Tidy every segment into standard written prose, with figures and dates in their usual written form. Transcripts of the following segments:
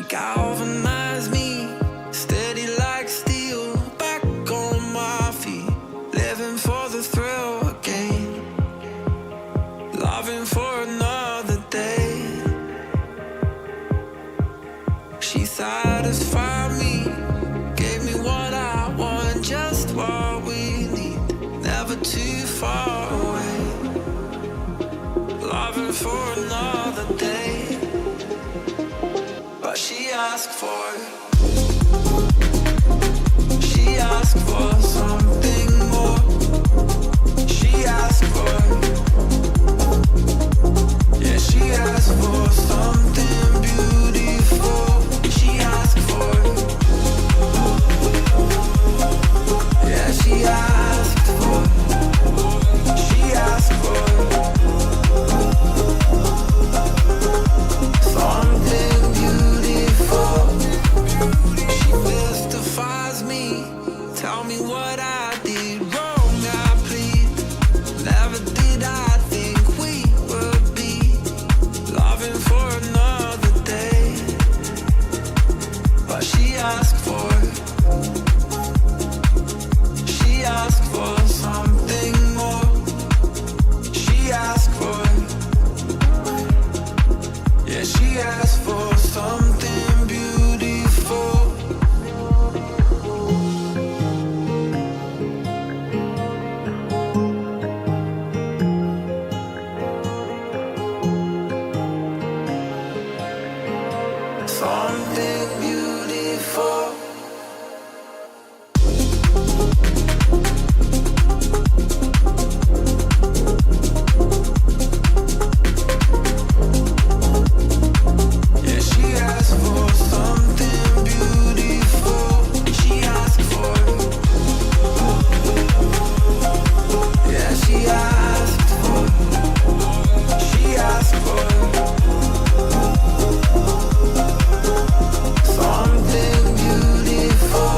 galvanized me, steady like steel, back on my feet, living for the thrill again, loving for another day. She satisfied me, gave me what I want, just what we need, never too far away, loving for another day. But she asked for something more. She asked for, yeah, she asked for something beautiful. She asked for, yeah, she asked for, she asked for something beautiful. She mystifies me, tell me what I did wrong, I plead. Never did I think we would be loving for another day. But she asked for something more. She asked for, yeah, she asked for something beautiful. Something beautiful. Yeah, she asked for something beautiful. She asked for, yeah, she asked for, she asked for something beautiful.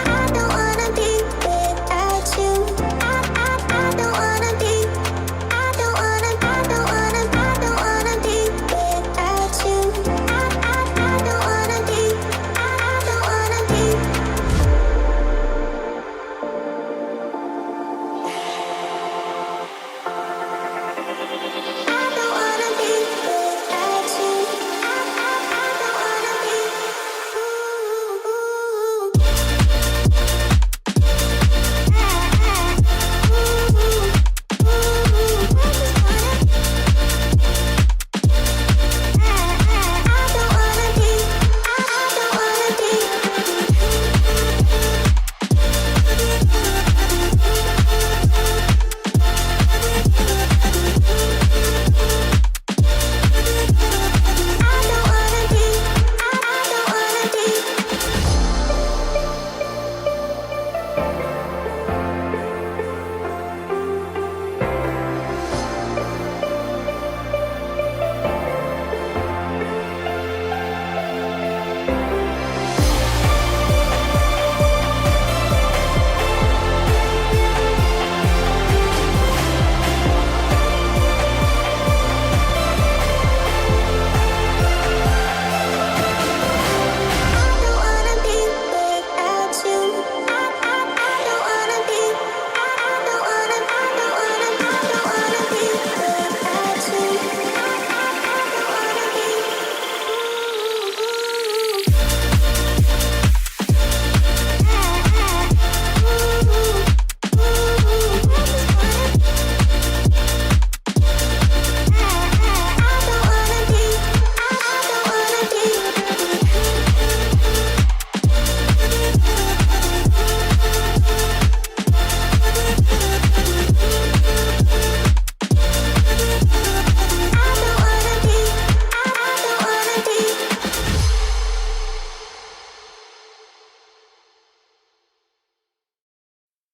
I don't wanna be without you. I don't wanna be. I don't wanna be without you. I don't wanna be. I don't wanna be. I don't wanna be without you. I don't wanna be.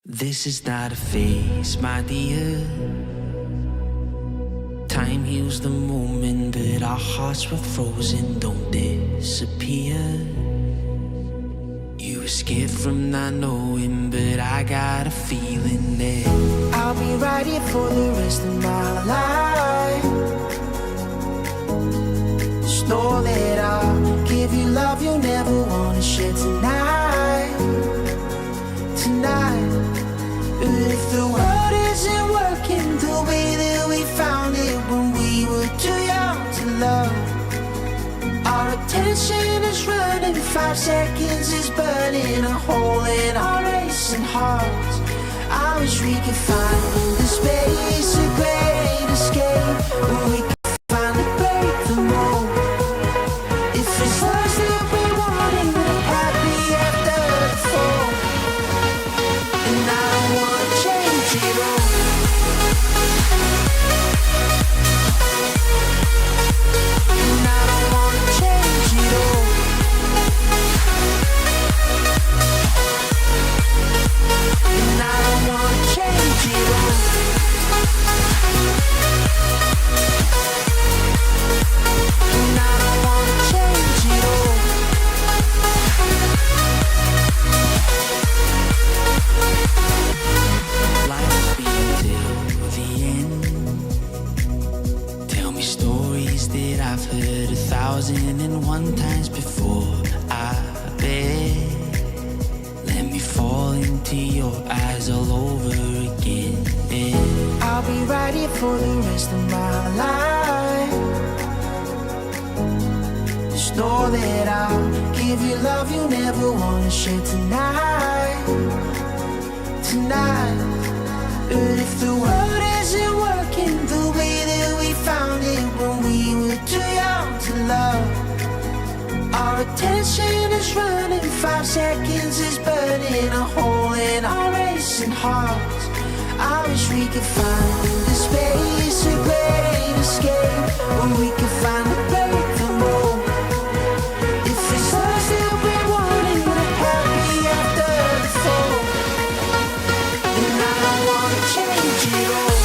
This is not a phase, my dear. Time heals the moment, but our hearts were frozen, don't disappear. You were scared from not knowing, but I got a feeling that I'll be right here for the rest of my life. Just know that I'll give you love you'll never wanna share tonight. Tonight. But if the world isn't working the way that we found it when we were too young to love, our attention is running, 5 seconds is burning a hole in our racing hearts. I wish we could find the space, a great escape, where we could finally break the mold. If it's us that we wanted, we're happy after the fall. And I don't wanna change it all. And I don't wanna change it all. And I don't wanna change it all. And I don't wanna change it all. Life be till the end. Tell me stories that I've heard 1,001 times before. I bet. Let me fall into your eyes all over again. I'll be right here for the rest of my life. Just know that I'll give you love you'll never wanna share tonight. Tonight. But if the world isn't working the way that we found it when we were too young to love, our attention is running, 5 seconds is burning a hole in our racing hearts. I wish we could find the space, a great escape, where we could finally break the mold. If it's us that we wanted, we're happy after the fall. And I don't wanna change it all.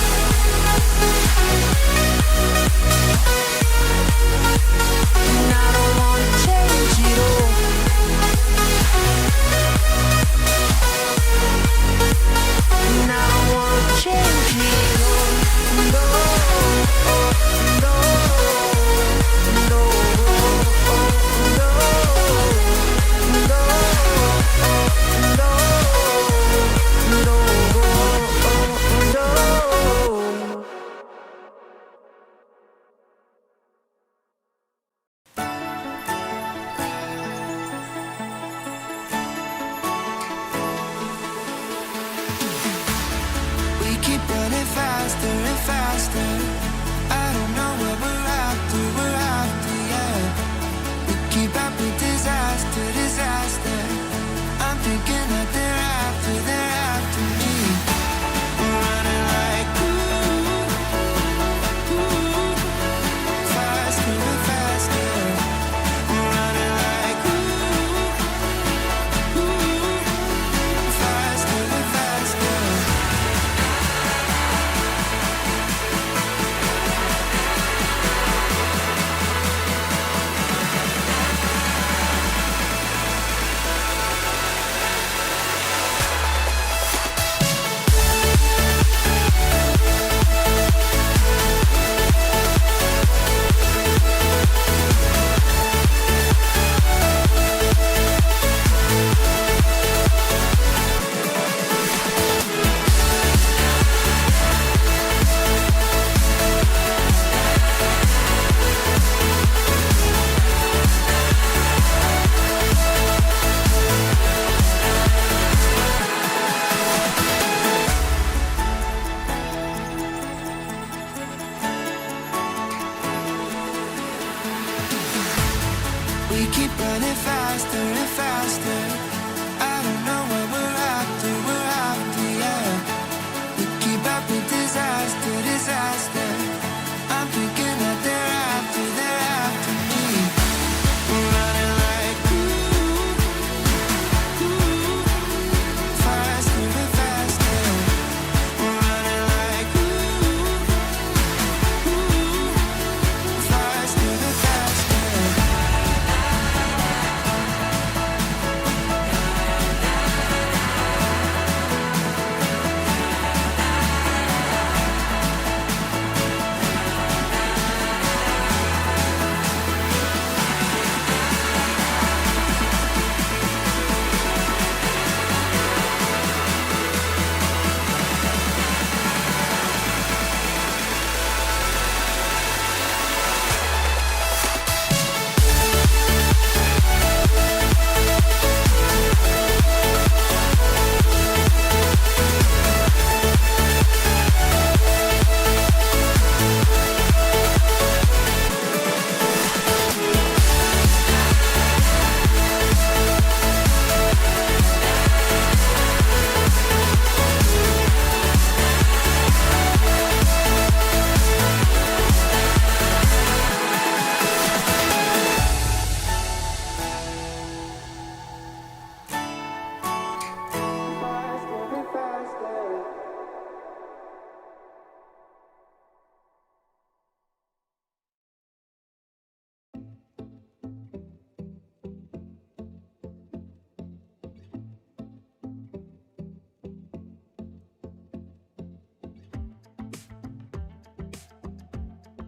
And I don't wanna change it all. And I don't wanna change it all. No, no, no, no, we keep running faster and faster. I don't know what we're after, yeah. We keep up with disaster, disaster. I'm thinking that they're after me. We're running like faster and faster. We're running like faster and faster. We keep running faster and faster. I don't know what we're after, yeah. We keep up with disaster, disaster. I'm thinking that they're after me. We're running like faster and faster. We're running like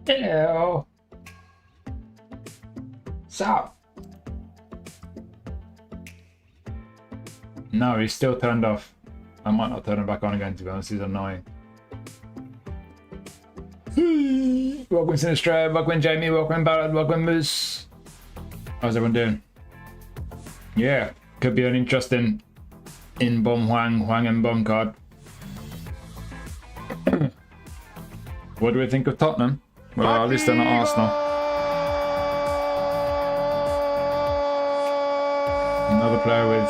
Ew. Stop. No, he's still turned off. I might not turn him back on again, to be honest. He's annoying. Welcome to Australia. Welcome Jamie. Welcome Ballard. Welcome Moose. How's everyone doing? Yeah, could be an interesting in-bomb Huang and bomb card. What do we think of Tottenham? Well, at least they're not Arsenal. Another player with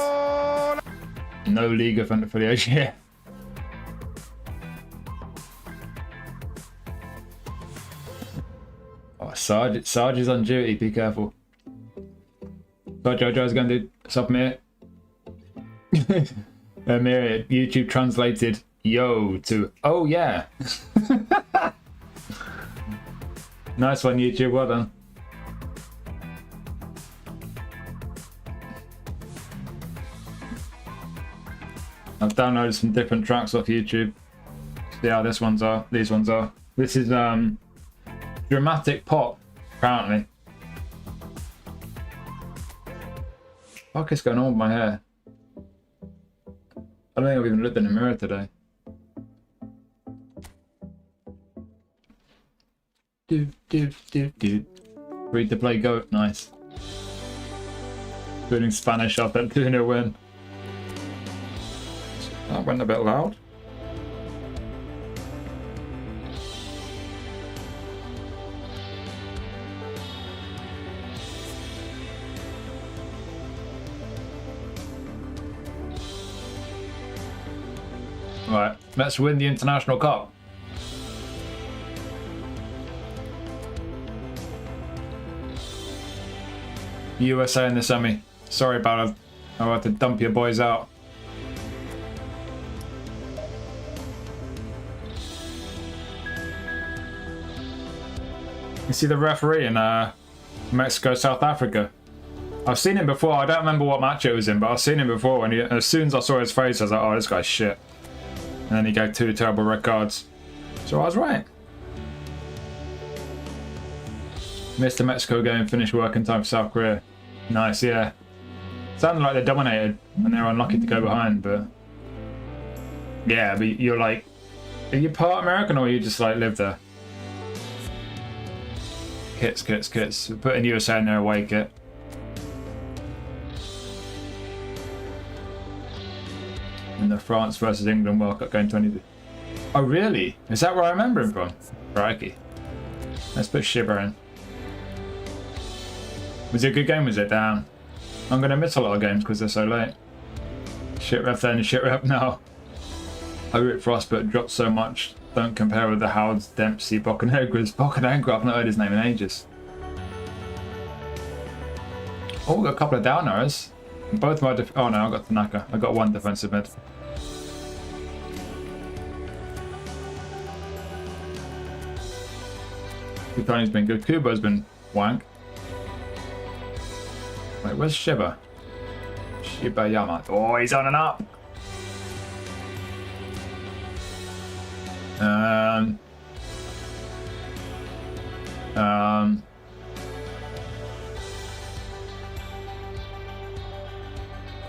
no league affiliation. Yeah. Oh, Sarge is on duty. Be careful. But Jojo's going to submit. Amir, YouTube translated yo to oh yeah. Nice one, YouTube. Well done. I've downloaded some different tracks off YouTube. See how these ones are. This is dramatic pop, apparently. Fuck is going on with my hair? I don't think I've even looked in the mirror today. Free to play goat, nice. Putting Spanish up at 2-0 win. That went a bit loud. Right, let's win the International Cup. USA in the semi. Sorry about it. I'll have to dump your boys out. You see the referee in Mexico, South Africa? I've seen him before. I don't remember what match it was in, but I've seen him before. And as soon as I saw his face, I was like, oh, this guy's shit. And then he gave 2 terrible red cards. So I was right. Missed the Mexico game, finished work in time for South Korea. Nice, yeah. Sounded like they dominated and they were unlucky to go behind, but... Yeah, but you're like... Are you part American or you just like live there? Kits. Putting USA in their away kit. In the France versus England World Cup going 22. Oh really? Is that where I remember him from? Crikey. Let's put Shiver in. Was it a good game? Was it? Damn. I'm going to miss a lot of games because they're so late. Shit ref then, shit ref now. I root for us, but dropped so much. Don't compare with the Howds, Dempsey, Bocanegra's. Bocanegra, I've not heard his name in ages. Oh, we got a couple of down arrows. Both my oh no, I got Tanaka. I got one defensive mid. Kutani's been good. Kubo's been wank. Wait, where's Shiba? Shiba Yama. Oh, he's on and up.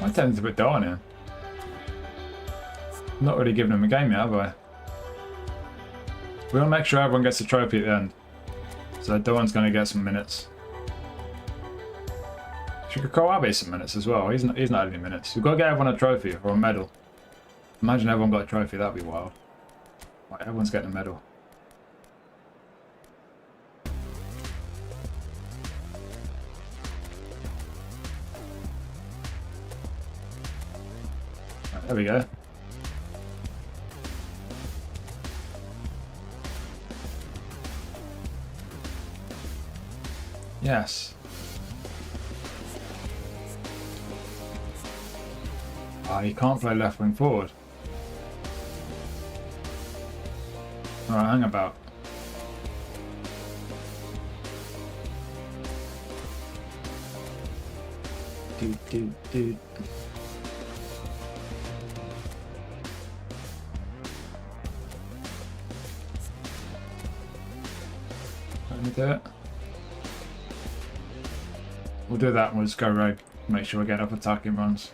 My turns a bit down here. Not really giving him a game yet, have I? We want to make sure everyone gets a trophy at the end. So Doan's going to get some minutes. Shikakoabe some minutes as well. He's not any minutes. We've got to get everyone a trophy or a medal. Imagine everyone got a trophy, that'd be wild. Right, everyone's getting a medal. Right, there we go. Yes. Ah, you can't play left wing forward. Alright, hang about. Dude. into it. We'll do that and we'll just go rogue. Make sure we get up attacking runs.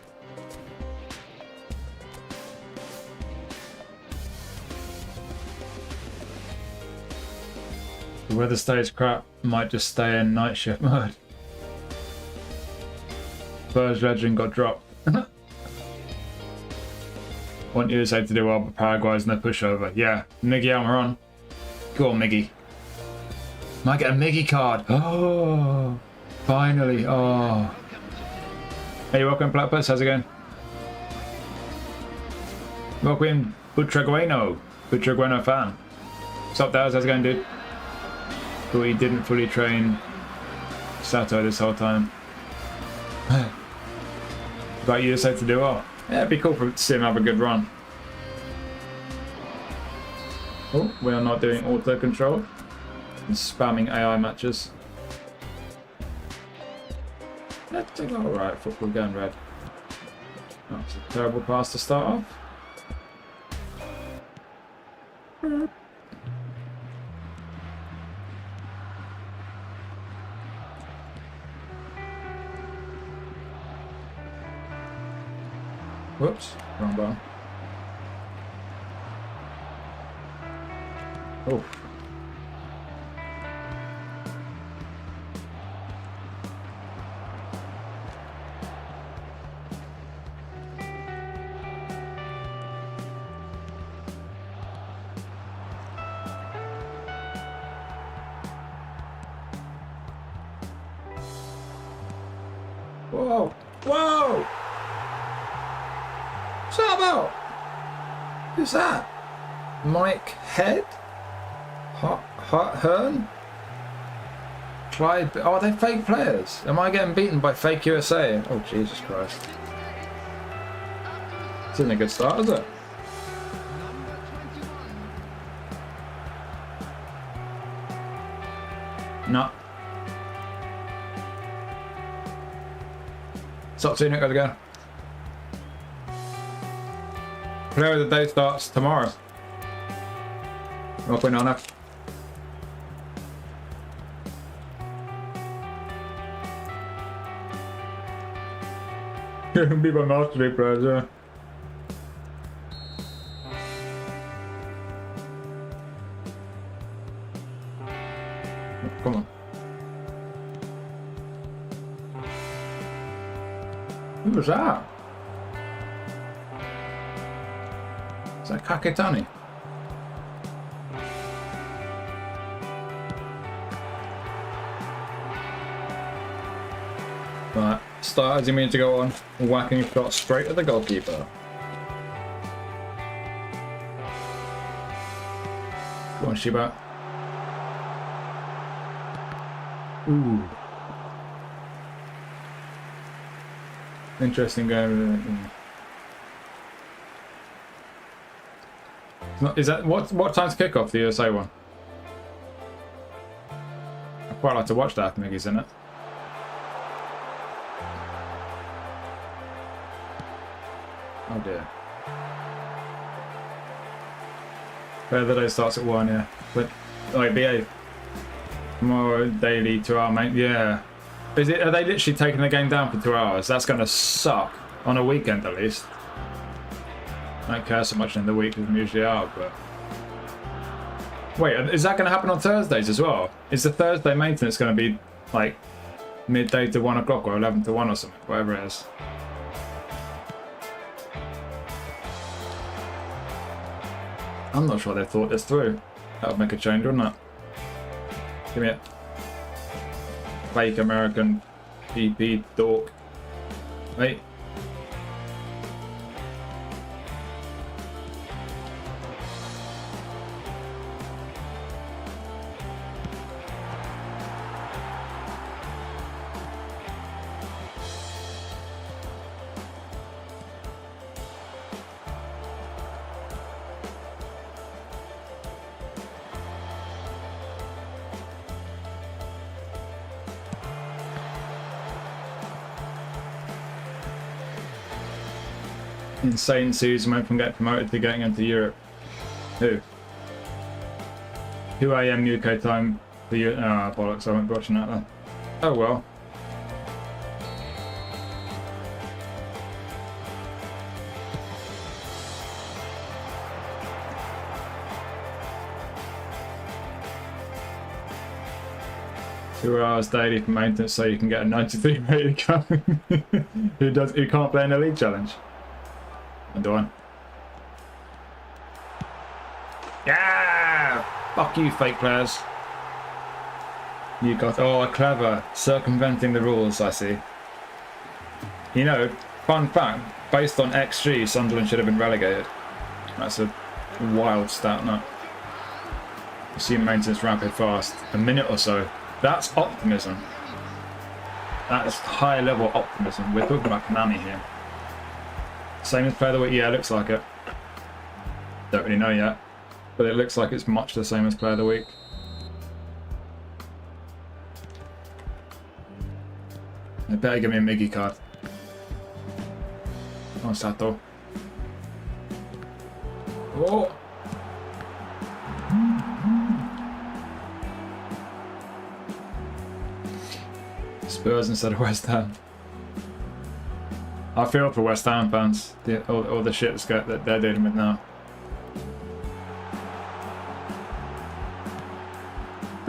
The weather stays crap, might just stay in night shift mode. Spurs legend got dropped. Want USA to do well, but Paraguay's no pushover. Yeah, Miggy Almiron. Go on, Miggy. Might get a Miggy card. Oh, finally. Oh. Hey, welcome, Platypus. How's it going? Welcome, Butragueno fan. What's up, Daz? How's it going, dude? Thought he didn't fully train Sato this whole time. About USA to do well. Yeah, it'd be cool to see him have a good run. Oh, we are not doing auto control. And spamming AI matches. That's alright, football going red. That's a terrible pass to start off. Whoops, wrong button. Oh. Whoa! Whoa! What's that about? Who's that? Mike Head? Hearn? Clyde? Oh, are they fake players? Am I getting beaten by fake USA? Oh, Jesus Christ. This isn't a good start, is it? No. Stop seeing it, gotta go. Player of the day starts tomorrow. Welcome, Nana. You can be my master league players, yeah. Come on. Who was that? Is that Kakitani? Right, start as you mean to go on, whacking shot straight at the goalkeeper. Go on, Shiba. Ooh. Interesting game. Is that what time's kickoff, the USA one? I'd quite like to watch that if Miggy's in it. Oh dear. Player of the day starts at 1, yeah. But like BA. Tomorrow daily 2 hour mate. Yeah. Are they literally taking the game down for 2 hours? That's gonna suck. On a weekend at least. I don't care so much in the week as I'm usually out, but... Wait, is that going to happen on Thursdays as well? Is the Thursday maintenance going to be, like, midday to 1 o'clock or 11 to 1 or something? Whatever it is. I'm not sure they thought this through. That would make a change, wouldn't it? Give me it. Fake American EP dork. Wait. Insane season went from getting promoted to getting into Europe. Who? 2 AM UK time But you, oh, bollocks, I won't be watching that then. Oh well. $2 daily for maintenance so you can get a 93 rated car. Who can't play in the league challenge? I'm doing. Yeah! Fuck you, fake players. You got, oh, clever. Circumventing the rules, I see. You know, fun fact, based on XG, Sunderland should have been relegated. That's a wild stat, no? Assume maintenance rapid fast. A minute or so. That's optimism. That's high level optimism. We're talking about Konami here. Same as Player of the Week? Yeah, it looks like it. Don't really know yet. But it looks like it's much the same as Player of the Week. They better give me a Miggy card. Oh, Sato. Oh! Spurs instead of West Ham. I feel for West Ham fans. All the shit that they're dealing with now.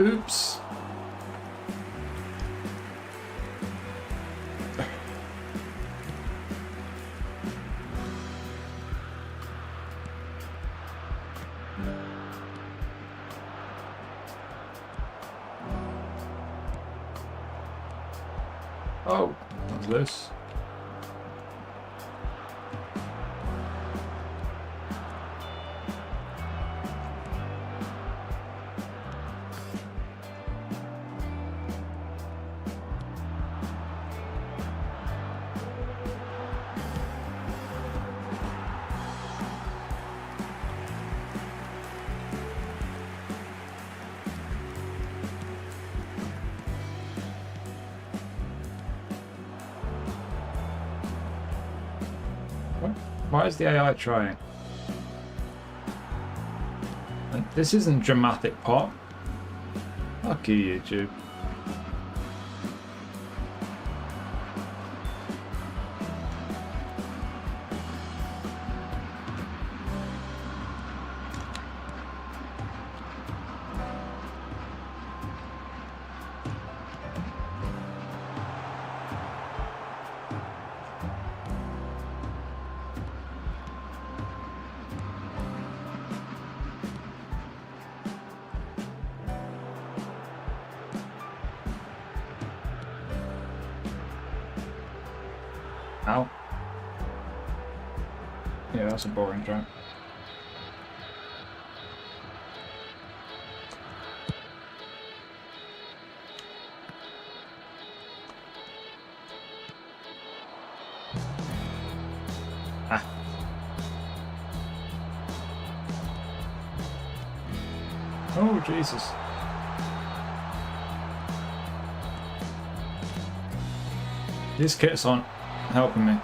Oops. Oh, what's this? Why is the AI trying? This isn't dramatic pop. Fuck you, YouTube. Ow. Yeah, that's a boring track. Ah. Oh, Jesus. These kits aren't helping me.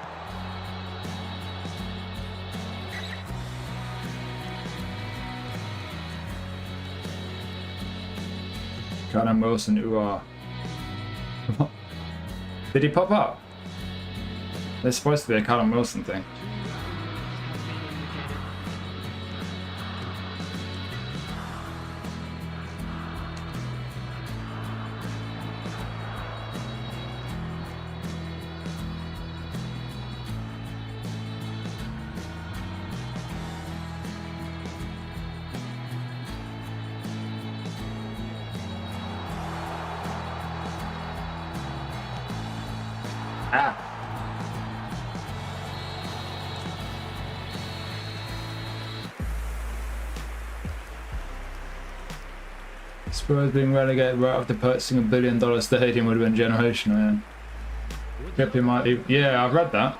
Callum Wilson, ooh ah. Did he pop up? There's supposed to be a Callum Wilson thing. Ah. Spurs being relegated right after purchasing $1 billion stadium would have been generational, yeah. Trippier might leave. Yeah, I've read that.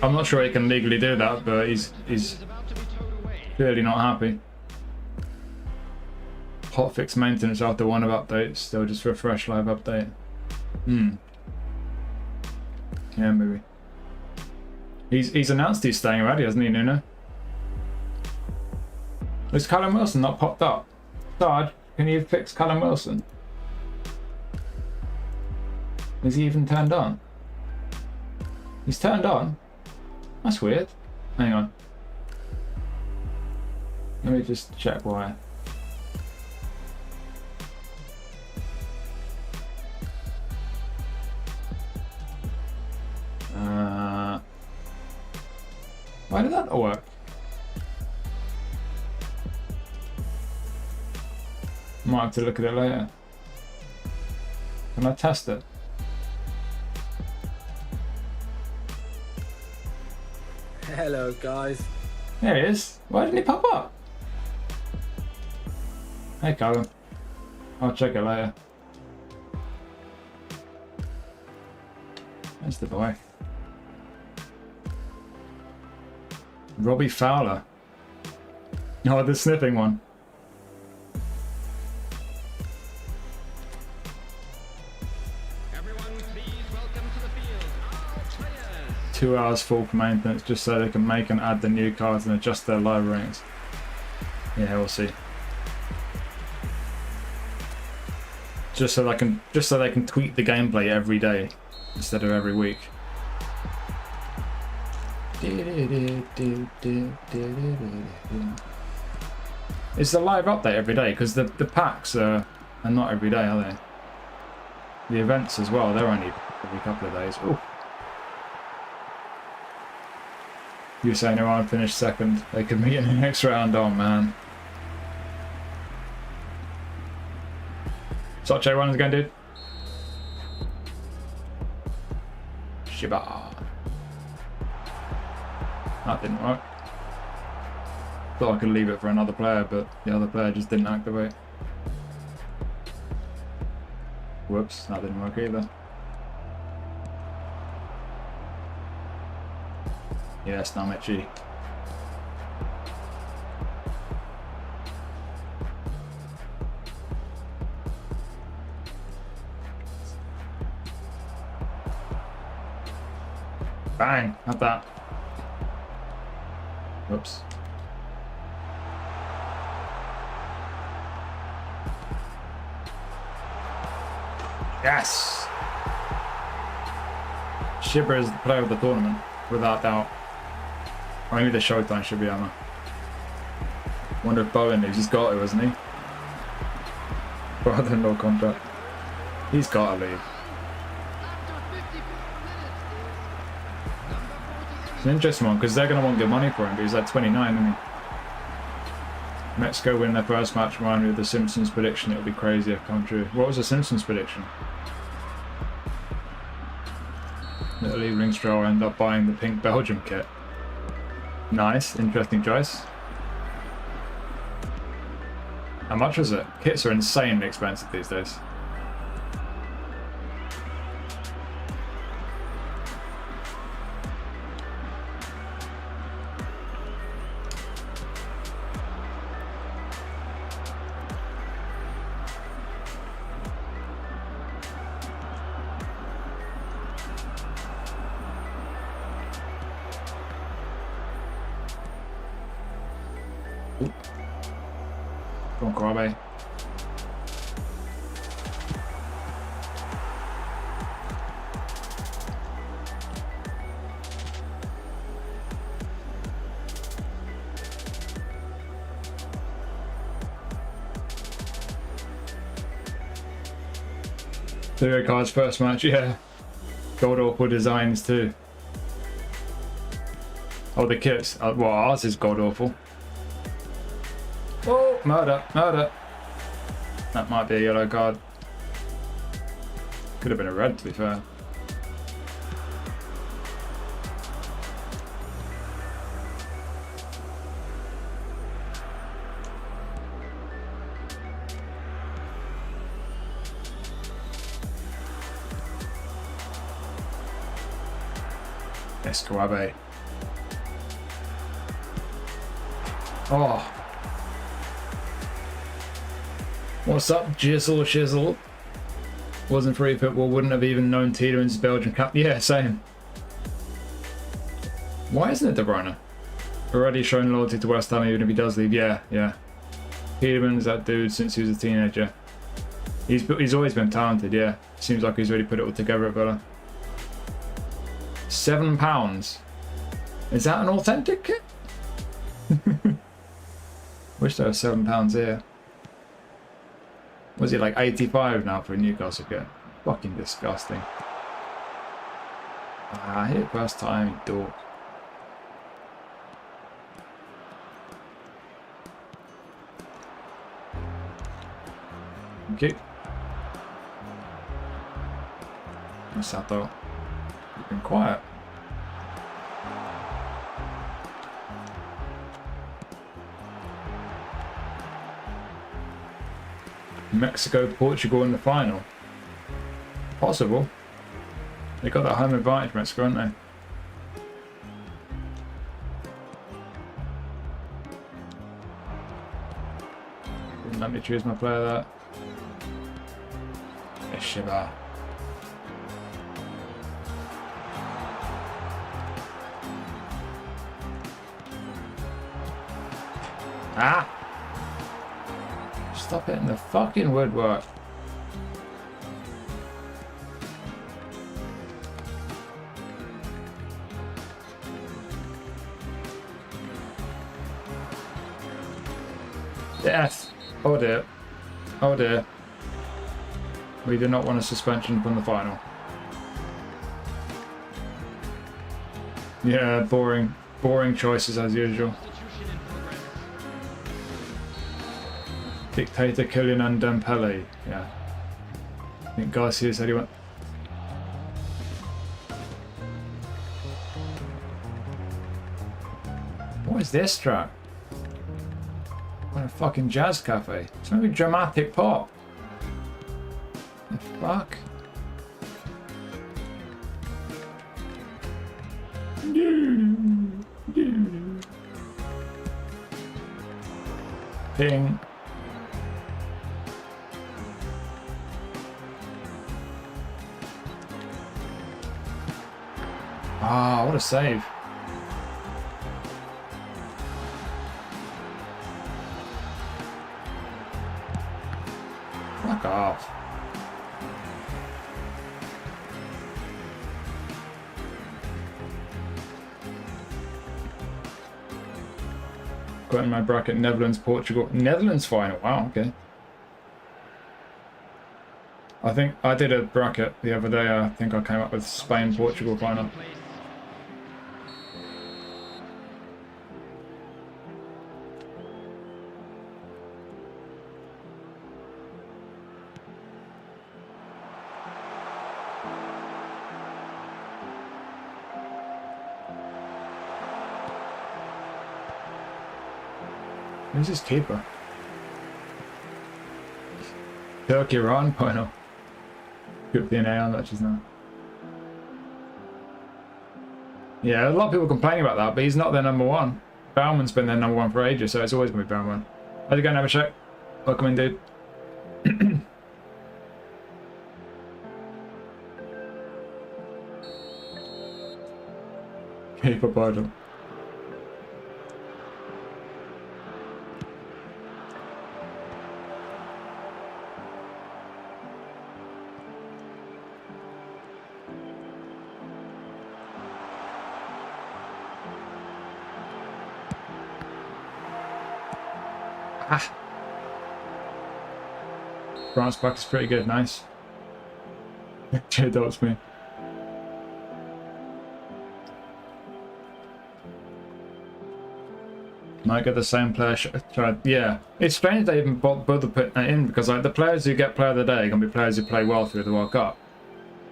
I'm not sure he can legally do that, but he's clearly not happy. Hotfix maintenance after one of updates, still just refresh live update. Yeah, maybe. He's announced he's staying already, hasn't he, Nuno? Has Callum Wilson not popped up? God. Can you fix Callum Wilson? Is he even turned on? He's turned on? That's weird. Hang on. Let me just check why. Why did that not work? Might have to look at it later. Can I test it? Hello, guys. There he is. Why didn't he pop up? Hey, Callum. I'll check it later. That's the boy. Robbie Fowler. Oh, the sniffing one. Everyone, please welcome to the field our players. 2 hours full for maintenance just so they can make and add the new cards and adjust their live ratings. Yeah, we'll see. Just so they can tweak the gameplay every day instead of every week. It's the live update every day because the packs are not every day, are they? The events as well, they're only every couple of days. Ooh. You were saying Iran finished second. They could meet in the next round. Oh man. Soche runs again, dude. Shiba. That didn't work. Thought I could leave it for another player, but the other player just didn't activate. Whoops, that didn't work either. Yes, Namichi. Bang! Had that. Whoops. Yes! Shiba is the player of the tournament, without doubt. Only the Showtime should be Emma. Wonder if Bowen leaves. He's got to, hasn't he? Brother-in-law contract. He's got to leave. It's an interesting one because they're going to want good money for him, but he's like 29, isn't he? Mexico win their first match. Remind me of the Simpsons prediction. It'll be crazy if come true. What was the Simpsons prediction? Little evening stroll, end up buying the pink Belgium kit. Nice, interesting choice. How much was it? Kits are insanely expensive these days. Go on, Karabe. Theo Card's first match, yeah. God awful designs too. Oh, the kits. Well, ours is god awful. Oh, murder, murder. That might be a yellow card. Could have been a red, to be fair. Esquabe. Oh. What's up, Jizzle Shizzle? Wasn't for eFootball, wouldn't have even known Tiedeman's Belgian cap. Yeah, same. Why isn't it De Bruyne? Already showing loyalty to West Ham even if he does leave. Yeah, yeah. Peterman's that dude since he was a teenager. He's always been talented, yeah. Seems like he's really put it all together at Villa. £7. Is that an authentic kit? Wish there was £7 here. Was it like 85 now for a Newcastle kit? Fucking disgusting. Ah, hit first time, you dork. Okay. Sato. You've been quiet. Mexico, Portugal in the final. Possible. They got that home advantage, Mexico, haven't they? Didn't let me choose my player there. Shiba. Ah! Stop hitting the fucking woodwork. Yes! Oh dear. Oh dear. We do not want a suspension from the final. Yeah, boring choices as usual. Dictator, Kylian and Dembele. Yeah. I think Garcia said he went. What is this track? What a fucking jazz cafe. It's maybe dramatic pop. The fuck? Ping. Ah, what a save. Fuck off. Got in my bracket Netherlands, Portugal. Netherlands final. Wow, okay. I think I did a bracket the other day. I think I came up with Spain, Portugal final. Who's this keeper? Turkey, Iran final. Good DNA on matches now. Yeah, a lot of people complaining about that, but he's not their number one. Bauman's been their number one for ages, so it's always going to be Bauman. How's it going, Abhishek? Welcome in, dude. Keeper bottle. France back is pretty good, nice. Adults me. Might get the same player tried. Yeah, it's strange they even bother putting that in because like the players who get player of the day are going to be players who play well through the World Cup,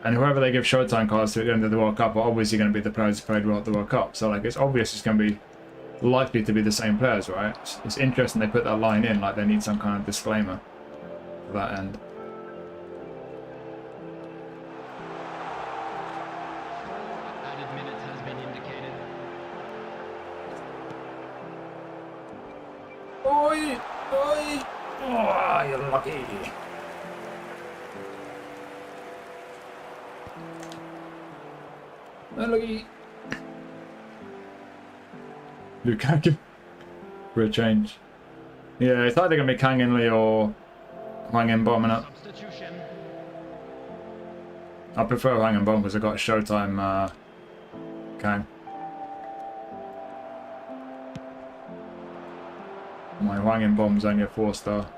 and whoever they give Showtime cards to at the end of the World Cup are obviously going to be the players who played well at the World Cup. So like it's obvious it's going to be likely to be the same players, right? It's interesting they put that line in, like they need some kind of disclaimer for that end. Added minutes has been indicated. Oi! Oi! Oh, you're lucky. Lucky. Lukaku for a change. Yeah, it's either going to be Kang In Lee or Hwang In Bom up. Substitution. I prefer Hwang In Bom because I got Showtime Kang. My Hwang In Bom's only a 4-star.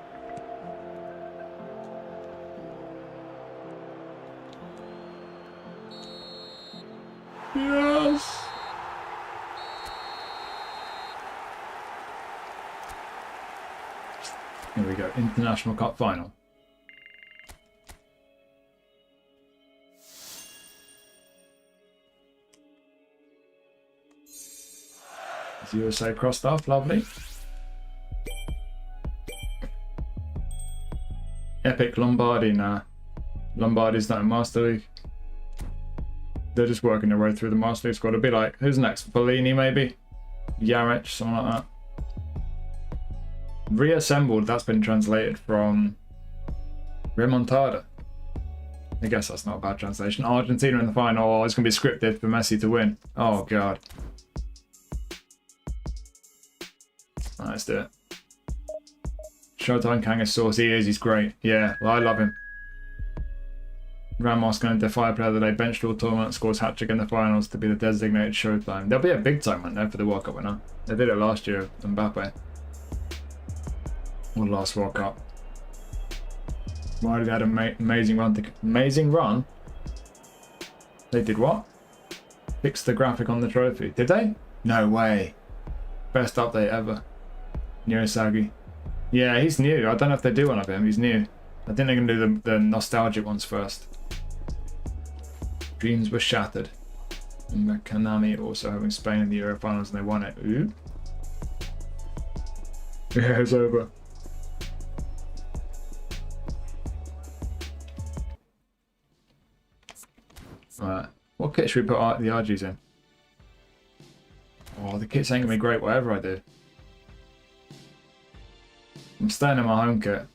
Yes! Here we go, International Cup Final. Is USA crossed off, lovely. Epic Lombardi, nah. Lombardi's not in Master League. They're just working their way through the Master League squad. It'll be like, who's next? Bellini, maybe? Yarich, something like that. Reassembled, that's been translated from Remontada. I guess that's not a bad translation. Argentina in the final. Oh, it's going to be scripted for Messi to win. Oh, God. Right, let's do it. Showtime Kang is sauce. He is. He's great. Yeah, well, I love him. Ramos going to defy player of the day. Benched all tournament. Scores hat-trick in the finals to be the designated Showtime. There'll be a big time one there for the World Cup winner. They did it last year. Mbappe. Or last World Cup. Why did they had an amazing run? Amazing run? They did what? Fixed the graphic on the trophy. Did they? No way. Best update ever. Nurosagi. Yeah, he's new. I don't know if they do one of him. He's new. I think they're going to do the nostalgic ones first. Dreams were shattered. And Kanami also having Spain in the Euro finals and they won it. Ooh. Yeah, it's over. Right. What kit should we put the RGs in? Oh, the kits ain't gonna be great whatever I do. I'm staying in my home kit.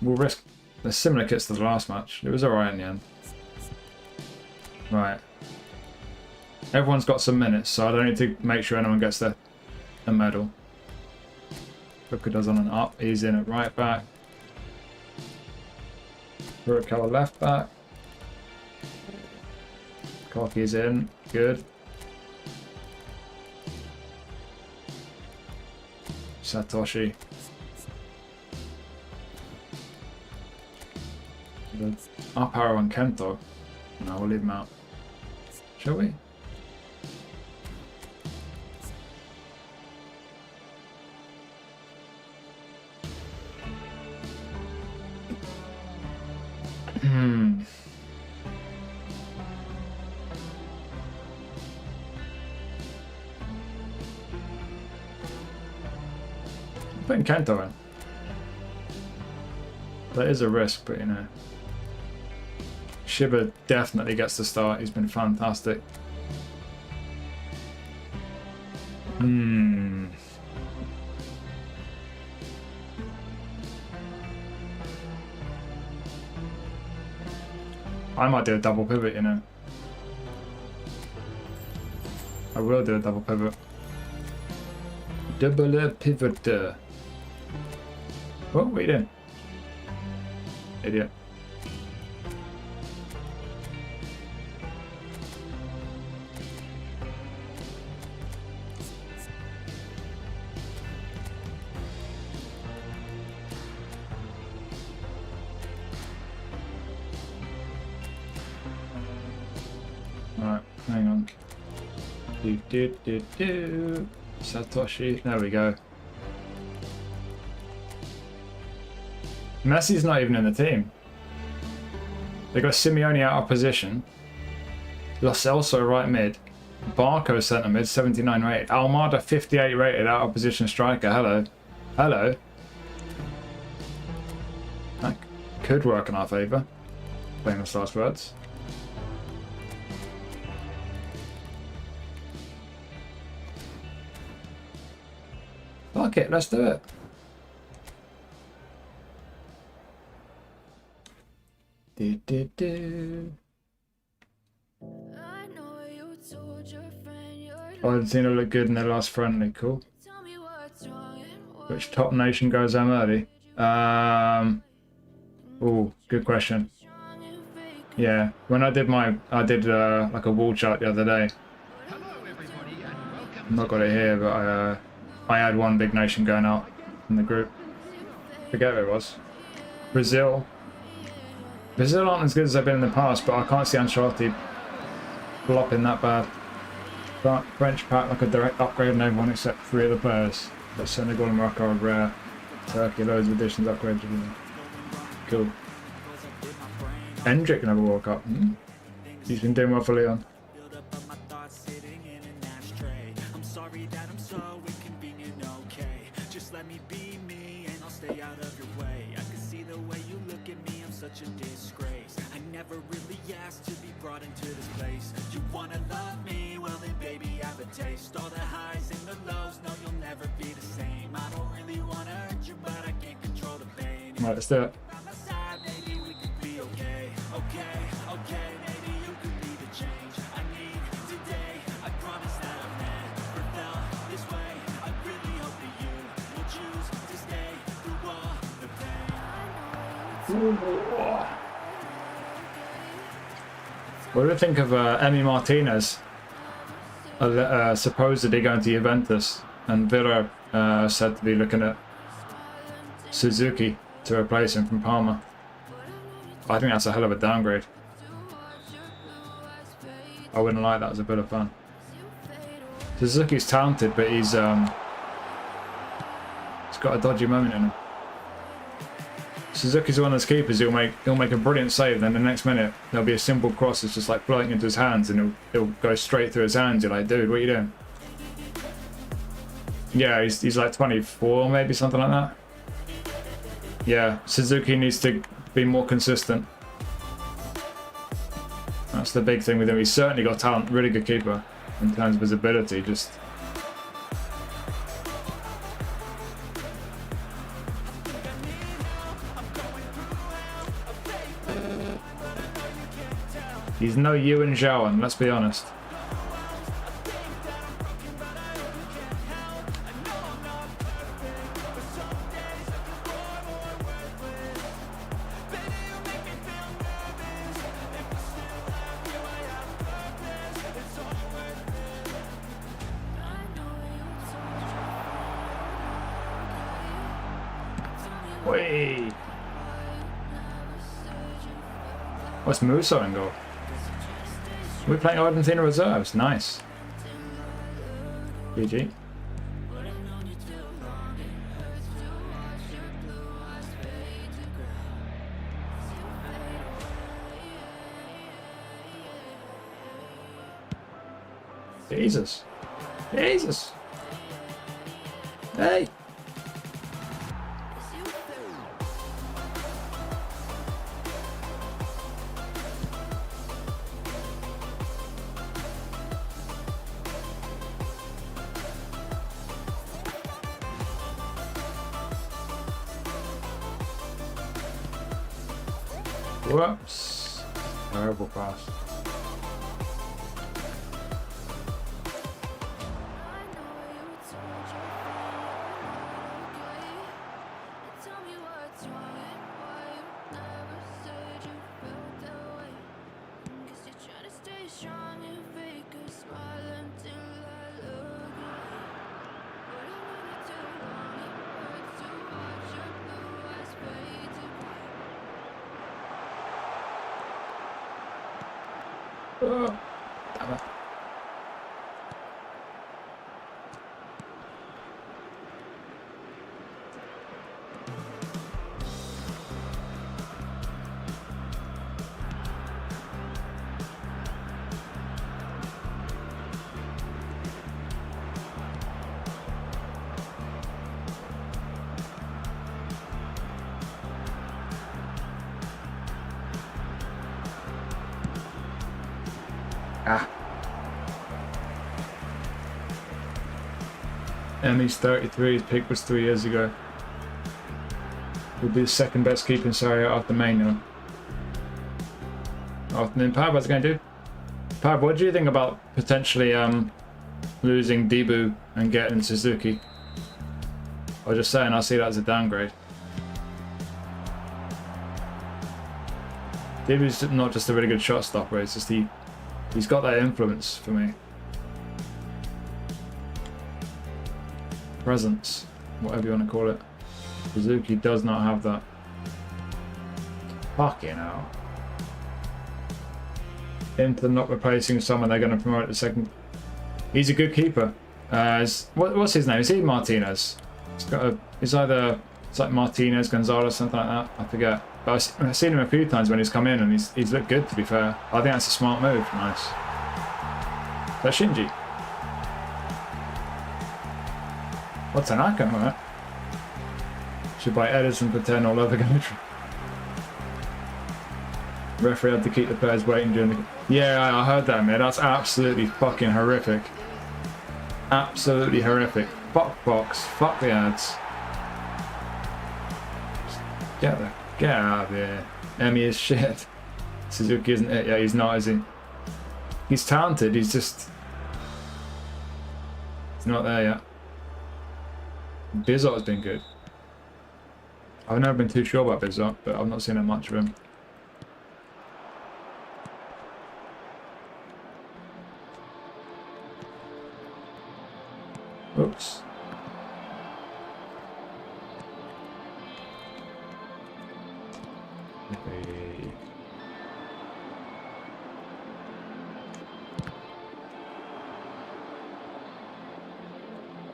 We'll risk the similar kits to the last match. It was alright in the end. Right. Everyone's got some minutes, so I don't need to make sure anyone gets a medal. Booker does on an up. He's in at right back. Furukawa left back. Koki's in. Good. Satoshi. Up arrow and Kento. No, we'll leave him out. Shall we? Putting Kento in. That is a risk, but you know. Shiba definitely gets the start. He's been fantastic. I might do a double pivot, you know. I will do a double pivot. Double pivot. What are you doing? Idiot. Right, hang on. Do. Satoshi, there we go. Messi's not even in the team. They got Simeone out of position. Lo Celso right mid. Barco centre mid, 79 rated. Almada 58 rated, out of position striker. Hello. Hello. That could work in our favour. Famous last words. Fuck it, let's do it. Argentina look good in their last friendly, cool. Which top nation goes home early? Oh, good question. Yeah, when I did like a wall chart the other day. I've not got it here, but I had one big nation going out in the group. Forget who it was. Brazil. Brazil aren't as good as they've been in the past, but I can't see Ancelotti flopping that bad. But French pack like a direct upgrade on everyone except 3 other players. But Senegal and Morocco are rare. Turkey, loads of additions, upgrades. Cool. Hendrick never World Cup. He's been doing well for Leon. Such a disgrace. I never really asked to be brought into this place. You wanna love me? Well then baby I have a taste. All the highs and the lows, no you'll never be the same. I don't really wanna hurt you but I can't control the pain. Right, let's do it. By my side, maybe we could be okay. Okay, maybe you could be the change I need today. I promise that I've never felt this way. I really hope that you will choose to stay through all the pain. What do you think of Emi Martinez supposedly going to Juventus, and Villa said to be looking at Suzuki to replace him from Parma? I think that's a hell of a downgrade. I wouldn't like that as a bit of fun. Suzuki's talented, but he's got a dodgy moment in him. Suzuki's one of those keepers. He'll make a brilliant save, then the next minute there'll be a simple cross that's just like floating into his hands, and it'll go straight through his hands. You're like, dude, what are you doing? Yeah, he's like 24, maybe something like that. Yeah, Suzuki needs to be more consistent. That's the big thing with him. He's certainly got talent, really good keeper in terms of his ability. Just he's no Ewan Zhaoan, let's be honest. Wait. What's Musso in goal? We're playing Argentina reserves. Nice. GG. Jesus. Jesus. Hey. Whoops. Terrible pass. Oh, damn it. Ah. Emmy's 33, his pick was 3 years ago. He'll be the second best keeper in Serie A after Maino. Afternoon, Pav, what's it going to do? Pav, what do you think about potentially losing Debu and getting Suzuki? I was just saying, I see that as a downgrade. He's not just a really good shot stopper, it's just he's got that influence for me. Presence, whatever you want to call it. Suzuki does not have that. Fucking hell. Inter not replacing someone they're going to promote the second. He's a good keeper. What's his name? Is he Martinez? It's either it's like Martinez, Gonzalez, something like that. I forget. But I've seen him a few times when he's come in and he's looked good, to be fair. I think that's a smart move. Nice. That's Shinji. What's an icon, right? Should buy Edison for 10 all over again. Referee had to keep the players waiting during the... Yeah, I heard that, man. That's absolutely fucking horrific. Absolutely horrific. Fuck box. Fuck the ads. Get out of here. Emmy is shit. Suzuki isn't it? Yeah, he's not, is he? He's talented, he's just... He's not there yet. Bizot has been good. I've never been too sure about Bizot, but I've not seen that much of him. Oops. Okay.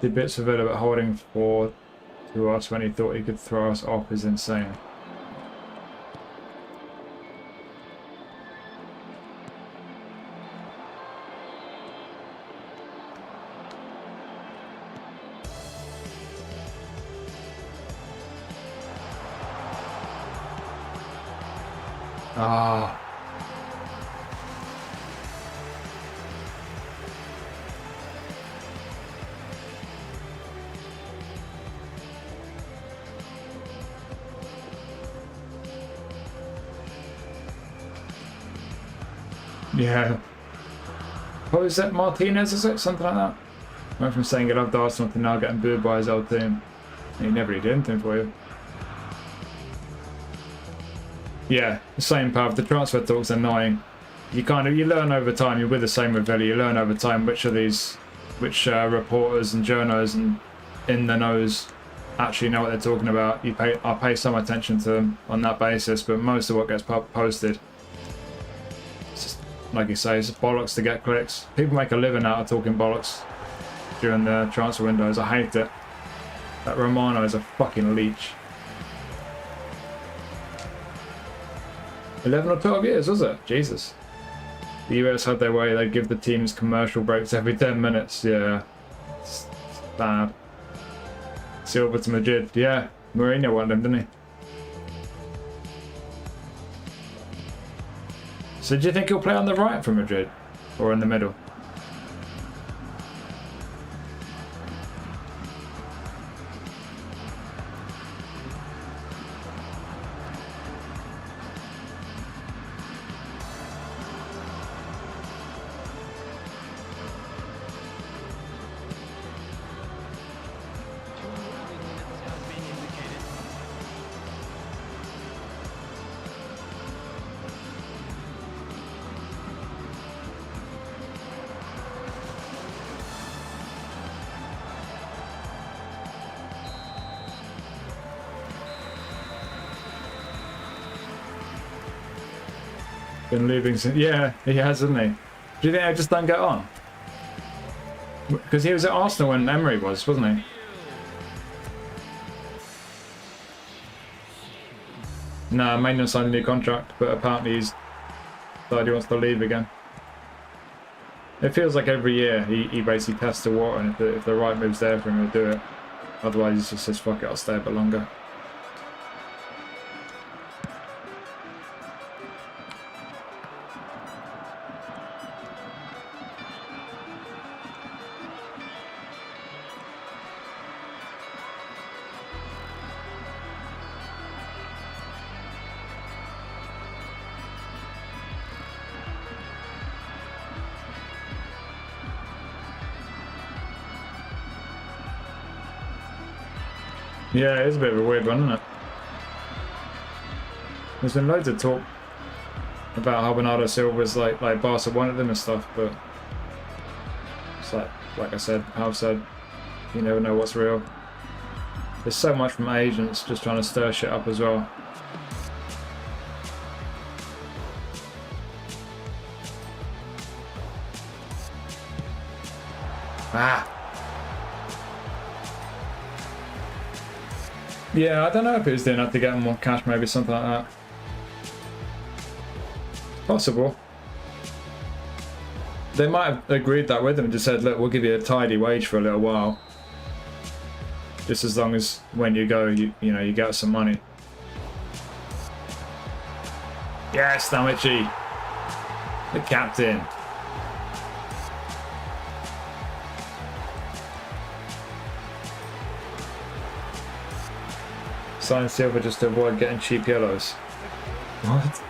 Did bits of it about holding 4 to us when he thought he could throw us off is insane. Ah. Yeah. What was that? Martinez, is it? Something like that? Went from saying he loved Arsenal to now getting booed by his old team. He never really did anything for you. Yeah, the same path. The transfer talk's annoying. You learn over time. You're with the same with Villa. You learn over time which reporters and journos and in the nose actually know what they're talking about. I pay some attention to them on that basis, but most of what gets posted, it's just, like you say, it's bollocks to get clicks. People make a living out of talking bollocks during the transfer windows. I hate it. That Romano is a fucking leech. 11 or 12 years, was it? Jesus. The US had their way, they'd give the teams commercial breaks every 10 minutes. Yeah. It's bad. Silva to Madrid. Yeah. Mourinho won them, didn't he? So do you think he'll play on the right for Madrid? Or in the middle? Been leaving since, yeah, he has, hasn't he? Do you think I just don't get on? Because he was at Arsenal when Emery was, wasn't he? No, Maynard signed a new contract, but apparently he's decided he wants to leave again. It feels like every year he basically tests the water, and if the right move's there for him, he'll do it. Otherwise, he just says, fuck it, I'll stay a bit longer. Yeah, it is a bit of a weird one, isn't it? There's been loads of talk about how Bernardo Silva's like Barca wanted them and stuff, but it's like I said, I've said, you never know what's real. There's so much from agents just trying to stir shit up as well. Ah. Yeah, I don't know if it was doing that to get more cash, maybe something like that. Possible. They might have agreed that with him and just said, look, we'll give you a tidy wage for a little while. Just as long as when you go, you know, you get some money. Yes, Damichi. The captain. Sign Silva just to avoid getting cheap yellows. What?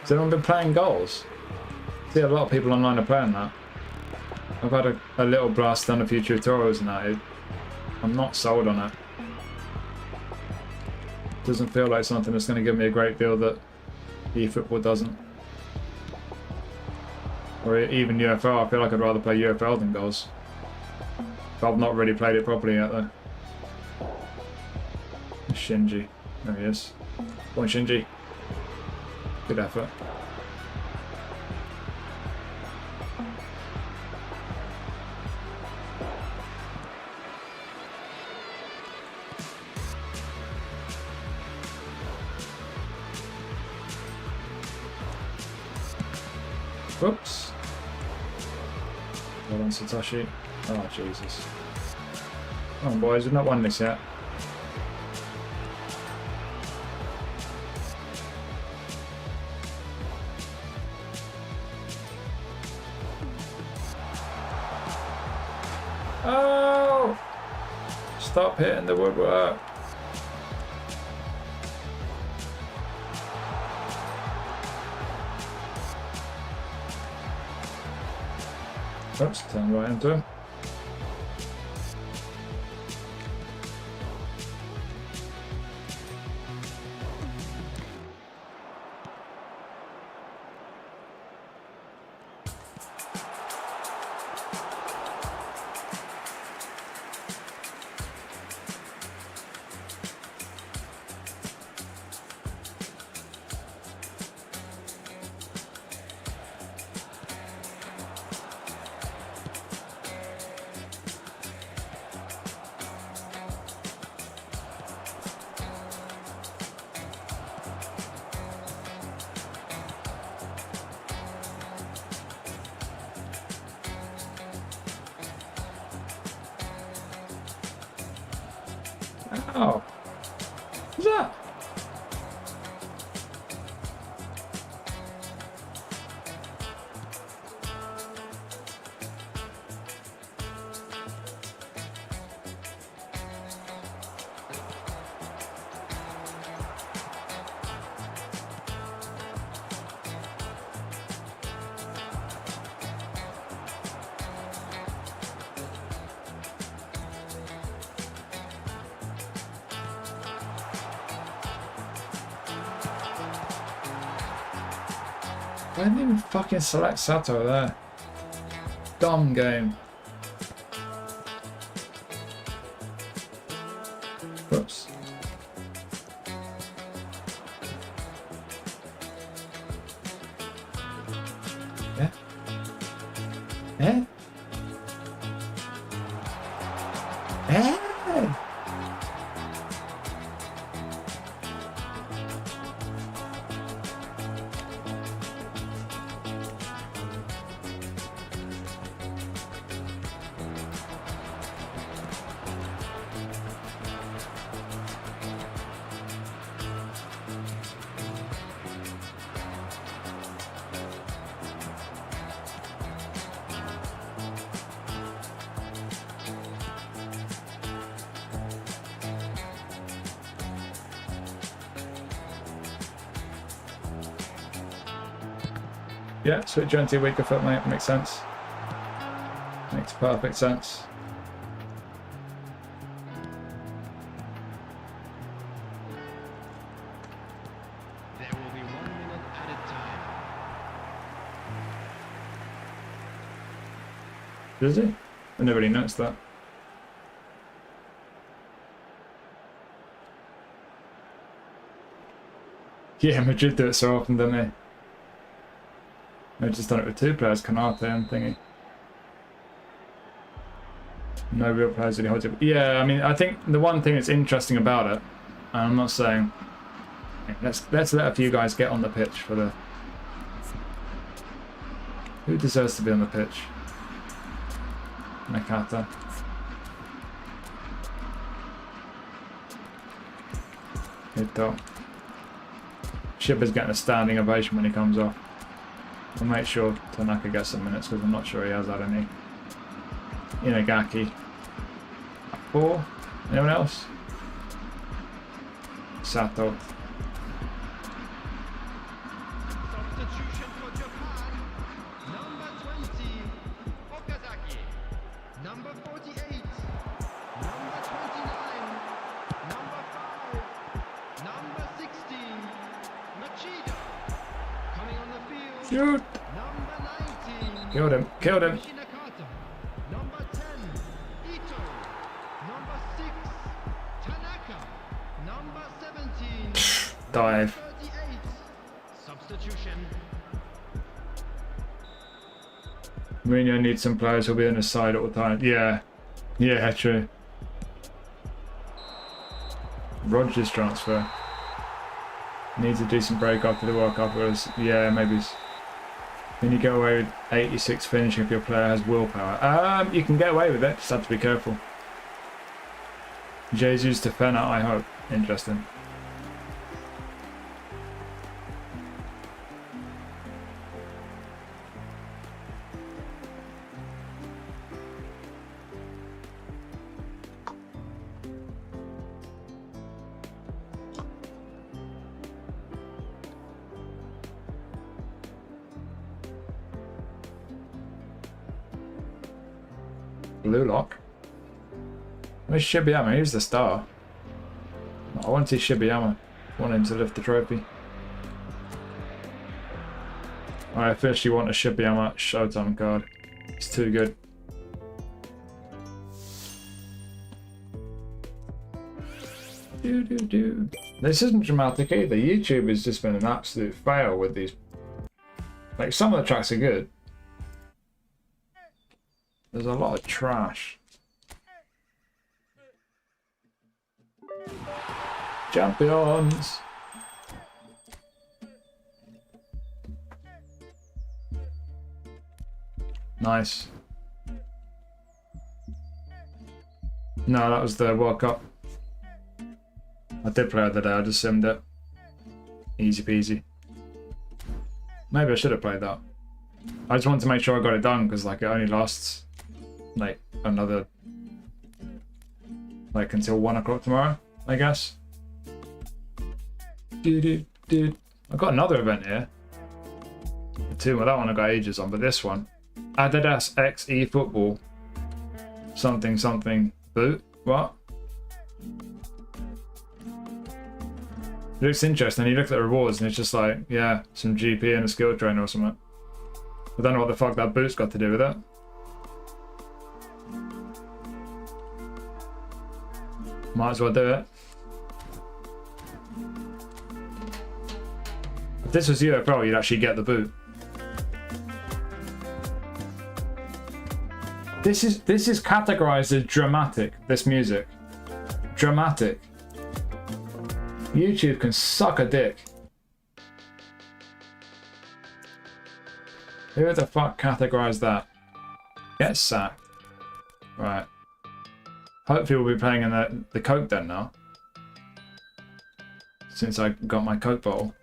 Has anyone been playing goals? I see a lot of people online are playing that. I've had a little blast, done a few tutorials and that. I'm not sold on it. Doesn't feel like something that's going to give me a great deal that eFootball doesn't. Or even UFL, I feel like I'd rather play UFL than goals. But I've not really played it properly yet though. Shinji. There he is. Go on, Shinji. Good effort. Whoops. Well done, Satoshi. Oh, Jesus. Come on, boys, we've not won this yet. Oh! Stop hitting the woodwork. Oops, turn right into him. Oh. What's that? I didn't even fucking select Sato there. Dumb game. Whoops. Yeah? Yeah? Yeah? Yeah, switch you into a weaker foot, mate. Makes sense. Makes perfect sense. There will be 1 minute added time. Does he? I never really noticed that. Yeah, Madrid do it so often, don't they? They've just done it with two players, Canate and Thingy. No real players really hold it. Yeah, I mean, I think the one thing that's interesting about it, and I'm not saying, let's let a few guys get on the pitch for the. Who deserves to be on the pitch? Nakata. Ito. Shiba's getting a standing ovation when he comes off. I'll make sure Tanaka gets some minutes because I'm not sure he has had any. Inagaki. 4. Anyone else? Sato. Substitution for Japan. Number 20, Okazaki. Number 48, number 29, number 5, number 16, Machida. Coming on the field. Shoot! Number 19. Killed him. Killed him. Nakata. Number 10, Ito. Number 6, Tanaka. Number 17, Dive. 38. Substitution. Mourinho needs some players who'll be on his side all the time. Yeah. Yeah, true. Rodgers transfer. Needs a decent break after the World Cup, whereas, yeah, maybe. Then you get away with 86 finishing if your player has willpower. You can get away with it, just have to be careful. Jesus to Fenner, I hope. Interesting. Blue lock. Where's Shibiyama? He's the star. I want to see Shibiyama. I want him to lift the trophy. I officially want a Shibiyama Showtime card. It's too good. This isn't dramatic either. YouTube has just been an absolute fail with these. Like, some of the tracks are good. There's a lot of trash. Champions! Nice. No, that was the World Cup. I did play it the other day, I just simmed it. Easy peasy. Maybe I should have played that. I just wanted to make sure I got it done because like it only lasts like another like until 1 o'clock tomorrow, I guess. I've got another event here. Well, that one I got ages on, but this one. Adidas X eFootball. Something boot. What? It looks interesting. You look at the rewards and it's just like, yeah, some GP and a skill trainer or something. I don't know what the fuck that boot's got to do with it. Might as well do it. If this was UFL, you'd actually get the boot. This is categorized as dramatic, this music. Dramatic. YouTube can suck a dick. Who the fuck categorized that? Get sacked. Right. Hopefully we'll be playing in the Coke Den now. Since I got my Coke bottle.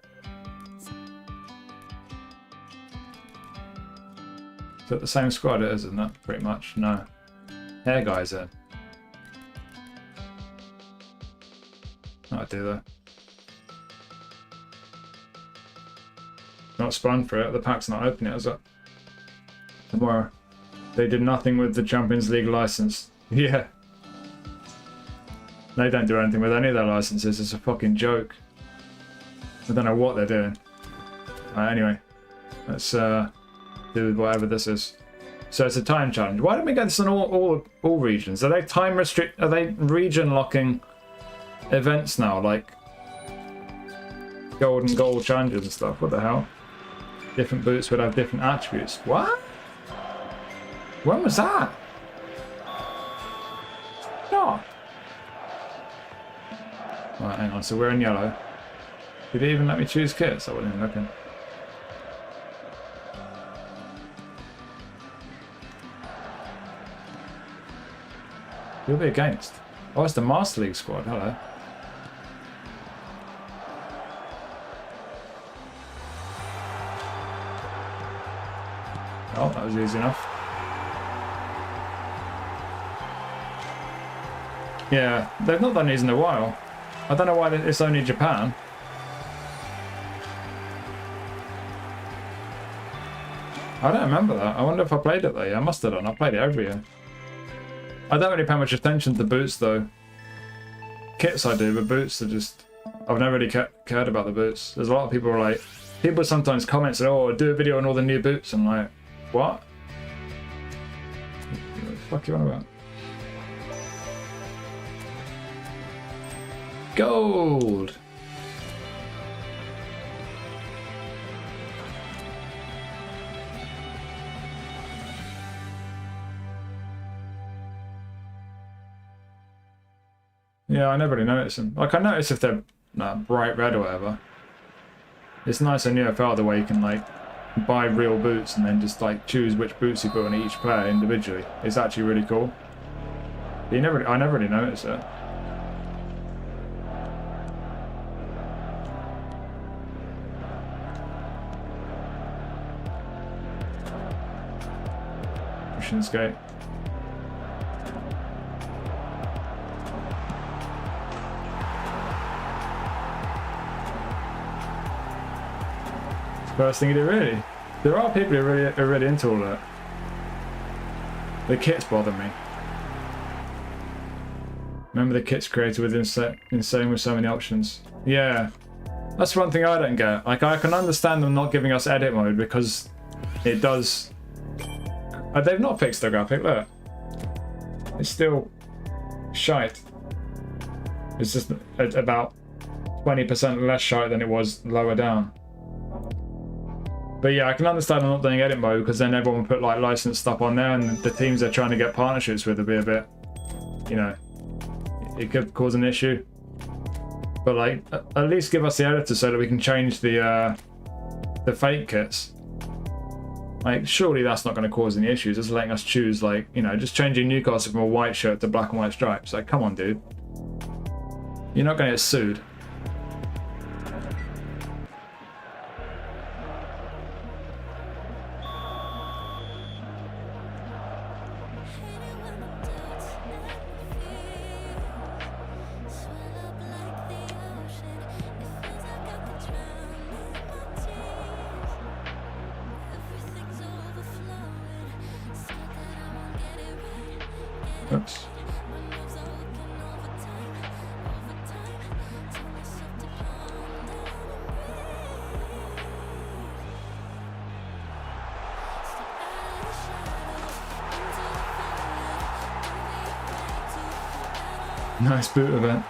Is that the same squad it is, isn't it? Pretty much. No. Hair guy's in. I do though. Not spun for it. The pack's not open yet, is it? Tomorrow. They did nothing with the Champions League license. Yeah. They don't do anything with any of their licenses. It's a fucking joke. I don't know what they're doing. Anyway, let's do whatever this is. So it's a time challenge. Why don't we get this in all regions? Are they time restrict? Are they region locking events now? Like gold and gold challenges and stuff? What the hell? Different boots would have different attributes. What? When was that? No. Right, hang on. So we're in yellow. Did he even let me choose kits? I wasn't even looking. You'll be against. Oh, it's the Master League squad. Hello. Oh, that was easy enough. Yeah, they've not done these in a while. I don't know why it's only Japan. I don't remember that. I wonder if I played it though. Yeah, I must have done. I played it every year. I don't really pay much attention to boots though. Kits I do, but boots are just... I've never really cared about the boots. There's a lot of people who are like... People sometimes comment say, oh, do a video on all the new boots. I'm like, what? What the fuck are you on about? Gold! Yeah, I never really notice them. Like, I notice if they're bright red or whatever. It's nice in UFL the way you can, like, buy real boots and then just, like, choose which boots you put on each player individually. It's actually really cool. But I never really notice it. Pushing skate. First thing you do, really. There are people who are really into all that. The kits bother me. Remember the kits created with insane with so many options. Yeah, that's one thing I don't get. Like, I can understand them not giving us edit mode because it does. They've not fixed the graphic. Look, it's still shite. It's just about 20% less shite than it was lower down. But yeah, I can understand I'm not doing edit mode because then everyone will put like licensed stuff on there and the teams they're trying to get partnerships with will be a bit, you know, it could cause an issue. But like, at least give us the editor so that we can change the fake kits. Like, surely that's not going to cause any issues. It's letting us choose, like, you know, just changing Newcastle from a white shirt to black and white stripes. Like, come on, dude. You're not going to get sued. Oops. Nice boot event.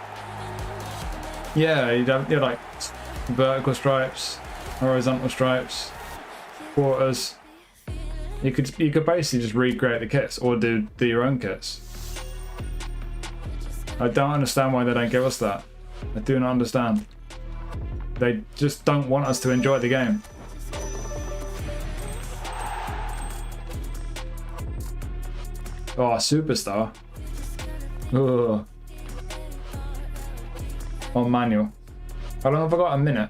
Yeah, you'd have like vertical stripes, horizontal stripes, quarters. You could basically just recreate the kits or do your own kits. I don't understand why they don't give us that. I do not understand. They just don't want us to enjoy the game. Oh, superstar. Ugh. On manual. How long have I got? A minute.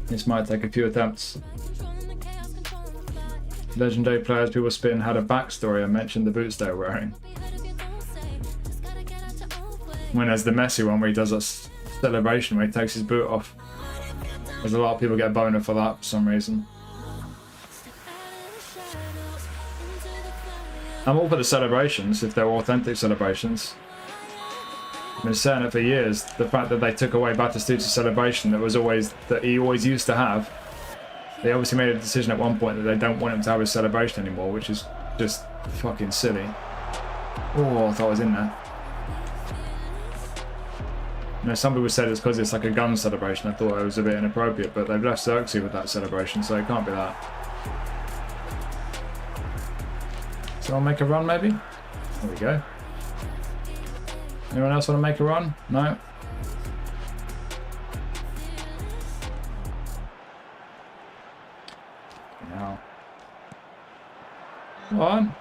This might take a few attempts. Legendary players people spin had a backstory. I mentioned the boots they're wearing. When there's the messy one where he does a celebration where he takes his boot off. There's a lot of people get a boner for that for some reason. I'm all for the celebrations if they're authentic celebrations. I've been saying it for years. The fact that they took away Batistu's celebration that he always used to have. They obviously made a decision at one point that they don't want him to have his celebration anymore, which is just fucking silly. Oh, I thought I was in there. You know, some people said it's because it's like a gun celebration. I thought it was a bit inappropriate, but they've left Xerxes with that celebration, so it can't be that. So I'll make a run, maybe? There we go. Anyone else want to make a run? No? Now. Come on.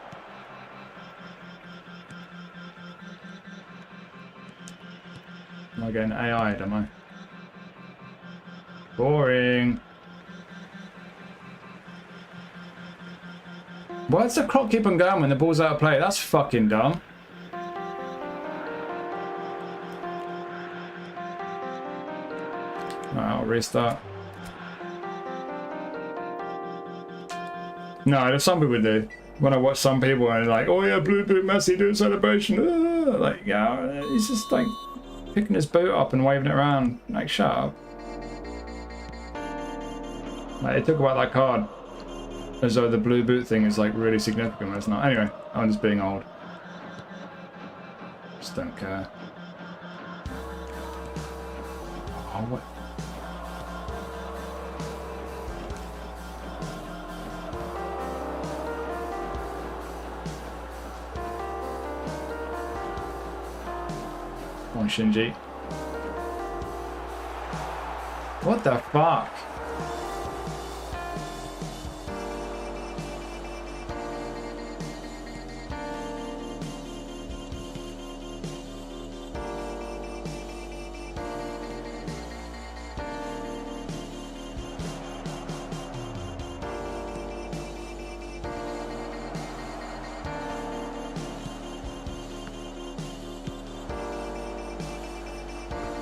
Am I getting AI'd, am I? Boring. Why does the clock keep on going when the ball's out of play? That's fucking dumb. Alright, I'll restart. No, some people do. When I watch some people and they're like, oh yeah, blue boot Messi doing celebration. Like, yeah, he's just like picking his boot up and waving it around. Like, shut up. Like, they talk about that card as though the blue boot thing is like really significant when it's not. Anyway, I'm just being old. Just don't care. Oh, what? Come on, Shinji. What the fuck?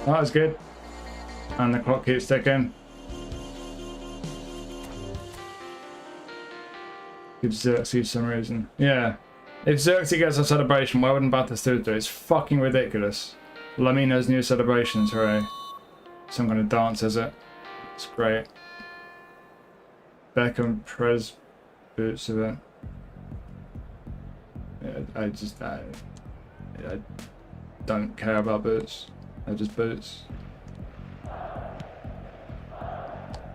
That was good. And the clock keeps ticking. Gives Xerxes some reason. Yeah. If Xerxes gets a celebration, why wouldn't Batistuta do it? It's fucking ridiculous. Lamina's new celebrations, hooray. Some kind of dance, is it? It's great. Beckham Prez boots event. Yeah, I don't care about boots. They're just boots. I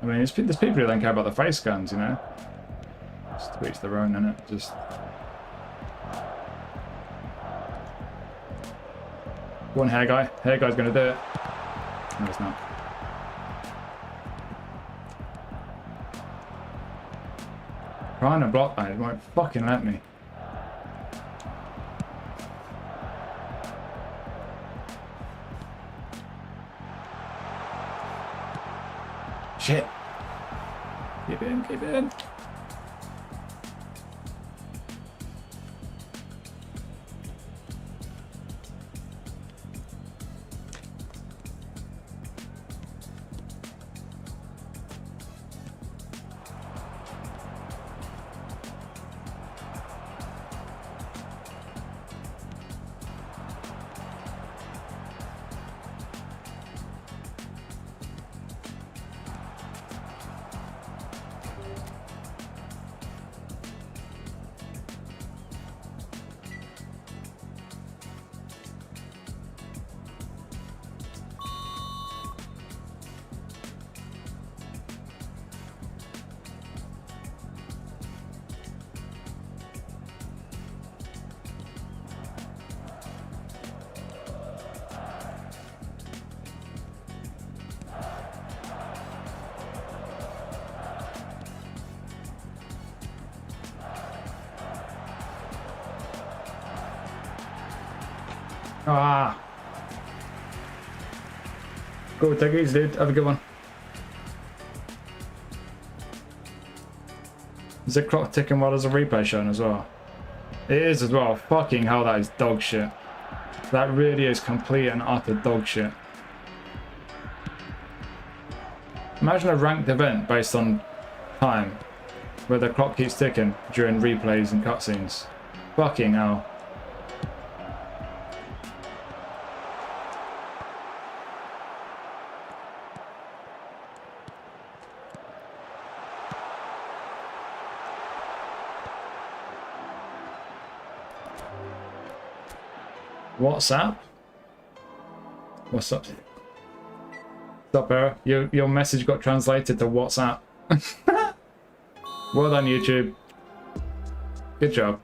mean, there's people who don't care about the face guns, you know? Just to each their own, innit? Just... One hair guy. Hair guy's gonna do it. No, it's not. Trying to block that, it won't fucking let me. Shit. Keep in, keep in. Ah. Go, take it easy, dude. Have a good one. Is the clock ticking while there's a replay showing as well? It is as well. Fucking hell, that is dog shit. That really is complete and utter dog shit. Imagine a ranked event based on time, where the clock keeps ticking during replays and cutscenes. Fucking hell. WhatsApp? What's up? What's up, Era? Your message got translated to WhatsApp. Well done, YouTube. Good job.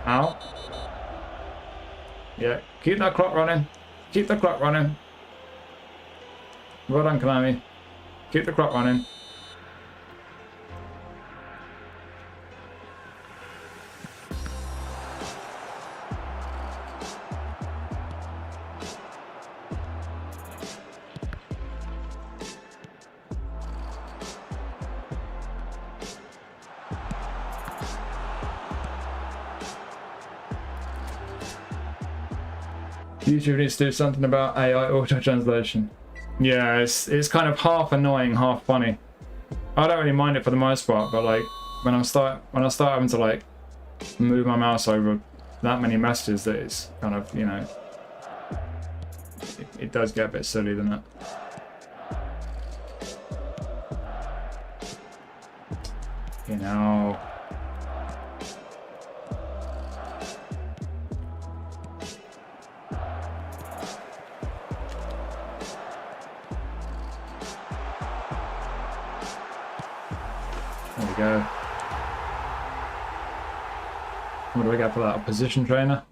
Ow. Yeah, keep that clock running. Keep the clock running. Well done, Konami. Keep the clock running. YouTube needs to do something about AI auto translation. Yeah, it's kind of half annoying, half funny. I don't really mind it for the most part, but like when I start having to like move my mouse over that many messages, that it's kind of, you know, it does get a bit silly, doesn't it? You know. There we go. What do we get for that? A position trainer?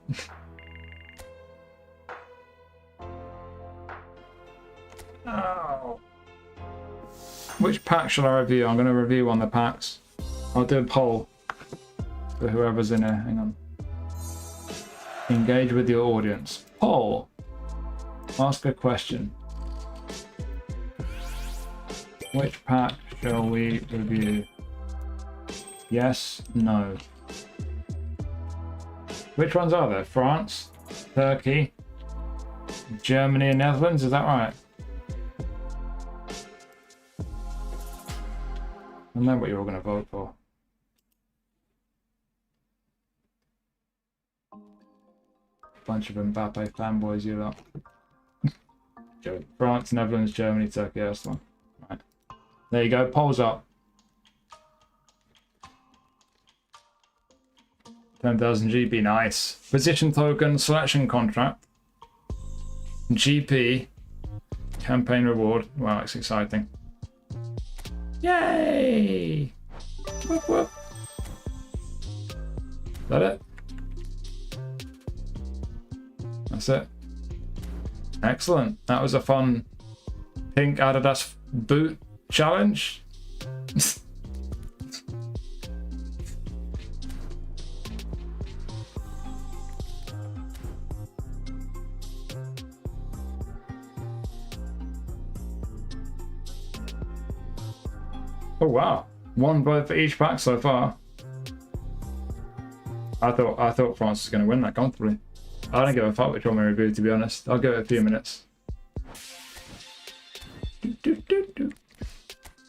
Oh. Which pack shall I review? I'm going to review one of the packs. I'll do a poll for whoever's in here. Hang on. Engage with your audience. Poll. Ask a question. Which pack shall we review? Yes, no. Which ones are there? France, Turkey, Germany and Netherlands, is that right? I know what you're all going to vote for. Bunch of Mbappe fanboys, you lot. France, Netherlands, Germany, Turkey, that's the one. Right. There you go, polls up. 10,000 GP, nice. Position token, selection contract, GP, campaign reward. Wow, it's exciting. Yay! Whoop, whoop. Is that it? That's it. Excellent. That was a fun pink Adidas boot challenge. Oh wow, one vote for each pack so far. I thought France was going to win that comfortably. I don't give a fuck which one we review, to be honest. I'll give it a few minutes.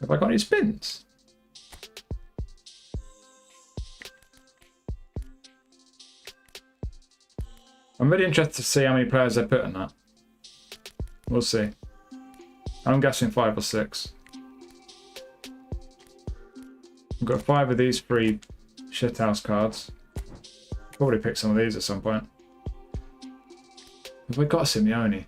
Have I got any spins? I'm really interested to see how many players they put in that. We'll see. I'm guessing 5 or 6. I've got 5 of these free shithouse cards. Probably pick some of these at some point. Have we got Simeone?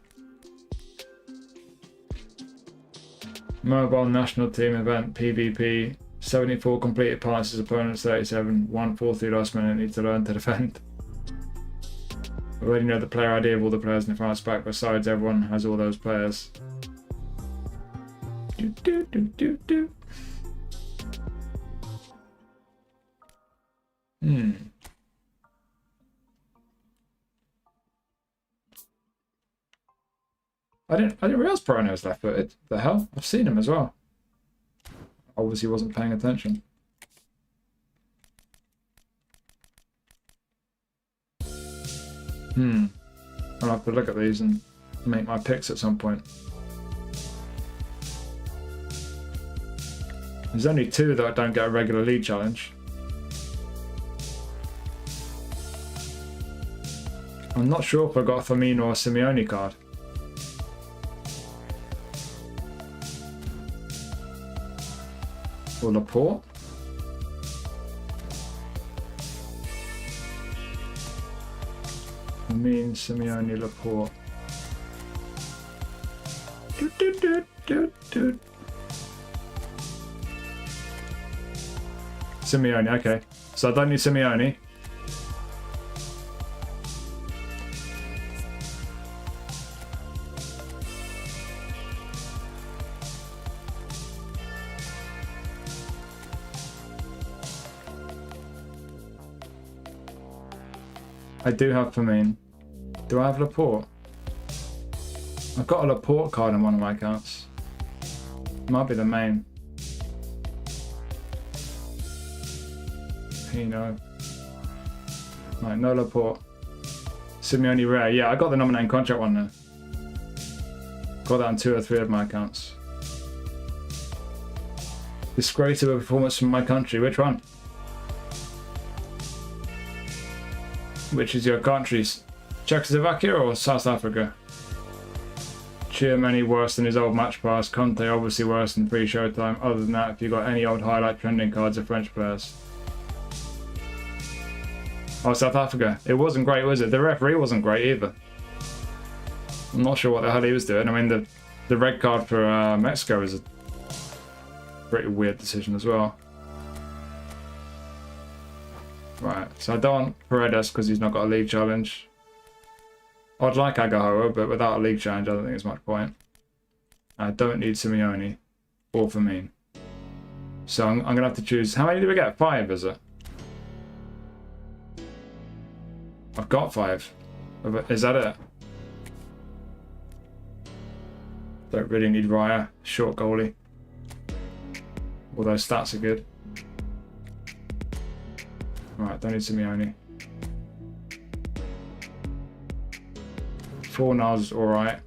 Mobile national team event, PvP. 74 completed passes, opponents 37. 1-4-3 last minute, need to learn to defend. I already know the player ID of all the players in the France pack, besides everyone has all those players. Hmm. I didn't realize Pirano was left-footed. The hell? I've seen him as well. Obviously wasn't paying attention. I'll have to look at these and make my picks at some point. There's only 2 that don't get a regular league challenge. I'm not sure if I got a Firmino or a Simeone card. Or Laporte. Simeone, Laporte. Simeone, okay. So I don't need Simeone. I do have Firmino. Do I have Laporte? I've got a Laporte card in one of my accounts. Might be the main. Pino. Right, no Laporte. Simeone rare. Yeah, I got the nominating contract one there. Got that on 2 or 3 of my accounts. Disgrace of a performance from my country. Which one? Which is your countries? Czechoslovakia or South Africa? Chiamani worse than his old match pass. Conte obviously worse than pre-showtime. Other than that, if you got any old highlight trending cards of French players. Oh, South Africa. It wasn't great, was it? The referee wasn't great either. I'm not sure what the hell he was doing. I mean, the red card for Mexico was a pretty weird decision as well. Right, so I don't want Paredes because he's not got a league challenge. I'd like Agahoa, but without a league challenge, I don't think there's much point. I don't need Simeone or Firmino. So I'm going to have to choose. How many do we get? 5, is it? I've got 5. Is that it? Don't really need Raya. Short goalie. Although stats are good. Right, don't need Simeone. 4 Nars is alright.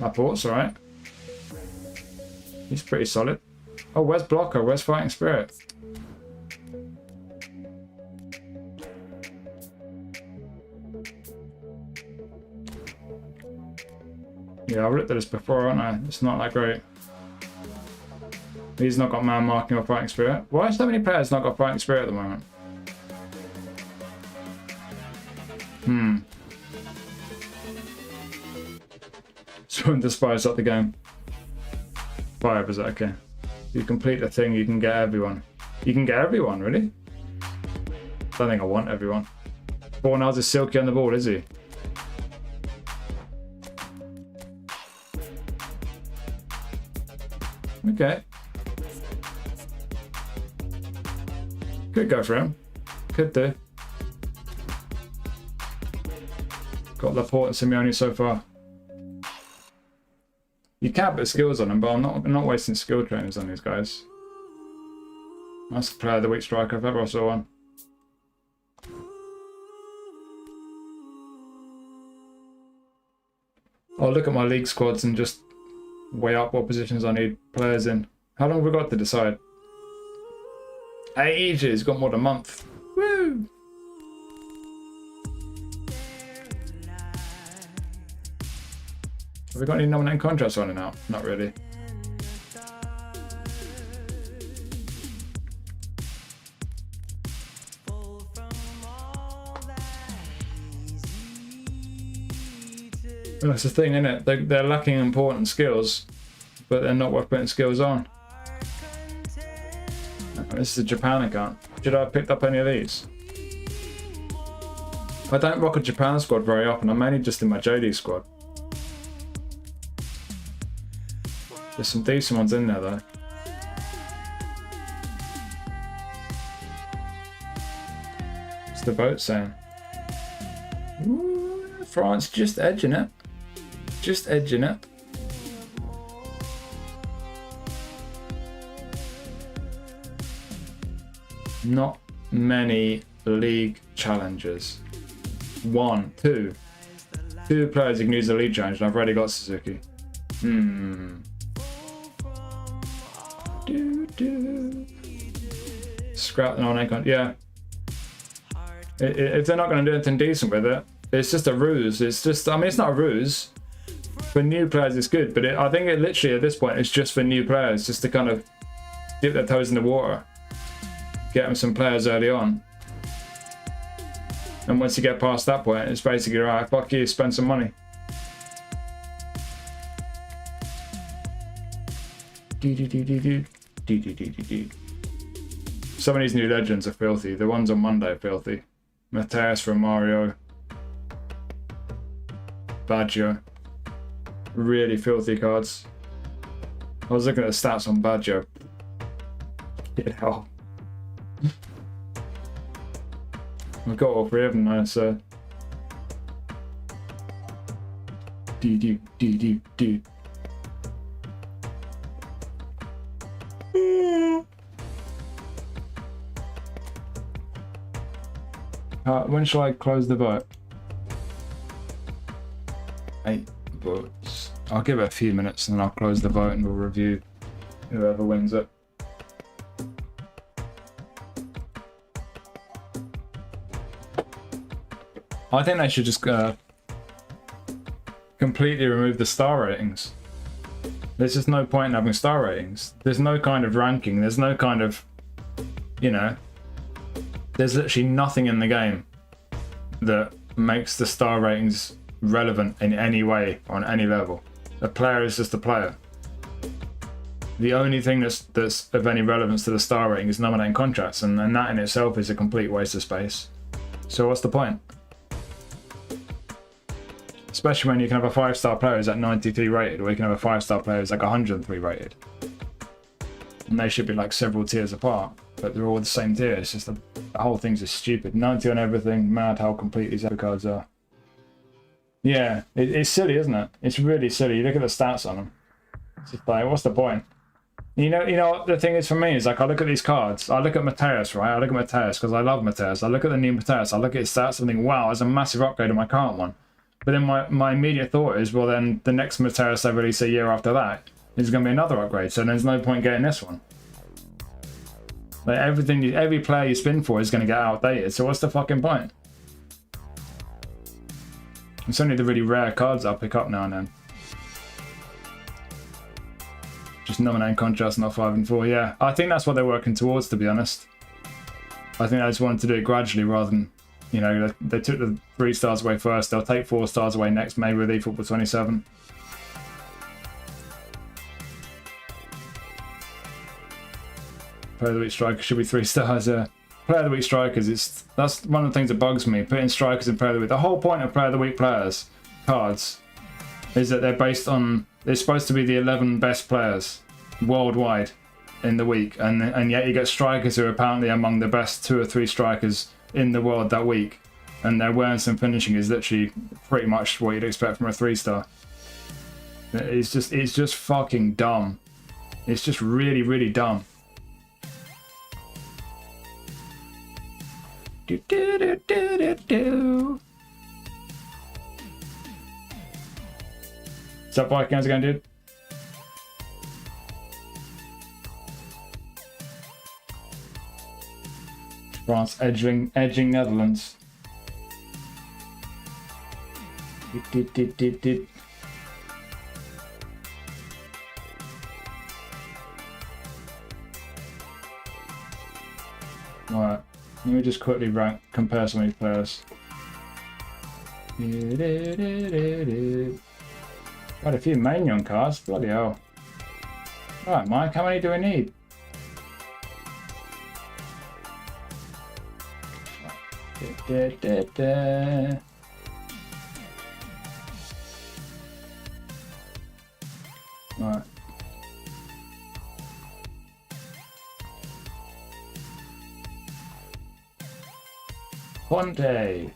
Laporte's alright. He's pretty solid. Oh, where's Blocker? Where's Fighting Spirit? Yeah, I've looked at this before, haven't I? It's not that great. He's not got man marking or Fighting Spirit. Why are so many players not got Fighting Spirit at the moment? Someone to spice up the game. 5, is that okay? You complete the thing, you can get everyone. You can get everyone, really? Don't think I want everyone. Bornaz is silky on the ball, is he? Okay. Could go for him. Could do. Got Laporte and Simeone so far. You can put skills on them, but I'm not wasting skill trainers on these guys. That's the player of the week striker if ever I saw one. I'll look at my league squads and just weigh up what positions I need players in. How long have we got to decide? Ages, got more than a month. Woo! Have we got any nominating contracts on it now? Not really. That's the thing, isn't it? They're lacking important skills, but they're not worth putting skills on. This is a Japan account. Should I have picked up any of these? I don't rock a Japan squad very often. I'm mainly just in my JD squad. There's some decent ones in there though. What's the vote saying? Ooh, France just edging it. Just edging it. Not many league challenges. One, two. Two players who can use the league challenge, and I've already got Suzuki. Scrap the non-icon. Yeah. If they're not going to do anything decent with it, it's just a ruse. It's just, I mean, it's not a ruse. For new players, it's good, but I think it literally at this point, it's just for new players, just to kind of dip their toes in the water. Get them some players early on. And once you get past that point, it's basically, right, fuck you, spend some money. Some of these new legends are filthy. The ones on Monday are filthy. Mateus from Mario. Baggio. Really filthy cards. I was looking at the stats on Baggio. Get hell. I've got all three of them now, so. When shall I close the vote? 8 votes. I'll give it a few minutes and then I'll close the vote and we'll review whoever wins it. I think they should just completely remove the star ratings. There's just no point in having star ratings. There's no kind of ranking. There's no kind of, you know, there's literally nothing in the game that makes the star ratings relevant in any way or on any level. A player is just a player. The only thing that's of any relevance to the star rating is nominating contracts, and that in itself is a complete waste of space. So what's the point? Especially when you can have a 5-star player who's at 93 rated, or you can have a 5-star player who's like 103 rated. And they should be like several tiers apart, but they're all the same tier. It's just the whole thing's just stupid. 90 on everything, mad how complete these epic cards are. Yeah, it's silly, isn't it? It's really silly. You look at the stats on them. It's just like, what's the point? You know what the thing is for me is, like, I look at these cards. I look at Mateus, right? I look at Mateus because I love Mateus. I look at the new Mateus. I look at his stats and think, wow, there's a massive upgrade on my current one. But then my immediate thought is, well, then the next Mateus I release a year after that is going to be another upgrade. So there's no point getting this one. Like, every player you spin for is going to get outdated. So what's the fucking point? It's only the really rare cards I'll pick up now and then. Just nominating contrast, not 5 and 4. Yeah, I think that's what they're working towards, to be honest. I think they just wanted to do it gradually rather than, you know, they took the 3 stars away first. They'll take 4 stars away next, maybe with eFootball 27. Player of the Week striker should be 3 stars. Player of the Week strikers, that's one of the things that bugs me. Putting strikers in Player of the Week. The whole point of Player of the Week players cards is that they're based on, they're supposed to be the 11 best players worldwide in the week, and yet you get strikers who are apparently among the best 2 or 3 strikers in the world that week, and their awareness and finishing is literally pretty much what you'd expect from a 3-star. It's just fucking dumb. It's just really, really dumb. Do do do do do do. What's up, Vikings again, dude? France edging Netherlands. Right, let me just quickly compare some of these players. Got a few Magnon cards, bloody hell. Right, Mike, how many do we need? Right. Conte.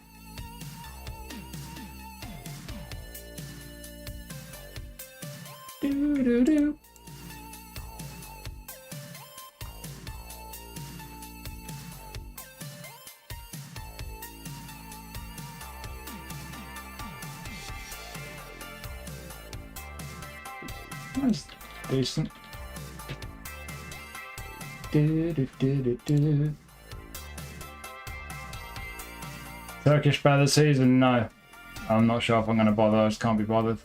Do do do. That's decent. Do, do, do, do, do. Turkish player of the season? No. I'm not sure if I'm going to bother. I just can't be bothered.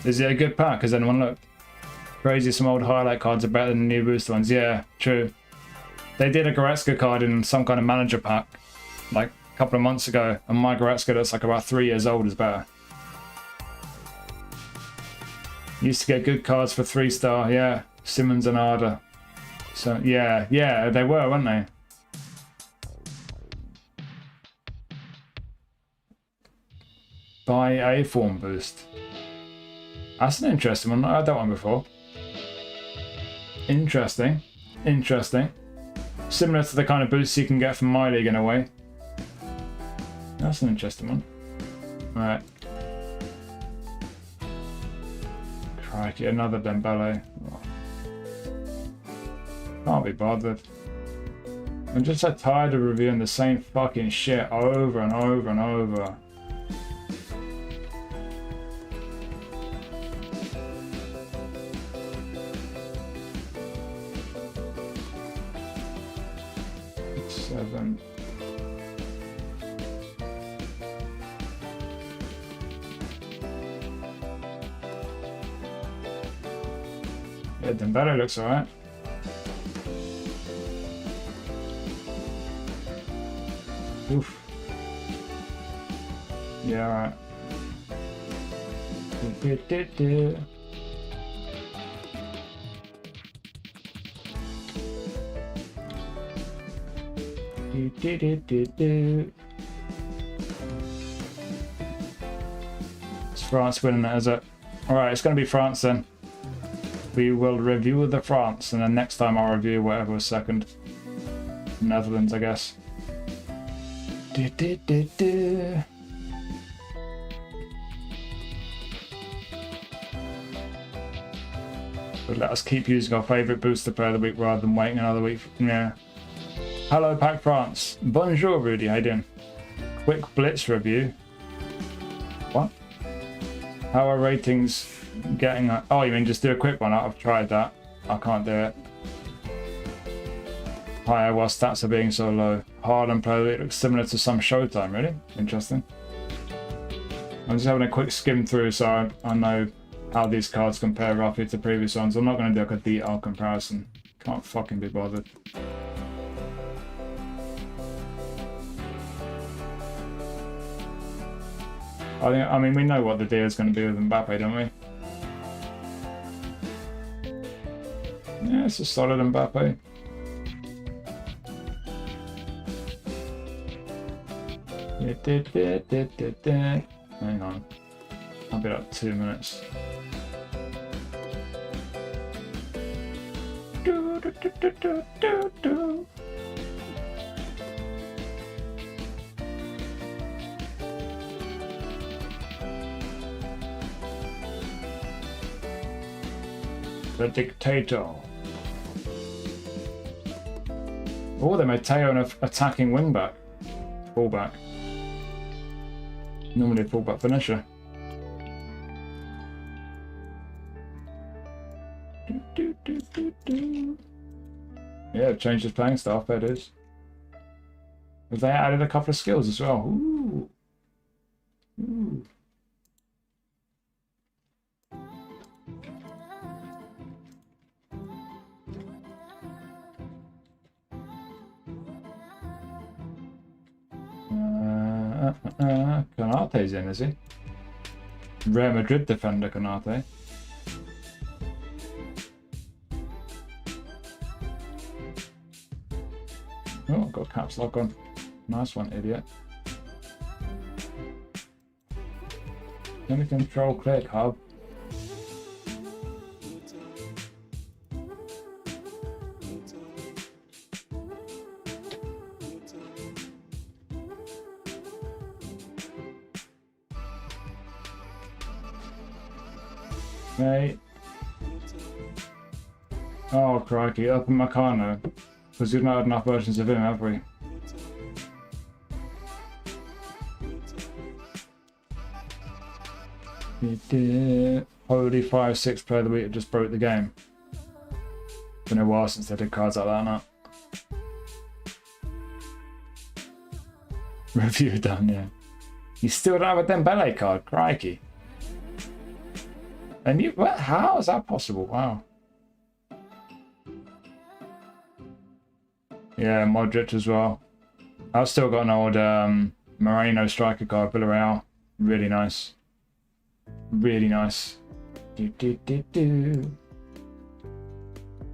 Is it a good pack? Has anyone looked? Crazy, some old highlight cards are better than the new booster ones. Yeah, true. They did a Goretzka card in some kind of manager pack like a couple of months ago, and my Goretzka that's like about 3 years old is better. Used to get good cards for 3-star, yeah. Simmons and Arda. So yeah, they were, weren't they? Buy a form boost. That's an interesting one. I had that one before. Interesting. Similar to the kind of boosts you can get from my league in a way. That's an interesting one. Alright. Crikey, another Dembele. Oh. Can't be bothered. I'm just so tired of reviewing the same fucking shit over and over and over. Seven. Yeah, Dembele looks alright. Oof. Yeah, alright. It's France winning it, is it? Alright, it's going to be France then. We will review the France, and then next time I'll review whatever was second. Netherlands, I guess. But let us keep using our favourite booster player of the week rather than waiting another week. Yeah. Hello, Pack France. Bonjour, Rudy. How you doing? Quick Blitz review. What? How are ratings getting? Oh, you mean just do a quick one? I've tried that. I can't do it. Higher while stats are being so low. Hard and play. It looks similar to some Showtime. Really interesting. I'm just having a quick skim through so I know how these cards compare roughly to previous ones. I'm not going to do like a detailed comparison. Can't fucking be bothered. I mean, we know what the deal is going to be with Mbappe, don't we? Yeah, it's a solid Mbappe. Hang on. I'll be like 2 minutes. The Dictator. Oh, they made Teo an attacking wingback. Fullback. Normally a fullback finisher. Yeah, changed his playing style, fair dues. Have they added a couple of skills as well? Ooh. Ooh. Konate's in, is he? Real Madrid defender Konate. Oh, got caps lock on. Nice one, idiot. Let me control click, hub. Mate. Oh, crikey. Up in Meccano. Because we've not had enough versions of him, have we? Holy 5-6 player of the week. It just broke the game. Been a while since they did cards like that, not. Review done, yeah. You still don't have a Dembele card, crikey. And you, what? How is that possible? Wow. Yeah, Modric as well. I've still got an old Moreno striker card, Villarreal. Really nice. Really nice.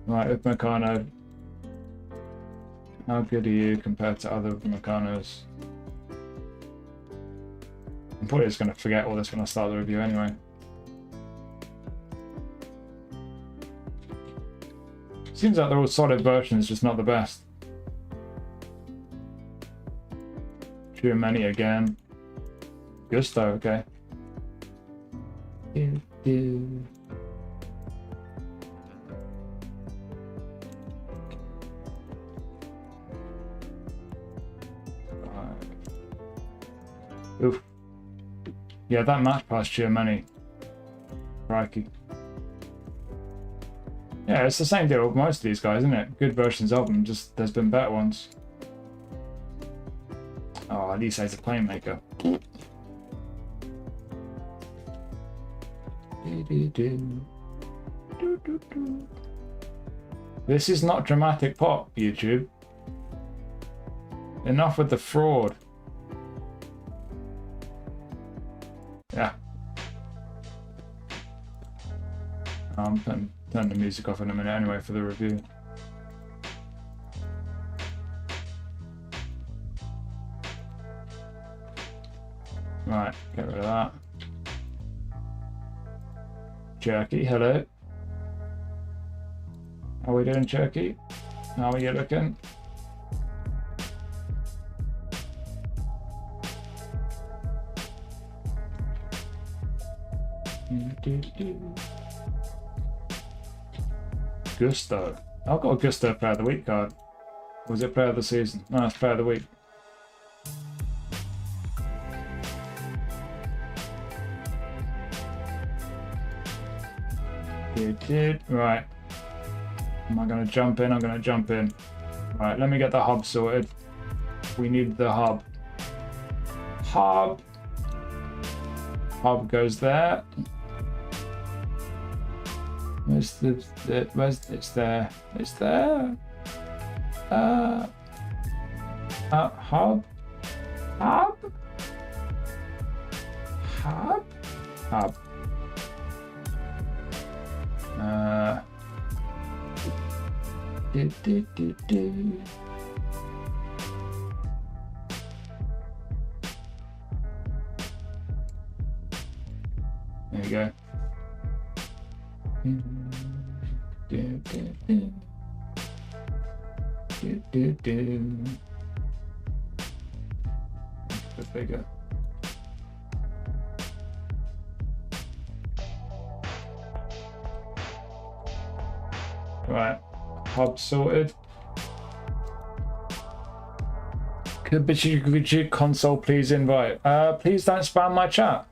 Right, with Meccano. How good are you compared to other Meccanos? I'm probably just going to forget all this when I start the review anyway. Seems like they're all solid versions, just not the best. Too many again. Gusto, okay. Oof. Yeah, that match pass Giamani. Crikey. Yeah, it's the same deal with most of these guys, isn't it? Good versions of them, just there's been better ones. Oh, at least he's a playmaker. This is not dramatic pop, YouTube. Enough with the fraud. Yeah. I'm turn the music off in a minute anyway for the review. Right, get rid of that. Jerky, hello. How are we doing, Jerky? How are you looking? Gusto. I've got a Gusto player of the week card. Or was it player of the season? No, it's player of the week. Right. Am I going to jump in? I'm going to jump in. Right, let me get the hub sorted. We need the hub. Hub. Hub goes there. Where's it's there. It's there. Hub. Hub. Hub. Hub. There you go. A bit bigger. Right, hub sorted. Could you console please invite? Please don't spam my chat.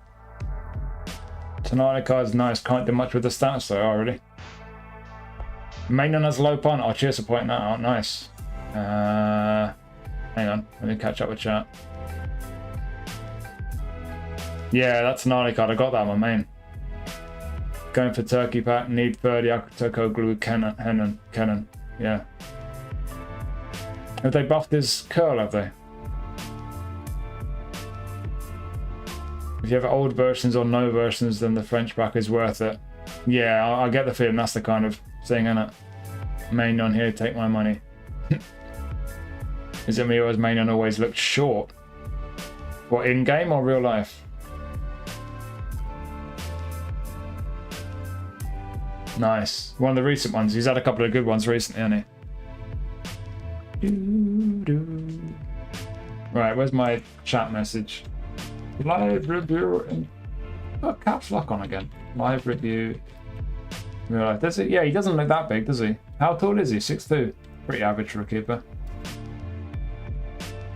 Tonight card's nice, can't do much with the stats though already. Mainon has low punt. Oh, cheers for pointing that out. Nice. Hang on, let me catch up with chat. Yeah, that's a gnarly card. I got that on my main. Going for Turkey pack, need 30, Coca Cola Cannon. Yeah. Have they buffed his curl, have they? If you have old versions or no versions, then the French pack is worth it. Yeah, I get the feeling that's the kind of thing, innit? Main on here, take my money. Is it me or has Main always looked short? What, in-game or real life? Nice. One of the recent ones. He's had a couple of good ones recently, hasn't he? Right, where's my chat message? Live review. Got caps lock on again. Live review. Real life. Does it? Yeah, he doesn't look that big, does he? How tall is he? 6'2". Pretty average for a keeper.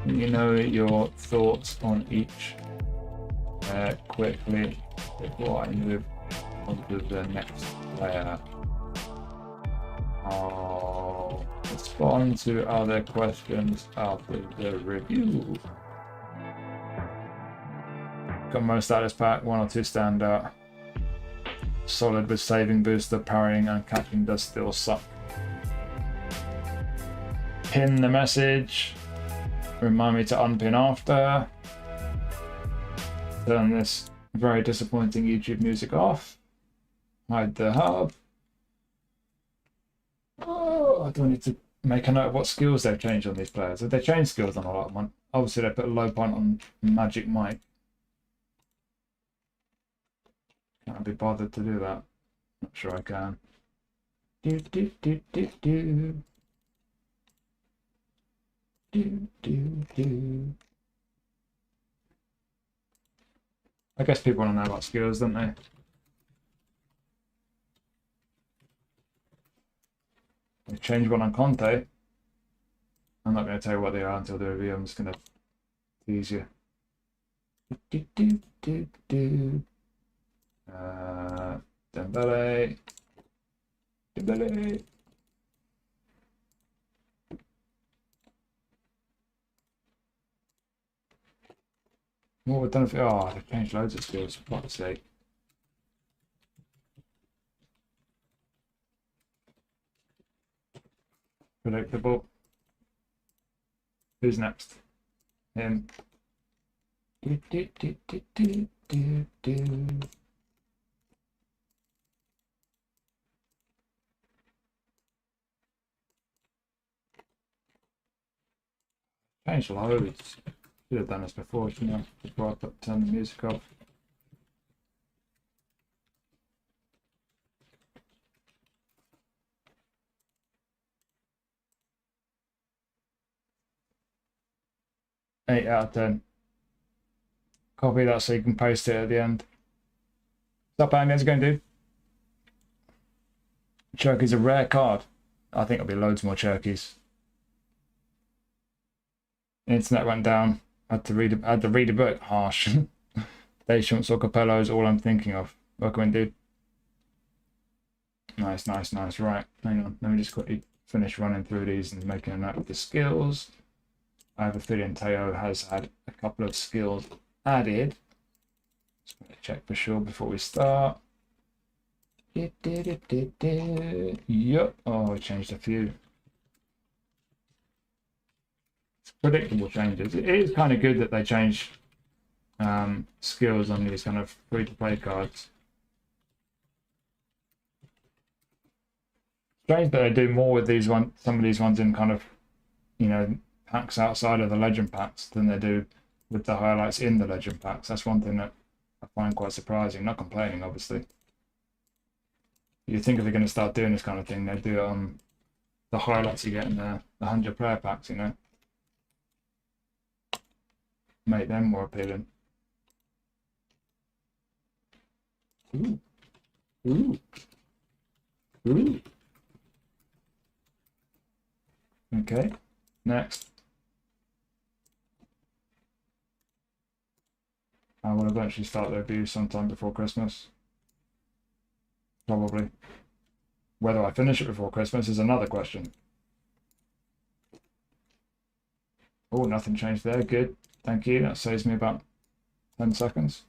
You know your thoughts on each quickly before I move on to the next player. I'll respond to other questions after the review. Got most out of this pack, 1 or 2 stand out. Solid with saving booster, parrying and catching does still suck. Pin the message. Remind me to unpin after. Turn this very disappointing YouTube music off. Hide the hub. Oh, I don't need to make a note of what skills they've changed on these players. Have they changed skills on a lot of them? Obviously they put a low point on Magic Mike. Can't be bothered to do that. Not sure I can. Do do do do do. Do do do. I guess people want to know about skills, don't they? They changed one on Conte. I'm not going to tell you what they are until the review. I'm just going to tease you. Do do do do. Dembele. Dembele. What we've done if they've changed loads of skills, for fuck's sake. Predictable. Who's next? Him. Do, do, do, do, do, do, do. Changed loads. Should have done this before, shouldn't I? Before I turn the music off. Eight out of 10. Copy that so you can post it at the end. What's up, Andy? How's it going, dude? Cherokee's a rare card. I think there'll be loads more Cherokees. Internet went down. Had to read a book. Harsh. Deschamps or Capello is all I'm thinking of. Welcome in, dude. Nice, nice, nice. Right, hang on. Let me just quickly finish running through these and making a note of the skills. I have a feeling Teo has had a couple of skills added. Just going to check for sure before we start. Yep. Oh, I changed a few. Predictable changes. It is kind of good that they change skills on these kind of free-to-play cards. Strange that they do more with these some of these ones in kind of, packs outside of the legend packs than they do with the highlights in the legend packs. That's one thing that I find quite surprising. Not complaining, obviously. You'd think if they're going to start doing this kind of thing, they'd do it on the highlights you get in the 100 player packs, Make them more appealing. Ooh. Ooh. Ooh. Okay, next. I will eventually start the review sometime before Christmas. Probably. Whether I finish it before Christmas is another question. Oh, nothing changed there. Good. Thank you. That saves me about 10 seconds.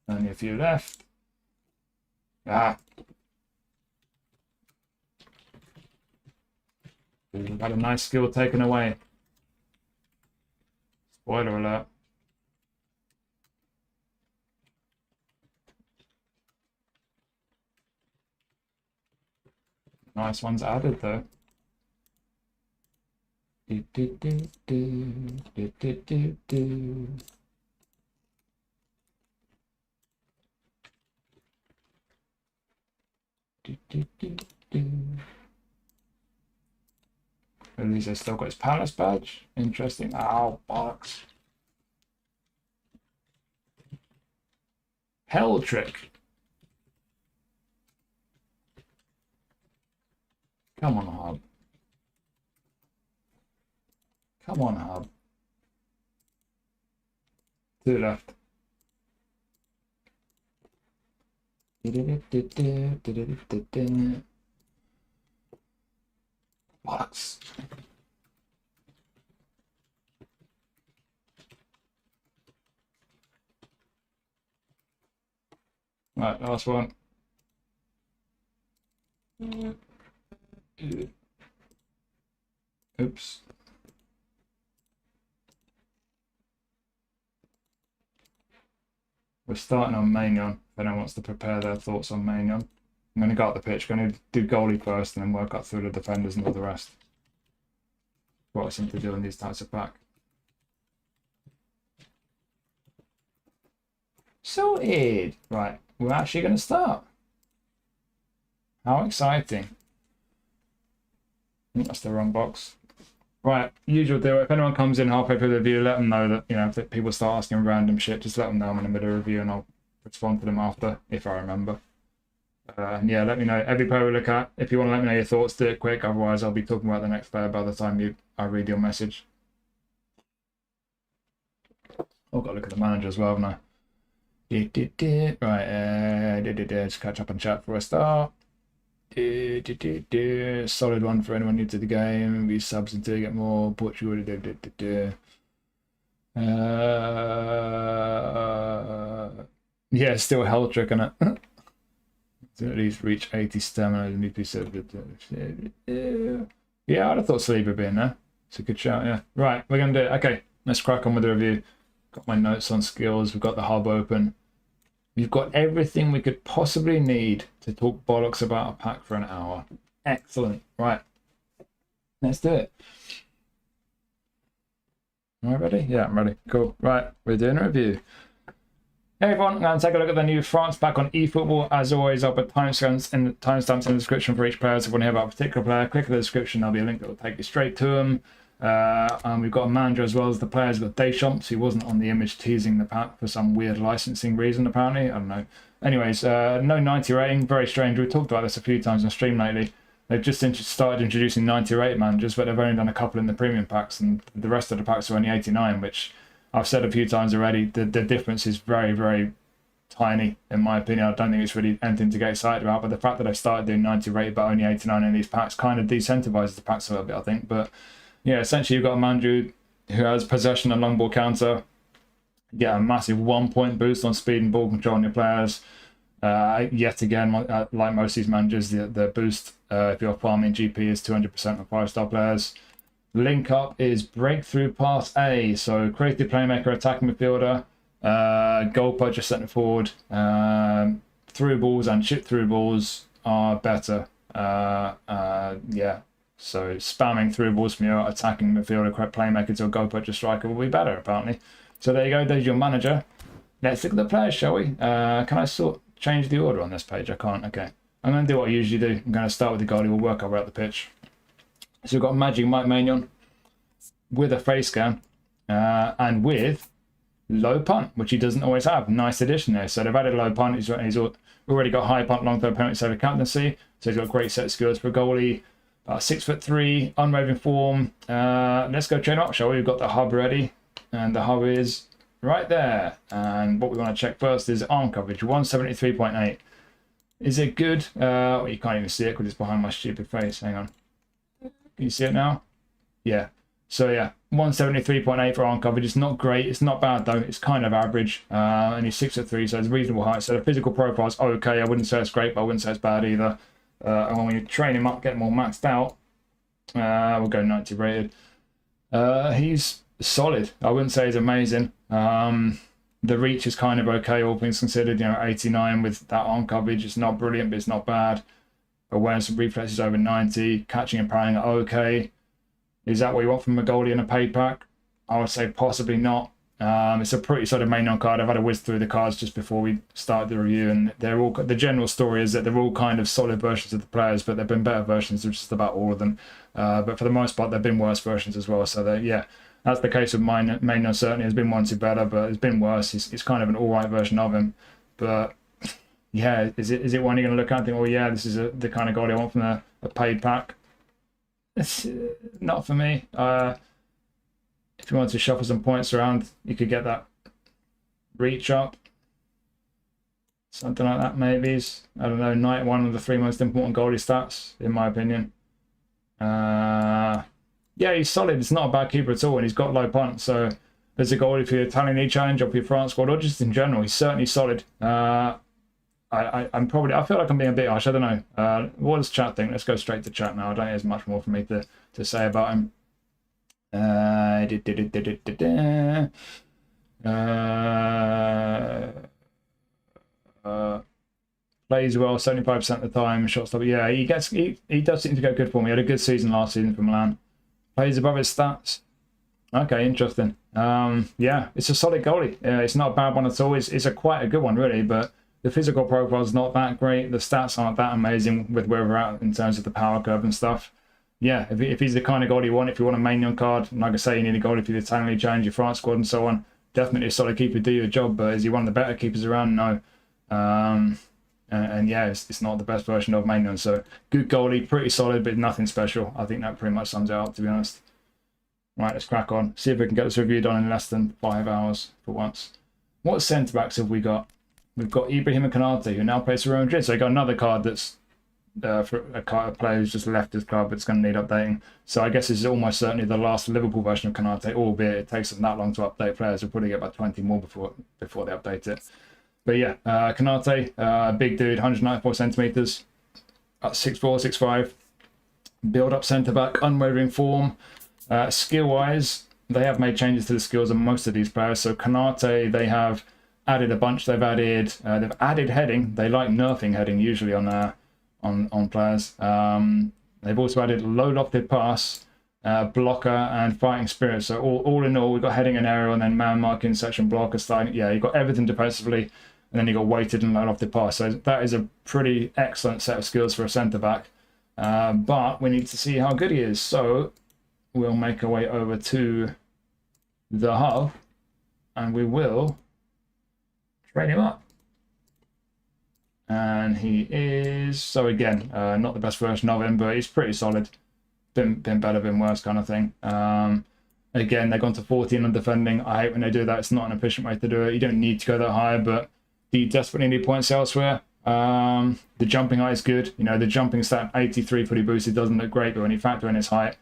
Only a few left. Ah. We've got a nice skill taken away. Spoiler alert. Nice ones added though. Who At least he's still got his Palace badge. Interesting. Oh, box. Hell trick. Come on, Hub. Come on, Hub. To the left. Box. Right, last one. Oops. We're starting on Maignan. If anyone wants to prepare their thoughts on Maignan. I'm going to go up the pitch. Going to do goalie first and then work up through the defenders and all the rest. What I seem to do in these types of pack. Sorted! Right, we're actually going to start. How exciting. I think that's the wrong box. Right, usual deal. If anyone comes in halfway through the review, let them know that, you know, if people start asking random shit, just let them know I'm in the middle of the review and I'll respond to them after, if I remember. Yeah, let me know. Every player we look at, if you want to let me know your thoughts, do it quick. Otherwise, I'll be talking about the next player by the time I read your message. I've got to look at the manager as well, haven't I? Right, just catch up and chat for a start. Solid one for anyone new to the game. Be subs until you get more. Portugal. Yeah, still a hell trick on it. To at least reach 80 stamina. Yeah, I'd have thought Sleeve would be in there. It's a good shout, yeah. Right, we're going to do it. Okay, let's crack on with the review. Got my notes on skills. We've got the hub open. We've got everything we could possibly need to talk bollocks about a pack for an hour. Excellent. Right, let's do it. Am I ready? Yeah, I'm ready. Cool. Right, we're doing a review. Hey everyone, I'm going to take a look at the new France pack on eFootball. As always, I'll put timestamps in the description for each player. So if you want to hear about a particular player, click the description. There'll be a link that will take you straight to them. And we've got a manager as well as the players. We've got Deschamps, who wasn't on the image teasing the pack for some weird licensing reason, apparently. I don't know. Anyways, no 90 rating. Very strange. We've talked about this a few times on stream lately. They've just started introducing 90 rated managers, but they've only done a couple in the premium packs, and the rest of the packs are only 89, which I've said a few times already. The difference is very, very tiny, in my opinion. I don't think it's really anything to get excited about, but the fact that they've started doing 90 rated but only 89 in these packs kind of decentralizes the packs a little bit, I think. But yeah, essentially you've got a manager who has possession and long ball counter. You get a massive 1 point boost on speed and ball control on your players. Yet again, like most of these managers, the boost if you're farming GP is 200% on 5-star players. Link up is breakthrough pass A, so creative playmaker, attacking midfielder, goal poacher, centre forward. Through balls and chip through balls are better. Yeah, so spamming through balls from your attacking midfielder, playmaker to a goal poacher striker will be better, apparently. So there you go, there's your manager. Let's look at the players, shall we? Can I change the order on this page? I can't. Okay, I'm going to do what I usually do. I'm going to start with the goalie. We'll work our way up the pitch. So we've got Magic Mike Maignan with a face scan and with low punt, which he doesn't always have. Nice addition there. So they've added low punt. He's already got high punt, long throw, penalty save, captaincy. So he's got a great set of skills for a goalie. 6'3", unwavering form. Let's go train up, shall we? We've got the hub ready, and the hub is right there. And what we want to check first is arm coverage, 173.8. Is it good? Well, you can't even see it because it's behind my stupid face. Hang on. Can you see it now? Yeah. So yeah, 173.8 for arm coverage. It's not great. It's not bad though. It's kind of average. And he's 6'3", so it's reasonable height. So the physical profile's okay. I wouldn't say it's great, but I wouldn't say it's bad either. And when we train him up, get him all maxed out, we'll go 90 rated. He's solid. I wouldn't say he's amazing. The reach is kind of okay, all things considered. You know, 89 with that arm coverage. It's not brilliant, but it's not bad. Awareness and reflexes over 90. Catching and parrying are okay. Is that what you want from a goalie in a paid pack? I would say possibly not. It's a pretty sort of main on card. I've had a whiz through the cards just before we started the review, and they're all, the general story is that they're all kind of solid versions of the players, but there've been better versions of just about all of them. But for the most part, there've been worse versions as well. So yeah, that's the case with mine. Main certainly has been one two better, but it's been worse. It's kind of an all right version of him. But yeah, is it one you're going to look at and think, oh yeah, this is the kind of goalie I want from a paid pack? It's not for me. If you want to shuffle some points around, you could get that reach up. Something like that, maybe. I don't know, 91 of the 3 most important goalie stats, in my opinion. Yeah, he's solid. It's not a bad keeper at all, and he's got low punt. So there's a goalie for your Italian League Challenge or for your France squad, or just in general. He's certainly solid. I'm probably, I feel like I'm being a bit harsh. I don't know. What does chat think? Let's go straight to chat now. I don't think there's much more for me to say about him. Plays well 75% of the time. Shot stopper. Yeah, he does seem to go good for me. He had a good season last season for Milan. Plays above his stats. Okay, interesting. Yeah, it's a solid goalie. It's not a bad one at all. It's quite a good one, really, but the physical profile is not that great. The stats aren't that amazing with where we're at in terms of the power curve and stuff. Yeah, if he's the kind of goalie you want, if you want a main on card, like I say, you need a goalie for the Italian League Challenge, your France squad, and so on. Definitely a solid keeper, do your job. But is he one of the better keepers around? No. And yeah, it's not the best version of Maignan. So good goalie, pretty solid, but nothing special. I think that pretty much sums it up, to be honest. Right, let's crack on. See if we can get this review done in less than 5 hours for once. What centre backs have we got? We've got Ibrahim Konate, who now plays for Real Madrid. So I got another card that's for a player who's just left his club, but it's going to need updating. So I guess this is almost certainly the last Liverpool version of Konate, albeit it takes them that long to update players. We'll probably get about 20 more before they update it. But yeah, Konate, big dude, 194 centimetres, at 6'4", 6'5", build-up centre-back, unwavering form. Skill-wise, they have made changes to the skills of most of these players. So Konate, they have added a bunch. They've added heading. They like nerfing heading usually on players. They've also added low lofted pass, blocker, and fighting spirit. So all in all, we've got heading and aerial, and then man marking, section blocker, sliding. Yeah, you've got everything defensively, and then you've got weighted and low lofted pass. So that is a pretty excellent set of skills for a centre back. But we need to see how good he is. So we'll make our way over to the hub, and we will train him up. And he is, so again, not the best version of him, but he's pretty solid. Been better, been worse kind of thing. Again, they've gone to 14 on defending. I hate when they do that. It's not an efficient way to do it. You don't need to go that high, but do you desperately need points elsewhere? The jumping height is good. You know, the jumping stat 83 fully boosted doesn't look great, but when you factor in his height,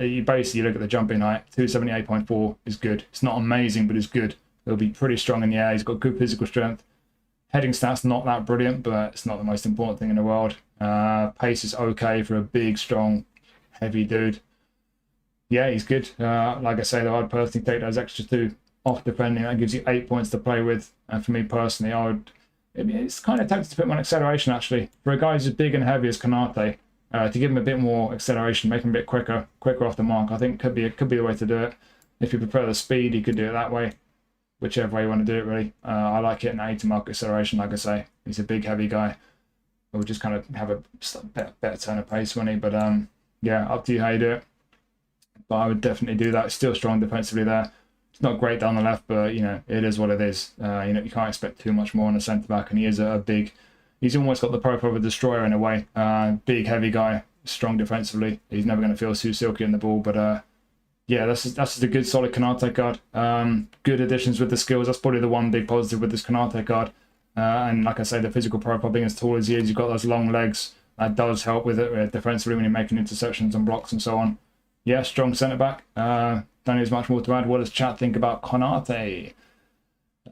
you basically look at the jumping height. 278.4 is good. It's not amazing, but it's good. It'll be pretty strong in the air. He's got good physical strength. Heading stats not that brilliant, but it's not the most important thing in the world. Pace is okay for a big, strong, heavy dude. Yeah, he's good. Like I say, though, I'd personally take those extra 2 off defending. That gives you 8 points to play with. And for me personally, it's kind of tempted to put him on acceleration, actually. For a guy who's as big and heavy as Konate, to give him a bit more acceleration, make him a bit quicker off the mark, I think could be the way to do it. If you prefer the speed, you could do it that way. Whichever way you want to do it, really. I like hitting 80 mark acceleration, like I say. He's a big, heavy guy. He'll just kind of have a better turn of pace, won't he? But yeah, up to you how you do it. But I would definitely do that. Still strong defensively there. It's not great down the left, but you know, it is what it is. You know, you can't expect too much more on a centre back, and he is a big. He's almost got the profile of a destroyer in a way. Big, heavy guy, strong defensively. He's never going to feel too silky in the ball, but. Yeah, that's just a good, solid Konate card. Good additions with the skills. That's probably the one big positive with this Konate card. And like I say, the physical profile being as tall as he is, you've got those long legs. That does help with it defensively when you're making interceptions and blocks and so on. Yeah, strong centre back. Don't need as much more to add. What does chat think about Konate?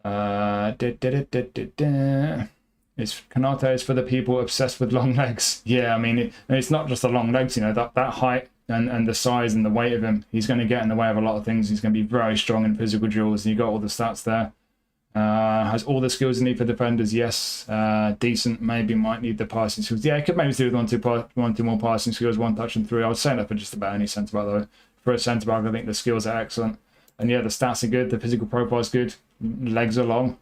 Konate is for the people obsessed with long legs. Yeah, I mean, it's not just the long legs. You know, that height. And the size and the weight of him, he's going to get in the way of a lot of things. He's going to be very strong in physical duels. And you got all the stats there. Has all the skills you need for defenders. Yes, decent. Maybe might need the passing skills. Yeah, it could maybe do with one, two more passing skills, 1 touch and 3. I would say that for just about any centre back though. For a centre back, I think the skills are excellent. And yeah, the stats are good. The physical profile is good. Legs are long.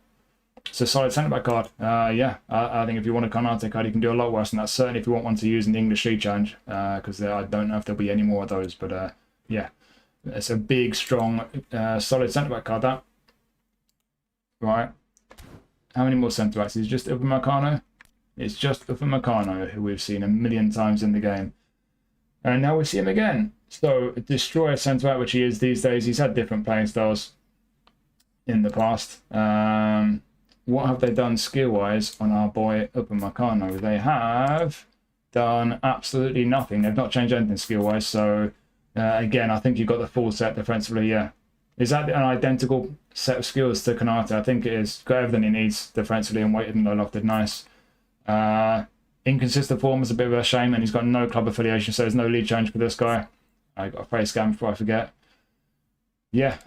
It's a solid centre-back card. Yeah, I think if you want a Konate card, you can do a lot worse than that. Certainly if you want one to use in the English League Challenge, because I don't know if there'll be any more of those. But yeah, it's a big, strong, solid centre-back card, that. Right. How many more centre-backs? Is it just Upamecano? It's just Upamecano, who we've seen a million times in the game. And now we see him again. So, destroyer centre-back, which he is these days. He's had different playing styles in the past. What have they done skill-wise on our boy Upamecano? They have done absolutely nothing. They've not changed anything skill-wise. So, again, I think you've got the full set defensively, yeah. Is that an identical set of skills to Konate? I think it is. Got everything he needs defensively and weighted and low-lofted. Nice. Inconsistent form is a bit of a shame, and he's got no club affiliation, so there's no league change for this guy. I got a face scan before I forget. Yeah,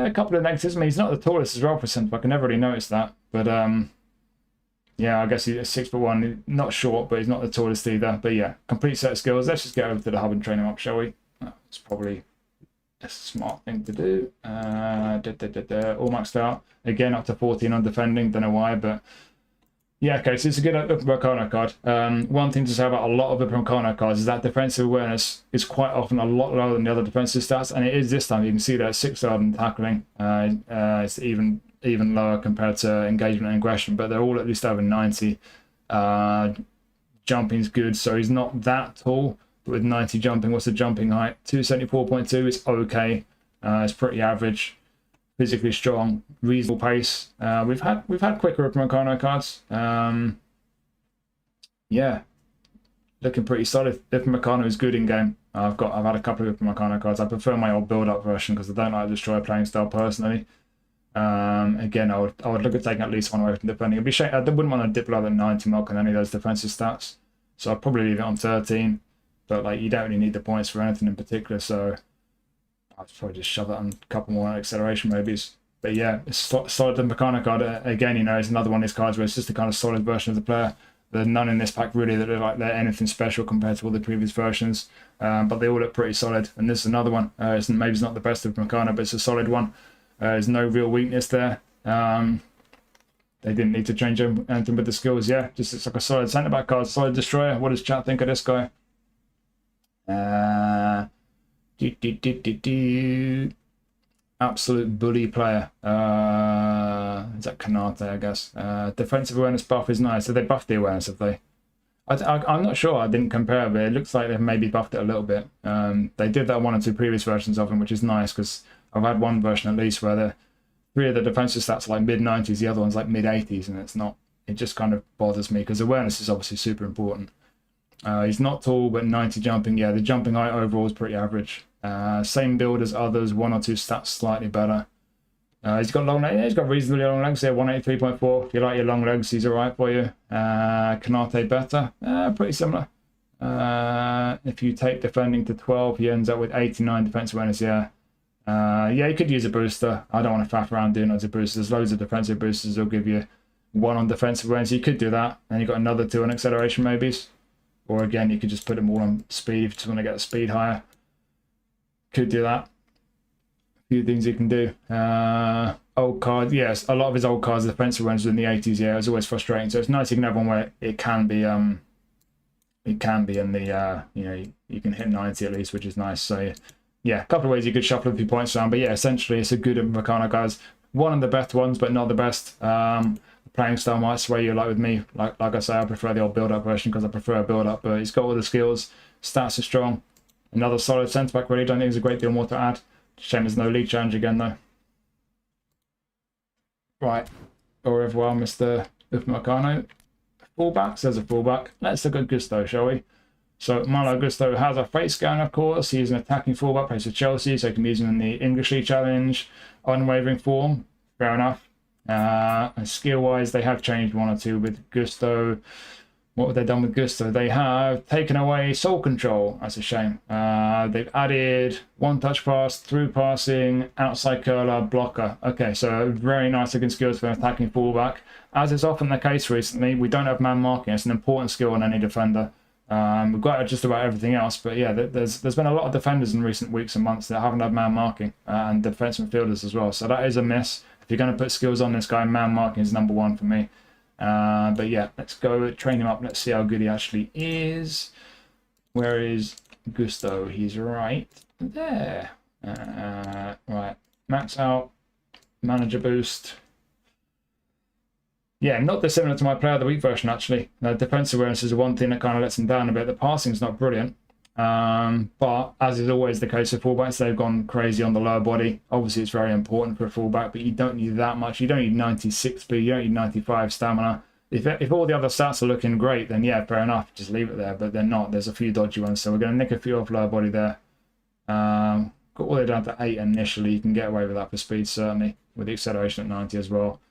a couple of negatives. I mean, he's not the tallest as well for centre back. I never really noticed that. But yeah, I guess he's 6'1", not short, but he's not the tallest either. But yeah, complete set of skills. Let's just get over to the hub and train him up, shall we? That's probably a smart thing to do. All maxed out. Again, up to 14 on defending. Don't know why, but yeah, okay, so it's a good Upamecano card. One thing to say about a lot of Upamecano cards is that defensive awareness is quite often a lot lower than the other defensive stats, and it is this time. You can see that 6 star in tackling. It's even lower compared to engagement and aggression, but they're all at least over 90. Jumping's good, so he's not that tall, but with 90 jumping, what's the jumping height? 274.2 is okay. It's pretty average. Physically strong, reasonable pace. We've had quicker Upamecano cards. Yeah, looking pretty solid. Upamecano is good in game. I've had a couple of Upamecano cards. I prefer my old build-up version because I don't like the destroyer playing style personally. Again, I would look at taking at least one away from defending. It'd be shame. I wouldn't want to dip lower than 90 milk on any of those defensive stats. So I'd probably leave it on 13. But like, you don't really need the points for anything in particular. So I'd probably just shove it on a couple more acceleration maybe. But yeah, it's solid Upamecano card. Again, you know, it's another one of these cards where it's just a kind of solid version of the player. There's none in this pack really that look like they're anything special compared to all the previous versions. But they all look pretty solid. And this is another one. Maybe it's not the best of Upamecano, but it's a solid one. There's no real weakness there. They didn't need to change anything with the skills. Yeah, just it's like a solid centre-back card, solid destroyer. What does chat think of this guy? Absolute bully player. Is that Konate, I guess? Defensive awareness buff is nice. So they buffed the awareness, have they? I'm not sure. I didn't compare, but it looks like they've maybe buffed it a little bit. They did that one or two previous versions of him, which is nice because I've had one version at least where the 3 of the defensive stats are like mid-90s, the other one's like mid-80s, and it's not. It just kind of bothers me because awareness is obviously super important. He's not tall, but 90 jumping. Yeah, the jumping height overall is pretty average. Same build as others, 1 or 2 stats slightly better. He's got long legs. He's got reasonably long legs here, 183.4. If you like your long legs, he's all right for you. Konate better, pretty similar. If you take defending to 12, he ends up with 89 defensive awareness. Yeah, yeah, you could use a booster. I don't want to faff around doing loads of boosters. There's loads of defensive boosters. They'll give you 1 on defensive awareness. You could do that, and you got another 2 on acceleration maybe. Or again, you could just put them all on speed if you just want to get the speed higher. Could do that. A few things you can do. Old cards, yes, a lot of his old cards, the defensive ones in the 80s, yeah, it was always frustrating. So it's nice you can have one where it can be in the, you know, you can hit 90 at least, which is nice. So yeah, a couple of ways you could shuffle a few points around. But yeah, essentially it's a good Upamecano, guys. One of the best ones, but not the best. Playing style might sway you, like with me. Like I say, I prefer the old build-up version because I prefer a build-up, but he's got all the skills. Stats are strong. Another solid centre-back, really. Don't think there's a great deal more to add. Shame there's no league challenge again, though. Right. Au revoir, Mr. Upamecano. Fullback, says a fullback. Let's look at Gusto, shall we? So, Malo Gusto has a face scan, of course. He's an attacking fullback, plays for Chelsea, so he can be using in the English League Challenge. Unwavering form. Fair enough. And skill-wise, they have changed 1 or 2 with Gusto. What have they done with Gusto? They have taken away soul control. That's a shame. They've added 1-touch pass, through passing, outside curler, blocker. Okay, so very nice looking skills for an attacking fullback. As is often the case recently, we don't have man marking. It's an important skill on any defender. We've got just about everything else, but yeah, there's been a lot of defenders in recent weeks and months that haven't had man marking, and defensive midfielders as well. So that is a miss. If you're going to put skills on this guy, man marking is number one for me. But yeah, let's go train him up. Let's see how good he actually is. Where is Gusto? He's right there. Right, max out, manager boost. Yeah, not dissimilar to my player of the week version, actually. Defensive awareness is the one thing that kind of lets him down a bit. The passing's not brilliant. But as is always the case with fullbacks, they've gone crazy on the lower body. Obviously, it's very important for a fullback, but you don't need that much. You don't need 96 speed. You don't need 95 stamina. If all the other stats are looking great, then yeah, fair enough. Just leave it there, but they're not. There's a few dodgy ones, so we're going to nick a few off lower body there. Got all the way down to 8 initially. You can get away with that for speed, certainly, with the acceleration at 90 as well.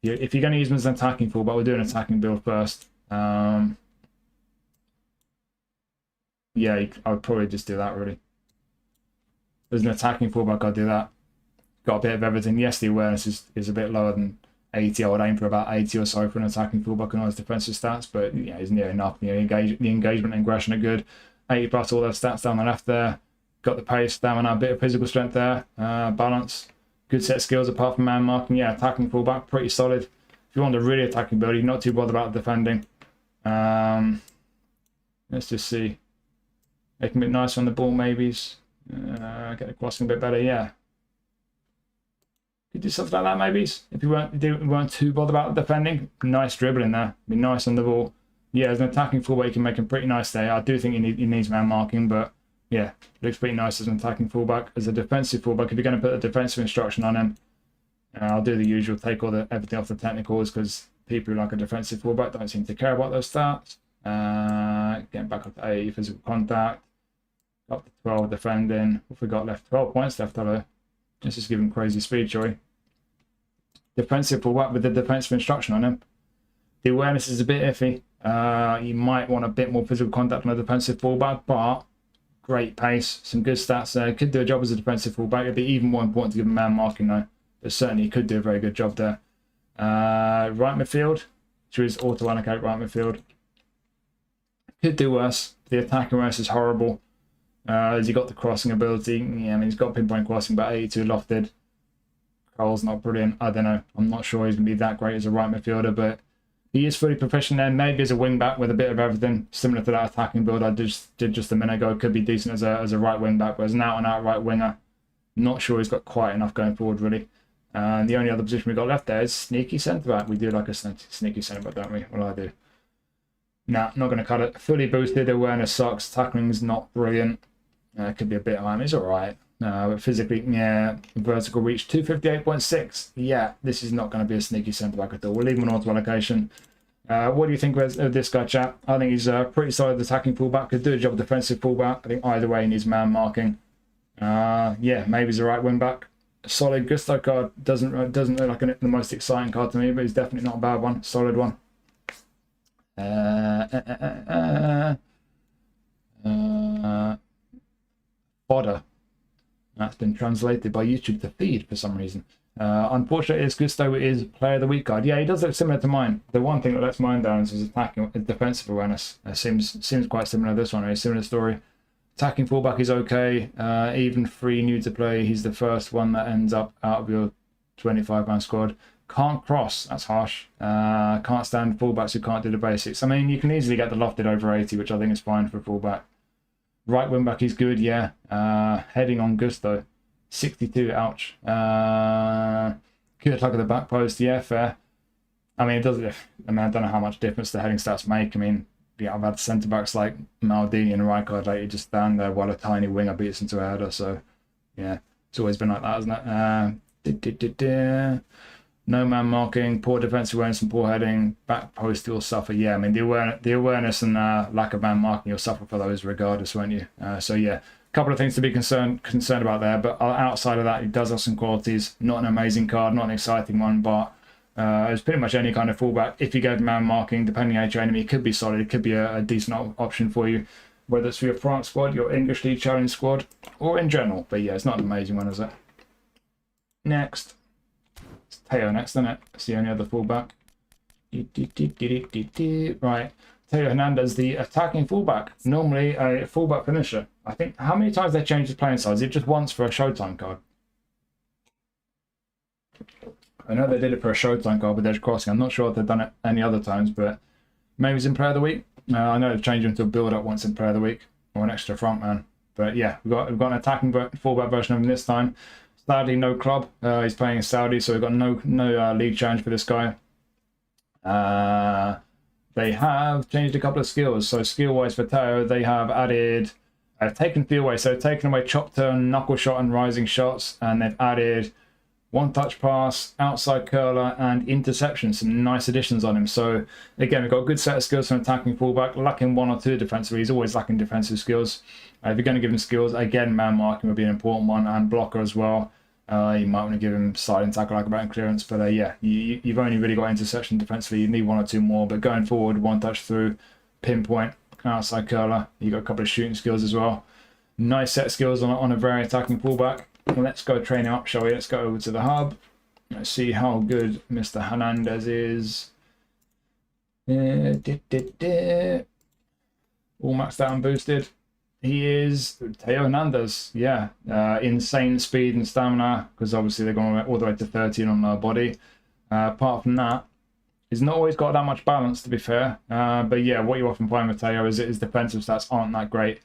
If you're going to use him as an attacking fullback, we'll do an attacking build first. Yeah, I would probably just do that, really. As an attacking fullback, I'd do that. Got a bit of everything. Yes, the awareness is a bit lower than 80. I would aim for about 80 or so for an attacking fullback and all his defensive stats, but yeah, he's near enough. The engagement and aggression are good. 80 plus all those stats down the left there. Got the pace, stamina, a bit of physical strength there. Balance. Good set of skills apart from man marking. Yeah, attacking fullback, pretty solid. If you want a really attacking build, you're not too bothered about defending. Let's just see. Make him a bit nicer on the ball, maybe. Get the crossing a bit better, yeah. Could do something like that, maybe. If you weren't too bothered about defending. Nice dribbling there. Be nice on the ball. Yeah, as an attacking fullback, you can make him pretty nice there. I do think he needs man marking, but yeah, looks pretty nice as an attacking fullback. As a defensive fullback, if you're going to put a defensive instruction on him, I'll do the usual, take everything off the technicals, because people who like a defensive fullback don't seem to care about those stats. Getting back up to 8 physical contact, up to 12 defending. What have we got left? 12 points left, although. Let's just give him crazy speed, shall we? Defensive fullback with the defensive instruction on him. The awareness is a bit iffy. You might want a bit more physical contact on a defensive fullback, but great pace, some good stats there. Could do a job as a defensive fullback. It'd be even more important to give him man marking though. But certainly he could do a very good job there. Right midfield. Choose auto allocate right midfield. Could do worse. The attacking awareness is horrible. Has he got the crossing ability? Yeah, I mean, he's got pinpoint crossing, but 82 lofted. Cole's not brilliant. I don't know. I'm not sure he's going to be that great as a right midfielder, but he is fully proficient there. Maybe as a wing back with a bit of everything, similar to that attacking build I did just a minute ago. Could be decent as a right wing back, but as an out and out right winger, not sure he's got quite enough going forward, really. And the only other position we've got left there is sneaky centre back. We do like a sneaky centre back, don't we? Well, I do. Nah, not going to cut it. Fully boosted, awareness sucks. Tackling's not brilliant. Could be a bit high. I mean, it's all right. But physically, yeah, vertical reach 258.6. Yeah, this is not going to be a sneaky centre back at all. We'll leave him on auto allocation. What do you think of this guy, chap? I think he's a pretty solid attacking fullback. Could do a job of defensive fullback. I think either way he needs man marking. Yeah, maybe he's a right wing back. Solid Gusto card. Doesn't look like the most exciting card to me, but he's definitely not a bad one. Solid one. Fodder. That's been translated by YouTube to feed for some reason. Unfortunately, it's Gusto is player of the week card. Yeah, he does look similar to mine. The one thing that lets mine down is his attacking, his defensive awareness. Seems quite similar to this one. A similar story. Attacking fullback is okay. Even free new to play, he's the first one that ends up out of your 25-man squad. Can't cross. That's harsh. Can't stand fullbacks who can't do the basics. I mean, you can easily get the lofted over 80, which I think is fine for a fullback. Right wing back is good, yeah. Heading on Gusto. 62, ouch. Good luck at the back post, yeah, fair. I mean, it does. I mean, I don't know how much difference the heading stats make. I mean, yeah, I've had centre backs like Maldini and Rijkaard lately just stand there while a tiny winger beats into a header. So, yeah, it's always been like that, hasn't it? No man marking, poor defensive awareness and poor heading. Back post, you'll suffer. Yeah, I mean, the awareness and lack of man marking, you'll suffer for those regardless, won't you? So, yeah, a couple of things to be concerned about there. But outside of that, he does have some qualities. Not an amazing card, not an exciting one, but it's pretty much any kind of fullback. If you go man marking, depending on your enemy, it could be solid. It could be a decent option for you, whether it's for your France squad, your English League Challenge squad, or in general. But yeah, it's not an amazing one, is it? Next. It's Teo next, isn't it? It's the only other fullback. Right. Teo Hernandez, the attacking fullback. Normally a fullback finisher. I think, how many times they changed his playing size? Is it just once for a Showtime card? I know they did it for a Showtime card with edge crossing. I'm not sure if they've done it any other times, but maybe it's in Player of the Week. I know they've changed him to a build-up once in Player of the Week, or an extra front man. But yeah, we've got an attacking fullback version of him this time. Sadly, no club. He's playing in Saudi, so we've got no league challenge for this guy. They have changed a couple of skills. So skill-wise for Teo, they have added, taken few away. So taken away chop turn, knuckle shot, and rising shots, and they've added one-touch pass, outside curler, and interception. Some nice additions on him. So again, we've got a good set of skills from attacking fullback, lacking one or two defensively. He's always lacking defensive skills. If you're going to give him skills, again, man marking would be an important one, and blocker as well. You might want to give him sliding tackle, acrobat, and clearance. But yeah, you've only really got interception defensively. You need one or two more. But going forward, one touch through, pinpoint, outside curler. You've got a couple of shooting skills as well. Nice set of skills on a very attacking fullback. Let's go train him up, shall we? Let's go over to the hub. Let's see how good Mr. Hernandez is. All maxed out and boosted. He is Teo Hernandez, yeah. Insane speed and stamina, because obviously they're going all the way to 13 on their body. Apart from that, he's not always got that much balance, to be fair. But yeah, what you often find with Teo is his defensive stats aren't that great.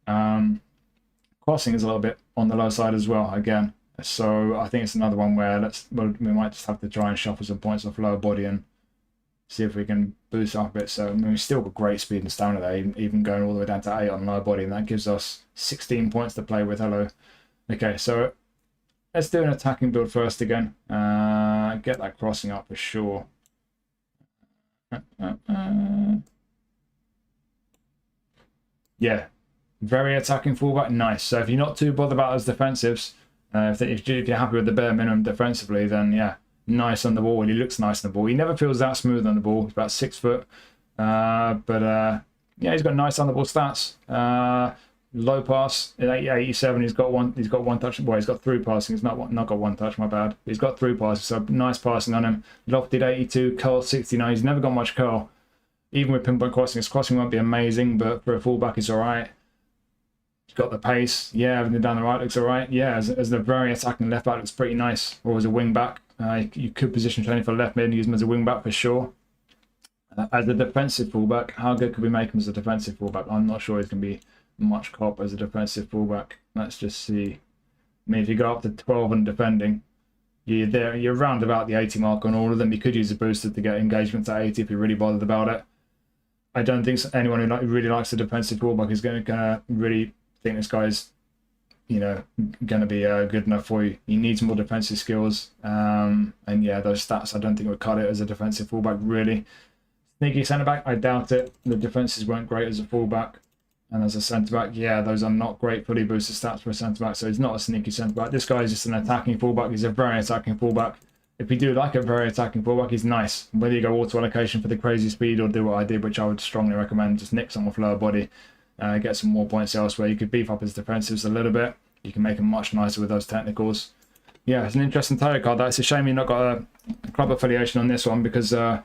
Crossing is a little bit on the low side as well, again. So I think it's another one where we might just have to try and shuffle some points off lower body and see if we can boost up a bit. So I mean, we've still got great speed and stamina there, even going all the way down to 8 on lower body, and that gives us 16 points to play with. Hello. Okay, so let's do an attacking build first again. Get that crossing up for sure. Yeah, very attacking fullback, nice. So if you're not too bothered about those defensives, if you're happy with the bare minimum defensively, then yeah, nice on the ball. He looks nice on the ball. He never feels that smooth on the ball. He's about 6 foot. Yeah, he's got nice on the ball stats. Low pass at 87. He's got one touch. Well, he's got through passing. He's not got one touch. My bad. He's got through passing. So nice passing on him. Lofted 82. Curl 69. He's never got much curl. Even with pinpoint crossing, his crossing won't be amazing, but for a fullback, it's all right. He's got the pace. Yeah, everything down the right looks all right. Yeah, as a very attacking left back, looks pretty nice. Or as a wing back. You could position training for left mid and use him as a wing back for sure. As a defensive fullback, how good could we make him as a defensive fullback? I'm not sure he's going to be much cop as a defensive fullback. Let's just see. I mean, if you go up to 12 and defending, you're around about the 80 mark on all of them. You could use a booster to get engagement to 80 if you're really bothered about it. I don't think anyone who really likes the defensive fullback is going to really think this guy's, going to be good enough for you. He needs more defensive skills. And yeah, those stats, I don't think would cut it as a defensive fullback, really. Sneaky centre-back, I doubt it. The defences weren't great as a fullback. And as a centre-back, yeah, those are not great fully boosted stats for a centre-back, so he's not a sneaky centre-back. This guy is just an attacking fullback. He's a very attacking fullback. If you do like a very attacking fullback, he's nice. Whether you go auto allocation for the crazy speed or do what I did, which I would strongly recommend, just nick some off lower body, get some more points elsewhere. You could beef up his defensives a little bit. You can make him much nicer with those technicals. Yeah, it's an interesting Teo card. It's a shame you've not got a club affiliation on this one, because a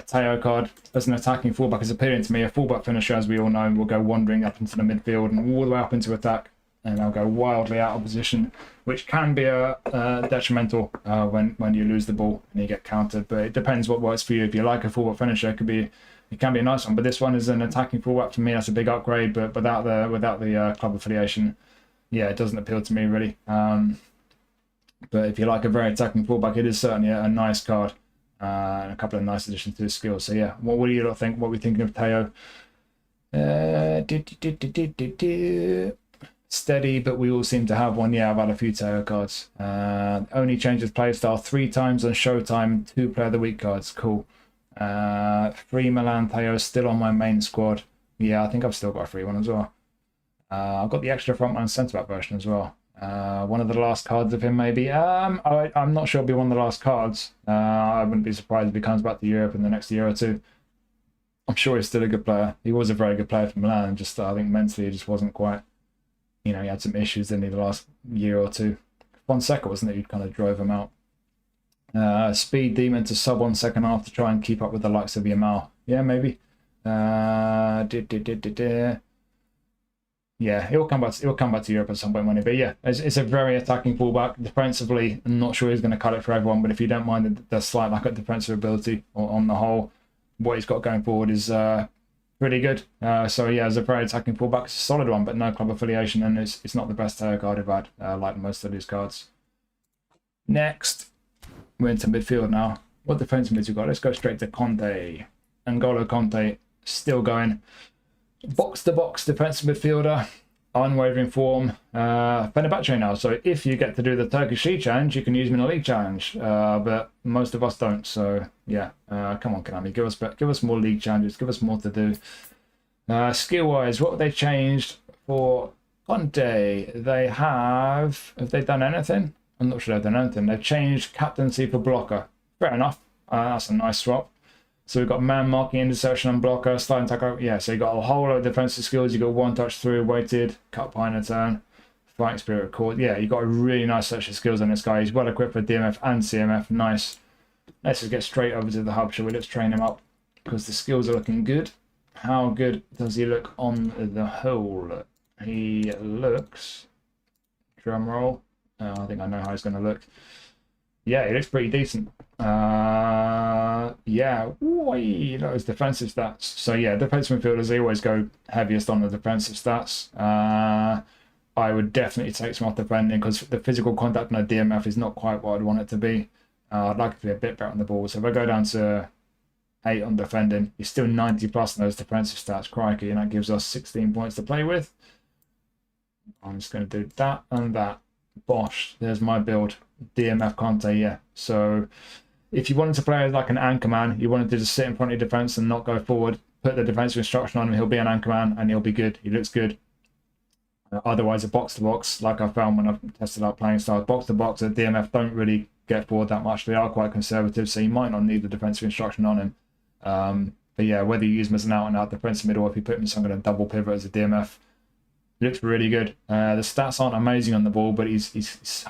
Teo card as an attacking fullback is appealing to me. A fullback finisher, as we all know, will go wandering up into the midfield and all the way up into attack, and they'll go wildly out of position, which can be detrimental when you lose the ball and you get countered. But it depends what works for you. If you like a fullback finisher, it can be a nice one. But this one is an attacking fullback. For me, that's a big upgrade. But without the club affiliation, yeah, it doesn't appeal to me really. But if you like a very attacking fullback, it is certainly a nice card. And a couple of nice additions to his skills. So yeah, what do you lot think? What are we thinking of Teo? Steady, but we all seem to have one. Yeah, I've had a few Teo cards. Only changed his playstyle 3 times on Showtime. 2 Player of the Week cards. Cool. 3 Milan Teo still on my main squad. Yeah, I think I've still got a free one as well. I've got the extra frontman centre back version as well. One of the last cards of him, maybe. I'm not sure it'll be one of the last cards. I wouldn't be surprised if he comes back to Europe in the next year or two. I'm sure he's still a good player. He was a very good player for Milan. Just I think mentally he just wasn't quite. He had some issues, didn't he, the last year or two. Fonseca, wasn't it, who kind of drove him out. Speed demon to sub on second half to try and keep up with the likes of Yamal. Yeah, maybe. Yeah, he'll come back. He'll come back to Europe at some point, money. But yeah, it's a very attacking fullback. Defensively, I'm not sure he's going to cut it for everyone. But if you don't mind the slight lack of defensive ability on the whole, what he's got going forward is pretty good. So yeah, as a very attacking fullback, it's a solid one, but no club affiliation, and it's not the best Taylor card I've had, like most of these cards. Next, we're into midfield now. What defensive mids we got? Let's go straight to Conte. N'Golo Conte, still going. Box-to-box defensive midfielder, unwavering form. Fenerbahce now, so if you get to do the Turkish League Challenge, you can use him in a League Challenge, but most of us don't, so yeah. Come on, Konami, give us more League Challenges, give us more to do. Skill-wise, what have they changed for Conte? They have they done anything? I'm not sure they've done anything. They've changed captaincy for blocker. Fair enough, that's a nice swap. So we've got man marking, interception and blocker, sliding tackle. Yeah, so you've got a whole lot of defensive skills. You've got one touch through, weighted, cut behind a turn, fighting spirit record. Yeah, you've got a really nice set of skills on this guy. He's well equipped for DMF and CMF. Nice. Let's just get straight over to the hub, shall we? Let's train him up because the skills are looking good. How good does he look on the whole? He looks, drum roll. I think I know how he's going to look. Yeah, he looks pretty decent. Yeah, those defensive stats. So yeah, defensive midfielders, they always go heaviest on the defensive stats. I would definitely take some off defending because the physical contact on a DMF is not quite what I'd want it to be. I'd like it to be a bit better on the ball. So if I go down to 8 on defending, he's still 90 plus on those defensive stats. Crikey, and that gives us 16 points to play with. I'm just going to do that and that. Bosh, there's my build. DMF Conte, yeah. So if you wanted to play as like an anchor man, you wanted to just sit in front of your defense and not go forward, put the defensive instruction on him, he'll be an anchor man and he'll be good. He looks good. Otherwise, a box to box, like I found when I've tested out playing styles, box to box at DMF don't really get forward that much. They are quite conservative, so you might not need the defensive instruction on him. But yeah, whether you use him as an out and out defensive middle, or if you put him in some kind of double pivot as a DMF, he looks really good. The stats aren't amazing on the ball, but he's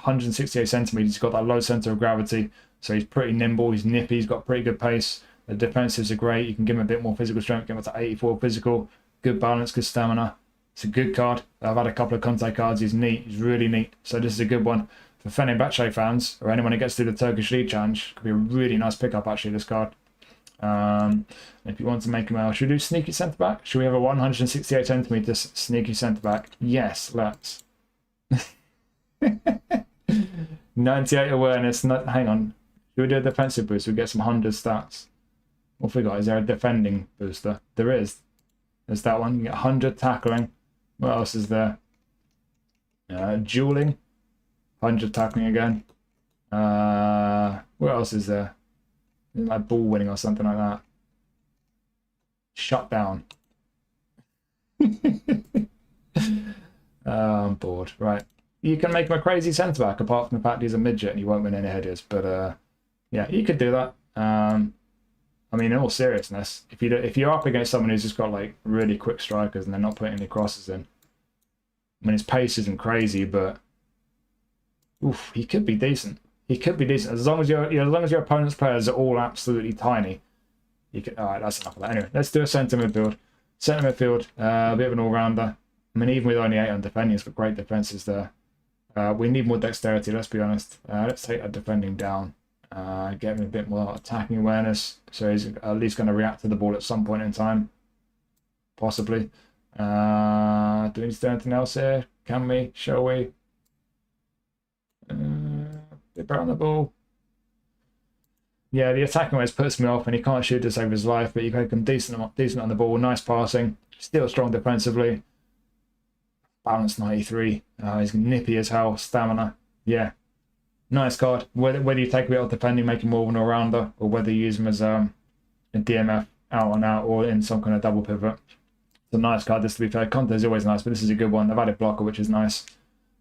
168 centimeters. He's got that low center of gravity, so he's pretty nimble. He's nippy. He's got pretty good pace. The defensives are great. You can give him a bit more physical strength, get him up to 84 physical. Good balance, good stamina. It's a good card. I've had a couple of Conte cards. He's neat. He's really neat. So this is a good one for Fenerbahce fans or anyone who gets through the Turkish League Challenge. Could be a really nice pickup actually. This card. If you want to make him out, should we do sneaky centre back? Should we have a 168 centimeters sneaky centre back? Yes, let's. 98 awareness. Hang on. Should we do a defensive boost? We get some 100 stats. What have we got? Is there a defending booster? There is. There's that one. You get 100 tackling. What else is there? Dueling. 100 tackling again. What else is there? Like ball winning or something like that. Shut down. I'm bored. Right. You can make him a crazy centre back apart from the fact he's a midget and he won't win any headers. But yeah, you could do that. I mean, in all seriousness, if you're up against someone who's just got like really quick strikers and they're not putting any crosses in, I mean, his pace isn't crazy, but oof, he could be decent. He could be decent as long as your opponent's players are all absolutely tiny. You could. All right, that's enough of that. Anyway, let's do a centre midfield. Centre midfield, a bit of an all-rounder. I mean, even with only 8 on defending, he's got great defenses there. We need more dexterity. Let's be honest. Let's take our defending down. Get him a bit more attacking awareness, so he's at least going to react to the ball at some point in time, possibly. Do we need to do anything else here? Can we? Shall we? Bit better on the ball. Yeah, the attacking awareness puts me off, and he can't shoot to save his life. But you make him decent on the ball. Nice passing. Still strong defensively. Balance 93. He's nippy as hell. Stamina. Yeah. Nice card. Whether you take a bit off defending, make him more of an all-rounder, or whether you use him as a DMF out and out or in some kind of double pivot. It's a nice card, this to be fair. Conte is always nice, but this is a good one. They've added blocker, which is nice.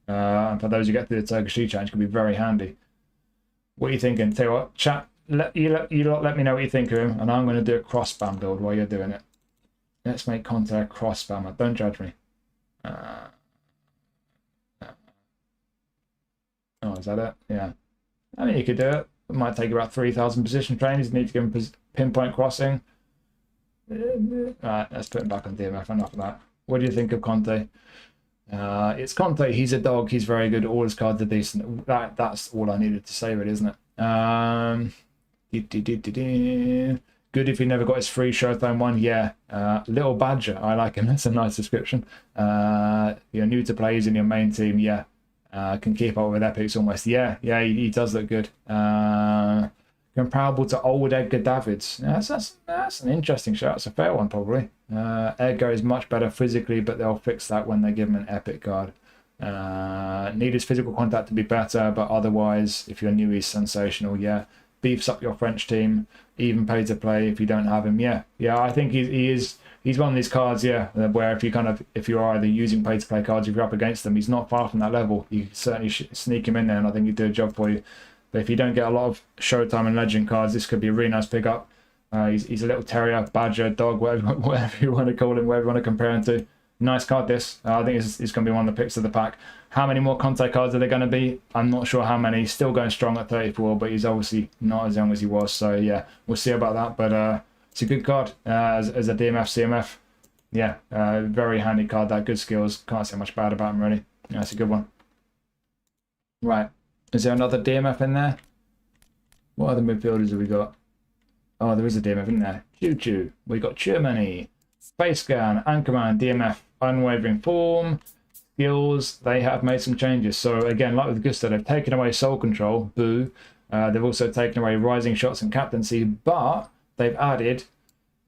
And for those who get through the Turkish League Challenge, it can be very handy. What are you thinking? Tell you what, chat, let me know what you think of him, and I'm going to do a cross spam build while you're doing it. Let's make Conte a cross spammer. Don't judge me. Oh, is that it? Yeah. I mean, you could do it. It might take about 3,000 position trainers. You need to give him pinpoint crossing. Right, let's put him back on DMF. Enough of that. What do you think of Conte? It's Conte. He's a dog. He's very good. All his cards are decent. That's all I needed to say, really, isn't it? Good if he never got his free Showtime one. Yeah. Little Badger. I like him. That's a nice description. You're new to play. He's in your main team. Yeah. Can keep up with epics almost. Yeah. Yeah. He does look good. Comparable to old Edgar Davids. That's an interesting shot. It's a fair one, probably. Edgar is much better physically, but they'll fix that when they give him an epic card. Need his physical contact to be better, but otherwise, if you're new, he's sensational. Yeah, beefs up your French team. Even pay to play if you don't have him. Yeah, I think he's one of these cards. Yeah, where if you're either using pay to play cards, if you're up against them, he's not far from that level. You can certainly sneak him in there, and I think he'd do a job for you. But if you don't get a lot of Showtime and Legend cards, this could be a really nice pickup. He's a little terrier, badger, dog, whatever you want to call him, whatever you want to compare him to. Nice card, this. I think it's going to be one of the picks of the pack. How many more Conte cards are there going to be? I'm not sure how many. He's still going strong at 34, but he's obviously not as young as he was. So, yeah, we'll see about that. But it's a good card as a DMF, CMF. Yeah, very handy card. That good skills. Can't say much bad about him, really. Yeah, it's a good one. Right. Is there another DMF in there? What other midfielders have we got? Oh, there is a DMF in there. Choo-choo. We got Germany, Space Scan, Anchorman, DMF, Unwavering Form, Skills. They have made some changes. So again, like with Gusto, they've taken away Soul Control. Boo. They've also taken away Rising Shots and Captaincy, but they've added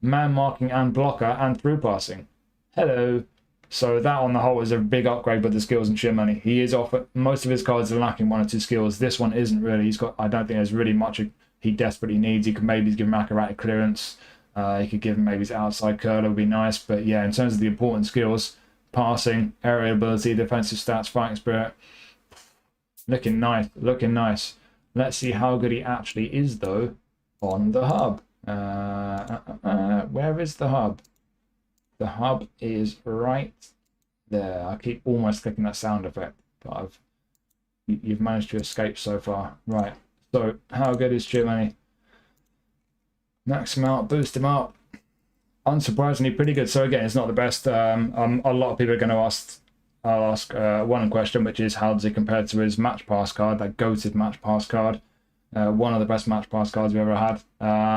Man Marking and Blocker and Through Passing. Hello. So that on the whole is a big upgrade with the skills and shit money. He is off. Most of his cards are lacking one or two skills. This one isn't really. He's got. I don't think there's really much he desperately needs. He could maybe give him acrobatic clearance. He could give him maybe his outside curler would be nice. But yeah, in terms of the important skills, passing, aerial ability, defensive stats, fighting spirit, looking nice. Looking nice. Let's see how good he actually is though on the hub. Where is the hub? The hub is right there. I keep almost clicking that sound effect, but you've managed to escape so far. Right. So how good is Germany? Max him out, boost him up. Unsurprisingly, pretty good. So again, it's not the best. A lot of people are going to ask. I'll ask one question, which is how does it compare to his match pass card? That goated match pass card. One of the best match pass cards we've ever had.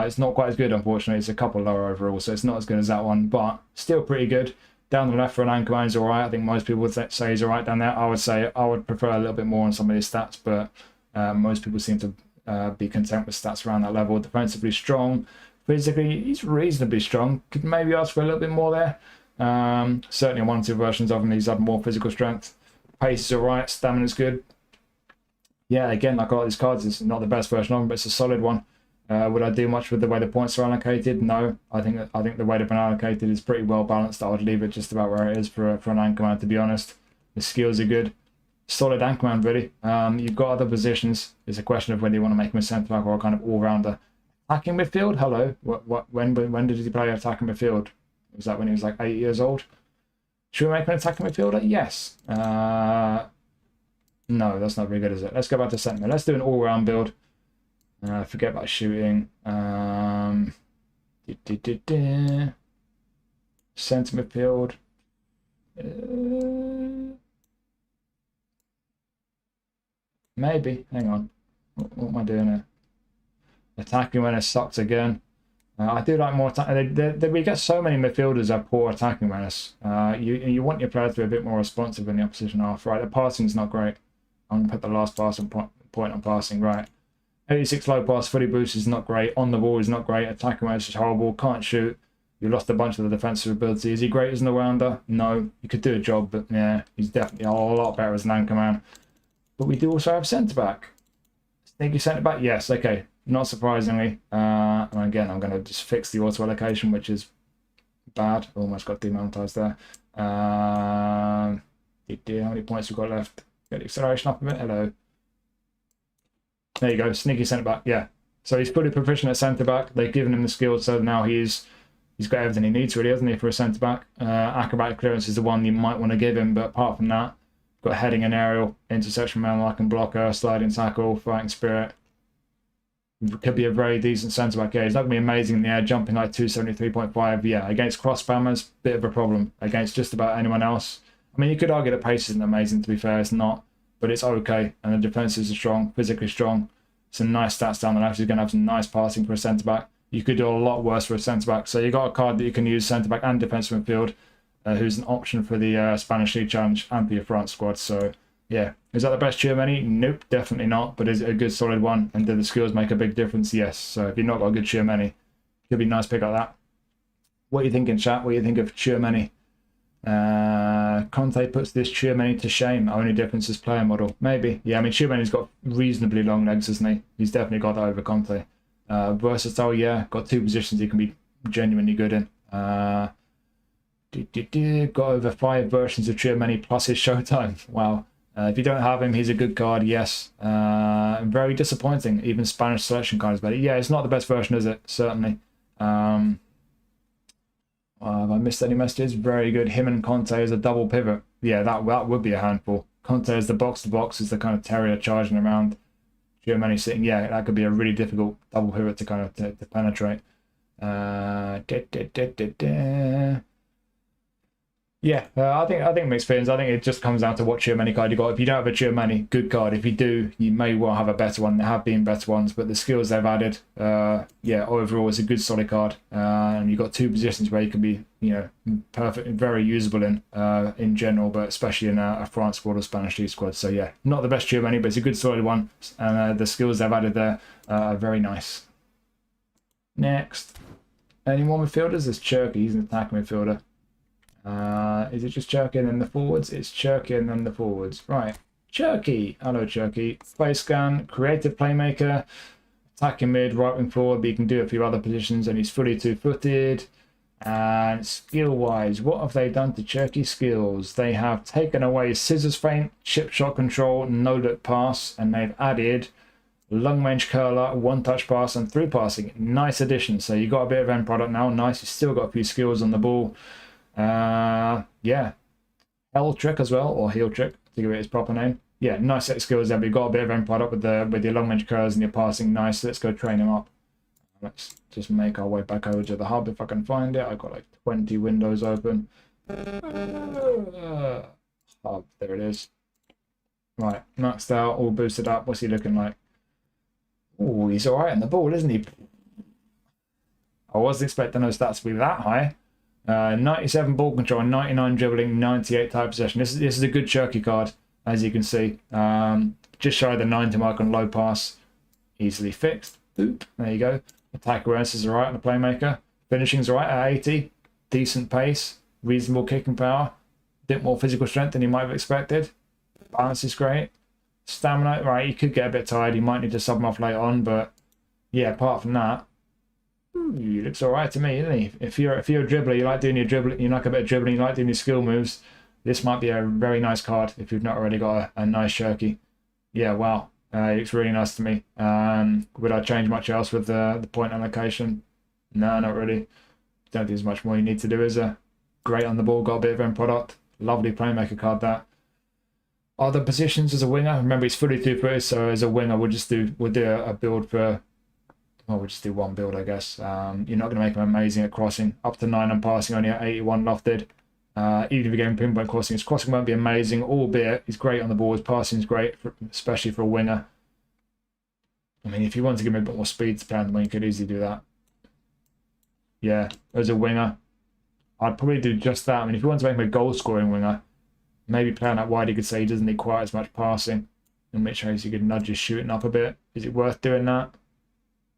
It's not quite as good, unfortunately. It's a couple lower overall, so it's not as good as that one, but still pretty good. Down the left for an Anchorman is alright. I think most people would say he's alright down there. I would say I would prefer a little bit more on some of his stats, but most people seem to be content with stats around that level. Defensively strong. Physically, he's reasonably strong. Could maybe ask for a little bit more there. Certainly on 1 or 2 versions of him, he's had more physical strength. Pace is alright. Stamina's good. Yeah, again, like a lot of these cards, it's not the best version of them, but it's a solid one. Would I do much with the way the points are allocated? No. I think the way they've been allocated is pretty well balanced. I would leave it just about where it is for an Anchorman, to be honest. The skills are good. Solid Anchorman, really. You've got other positions. It's a question of whether you want to make him a centre back or a kind of all-rounder. Attacking midfield? Hello. When did he play attacking midfield? Was that when he was like 8 years old? Should we make an attacking midfielder? Yes. No, that's not very good, is it? Let's go back to centre. Let's do an all-round build. Forget about shooting. Centre midfield. Maybe. Hang on. What am I doing here? Attacking when it sucks again. I do like more attack. We get so many midfielders that have poor attacking awareness. You want your player to be a bit more responsive in the opposition half, right? The passing's not great. I'm going to put the last passing point on passing, right? 86 low pass, fully boost is not great. On the ball is not great. Attacking awareness is horrible. Can't shoot. You lost a bunch of the defensive ability. Is he great as an all-rounder? No. You could do a job, but yeah, he's definitely a lot better as an Anchorman. But we do also have centre-back. Sneaky centre-back? Yes, okay. Not surprisingly. And again, I'm going to just fix the auto-allocation, which is bad. Almost got demonetized there. How many points we've got left? Get the acceleration up a bit. Hello. There you go. Sneaky centre-back. Yeah. So he's fully proficient at centre-back. They've given him the skills, so now he's got everything he needs, really, hasn't he, for a centre-back? Acrobatic clearance is the one you might want to give him, but apart from that, got heading and aerial, intersection, man, like and blocker, sliding tackle, fighting spirit. Could be a very decent centre back. Yeah, he's not going to be amazing in the air, jumping like 273.5. Yeah, against cross spammers, bit of a problem. Against just about anyone else. I mean, you could argue that pace isn't amazing, to be fair. It's not, but it's okay. And the defences are strong, physically strong. Some nice stats down the left. He's going to have some nice passing for a centre back. You could do a lot worse for a centre back. So you got a card that you can use centre back and defensive midfield, who's an option for the Spanish League Challenge and for your France squad. So yeah, is that the best Chiellini? Nope, definitely not. But is it a good solid one? And do the skills make a big difference? Yes. So if you've not got a good Chiellini, could be a nice pick like that. What are you thinking, chat? What do you think of Chiellini? Conte puts this Chiellini to shame. Only difference is player model. Maybe. Yeah, I mean, Chiellini's got reasonably long legs, hasn't he? He's definitely got that over Conte. Versatile, yeah. Got two positions he can be genuinely good in. Got over 5 versions of Chiellini plus his showtime. Wow. If you don't have him, he's a good card, yes. Very disappointing. Even Spanish selection card is better. Yeah, it's not the best version, is it? Certainly. Have I missed any messages? Very good. Him and Conte as a double pivot. Yeah, that would be a handful. Conte as the box-to-box, is the kind of terrier charging around. Chiellini sitting. Yeah, that could be a really difficult double pivot to kind of to penetrate. Yeah, I think mixed feelings. I think it just comes down to what Chiellini card you got. If you don't have a Chiellini, good card. If you do, you may well have a better one. There have been better ones, but the skills they've added, yeah, overall it's a good solid card. And you've got two positions where you can be, perfect, very usable in general, but especially in a France squad or Spanish League squad. So yeah, not the best Chiellini, but it's a good solid one. And the skills they've added there are very nice. Next, any more midfielders? There's Cherky. He's an attacking midfielder. Is it just Cherky and then the forwards? It's Cherky and then the forwards. Right. Cherky. Hello, Cherky. Play scan, creative playmaker, attacking mid, right wing forward, but you can do a few other positions, and he's fully two-footed. And skill-wise, what have they done to Cherky's skills? They have taken away scissors feint, chip shot control, no-look pass, and they've added long range curler, one-touch pass, and through passing. Nice addition. So you got a bit of end product now. Nice. You've still got a few skills on the ball. Yeah, Hell Trick as well, or Heel Trick to give it its proper name. Yeah, nice set of skills there. But you've got a bit of end product with your long range curls and your passing. Nice. Let's go train him up. Let's just make our way back over to the hub if I can find it. I've got like 20 windows open. Hub, there it is. Right, maxed out, all boosted up. What's he looking like? Oh, he's all right on the ball, isn't he? I wasn't expecting those stats to be that high. 97 ball control, 99 dribbling, 98 tight possession. This is a good Cherky card, as you can see. Just shy of the 90 mark on low pass. Easily fixed. Boop. There you go. Attack awareness is alright on the playmaker. Finishing's alright at 80. Decent pace. Reasonable kicking power. Bit more physical strength than you might have expected. Balance is great. Stamina, right, he could get a bit tired. You might need to sub him off later on, but yeah, apart from that, he looks alright to me, isn't he? If you're a dribbler, you like doing your dribbling, you like a bit of dribbling, you like doing your skill moves, this might be a very nice card if you've not already got a nice Cherky. Yeah, wow. He looks really nice to me. Would I change much else with the point allocation? No, not really. Don't think there's much more you need to do, is there? Great on the ball, got a bit of end product. Lovely playmaker card, that. Other positions as a winger, remember he's fully two-footed, so as a winger we'll do a build for, well, we'll just do one build, I guess. You're not going to make him amazing at crossing. Up to 9 on passing, only at 81 lofted. Even if you're getting pinpoint crossing, his crossing won't be amazing, albeit he's great on the ball. His passing is great, especially for a winger. I mean, if you want to give him a bit more speed to play on the wing, you could easily do that. Yeah, as a winger, I'd probably do just that. I mean, if you want to make him a goal-scoring winger, maybe playing that wide, you could say he doesn't need quite as much passing, in which case you could nudge his shooting up a bit. Is it worth doing that?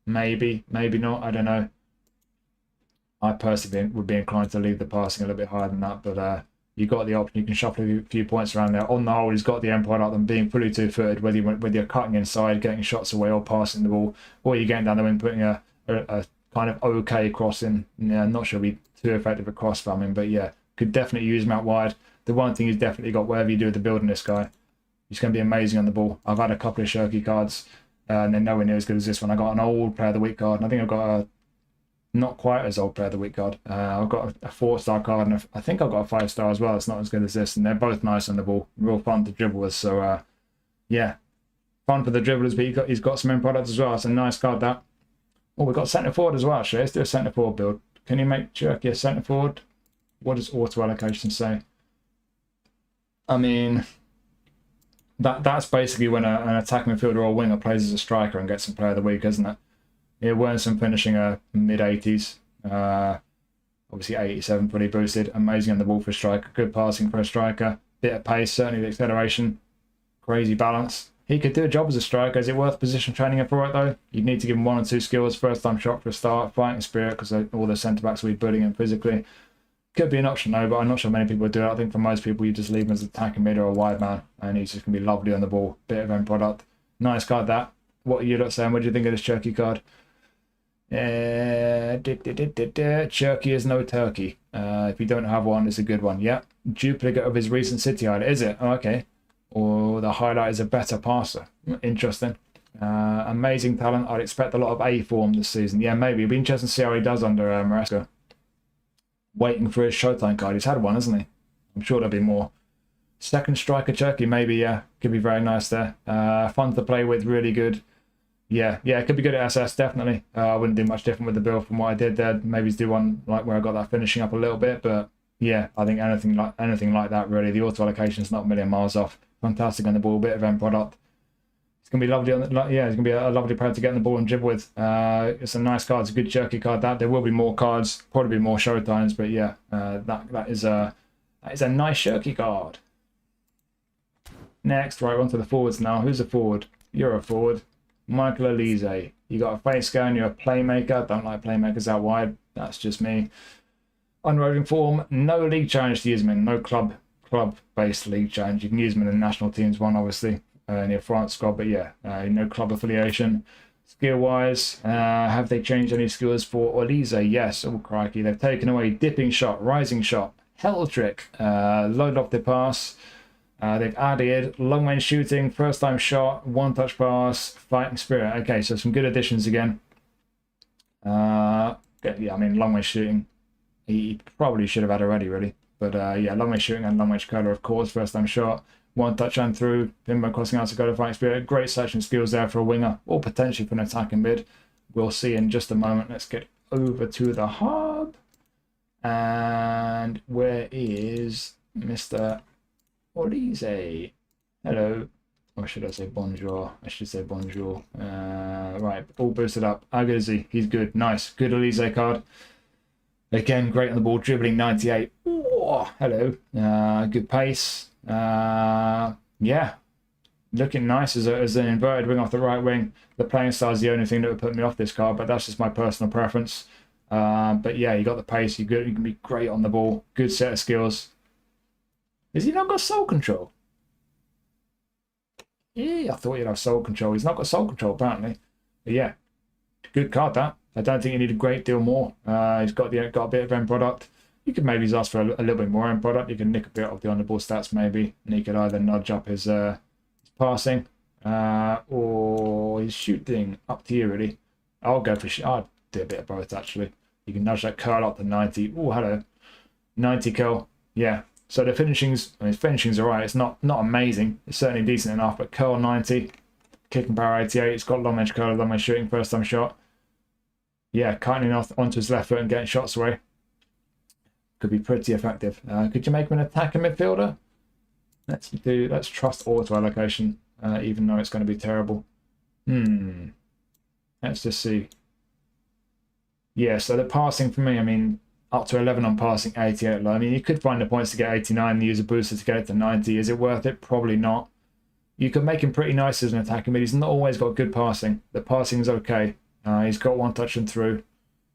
Maybe, maybe not. I don't know. I personally would be inclined to leave the passing a little bit higher than that, but you got the option. You can shuffle a few points around there. On the whole, he's got the end product and being fully two-footed, whether you're cutting inside, getting shots away, or passing the ball, or you're getting down the wing, putting a kind of okay crossing. Yeah, I'm not sure it'll be too effective at cross spamming, but yeah, could definitely use him out wide. The one thing he's definitely got, whatever you do with the building this guy, he's going to be amazing on the ball. I've had a couple of Cherky cards, and they're nowhere near as good as this one. I got an old Player of the Week card, and I think I've got a not quite as old Player of the Week card. I've got a 4-star card, and I think I've got a 5-star as well. It's not as good as this, and they're both nice on the ball. Real fun to dribble with, so yeah. Fun for the dribblers, but he's got some end products as well. It's a nice card, that. Oh, we've got centre forward as well, actually. Let's do a centre forward build. Can you make Cherky a centre forward? What does auto allocation say? I mean, that's basically when an attacking midfielder or winger plays as a striker and gets some player of the week, isn't it? Yeah, Wernson finishing a mid-80s. Obviously 87 fully boosted. Amazing on the ball for a striker. Good passing for a striker. Bit of pace, certainly the acceleration. Crazy balance. He could do a job as a striker. Is it worth position training him for it, though? You'd need to give him 1 or 2 skills. First time shot for a start. Fighting spirit, because all the centre-backs will be bullying him physically. Could be an option, though, but I'm not sure many people would do it. I think for most people, you just leave him as an attacking mid or a wide man, and he's just going to be lovely on the ball. Bit of end product. Nice card, that. What are you lot saying? What do you think of this Cherky card? Cherky is no turkey. If you don't have one, it's a good one. Yeah. Duplicate of his recent City highlight. Is it? Oh, okay. Or the highlight is a better passer. Interesting. Amazing talent. I'd expect a lot of A form this season. Yeah, maybe. It'll be interesting to see how he does under Maresca. Waiting for his Showtime card. He's had one, hasn't he? I'm sure there'll be more. Second striker Cherky, maybe. Yeah, could be very nice there. Fun to play with. Really good. Yeah, it could be good at SS, definitely. I wouldn't do much different with the build from what I did there. Maybe do one like where I got that finishing up a little bit, but yeah, I think anything like that really. The auto allocation is not a million miles off. Fantastic on the ball, bit of end product. It's gonna be lovely on the, yeah, it's gonna be a lovely player to get on the ball and dribble with. It's a nice card. It's a good Cherky card. That there will be more cards, probably more show times, but yeah, that is a nice Cherky card. Next, right, on to the forwards now. Who's a forward? You're a forward. Michael Elise. You got a face scan, you're a playmaker. Don't like playmakers out wide. That's just me. Unroading form, no league challenge to use him in. No club-based league challenge. You can use him in the national teams one, obviously, in your France squad, but yeah, no club affiliation. Skill-wise, have they changed any skills for Elise? Yes. Oh, crikey. They've taken away dipping shot, rising shot, hell trick, load off the pass. They've added long range shooting, first time shot, one touch pass, fighting spirit. Okay, so some good additions again. Yeah, I mean, long range shooting, he probably should have had already, really. But yeah, long range shooting and long range curler, of course. First time shot, one touch and through, pinball crossing out to go to fighting spirit. Great section skills there for a winger, or potentially for an attacking mid. We'll see in just a moment. Let's get over to the hub. And where is Mr. Elise? Hello. Or should I say bonjour? I should say bonjour. Right, all boosted up. How good is he? He's good. Nice. Good Elise card. Again, great on the ball. Dribbling 98. Oh, hello. Good pace. Yeah. Looking nice as an inverted wing off the right wing. The playing style is the only thing that would put me off this card, but that's just my personal preference. But yeah, you got the pace. You're good. You can be great on the ball. Good set of skills. Has he not got soul control? Yeah, I thought he'd have soul control. He's not got soul control, apparently. But yeah, good card, that. I don't think you need a great deal more. He's got a bit of end product. You could maybe ask for a little bit more end product. You can nick a bit of the on-the-ball stats, maybe. And he could either nudge up his passing or his shooting. Up to you, really. I'll go for I'll do a bit of both, actually. You can nudge that curl up to 90. Oh, hello. 90 curl. Yeah. So the finishing's alright. It's not amazing. It's certainly decent enough, but curl 90, kicking power 88. It's got long edge curl, long edge shooting, first time shot. Yeah, cutting off onto his left foot and getting shots away. Could be pretty effective. Could you make him an attacking midfielder? Let's trust auto allocation, even though it's going to be terrible. Let's just see. Yeah, so the passing for me, I mean, up to 11 on passing, 88 low. I mean, you could find the points to get 89 and use a booster to get it to 90. Is it worth it? Probably not. You could make him pretty nice as an attacking mid. He's not always got good passing. The passing is okay. He's got one touch and through.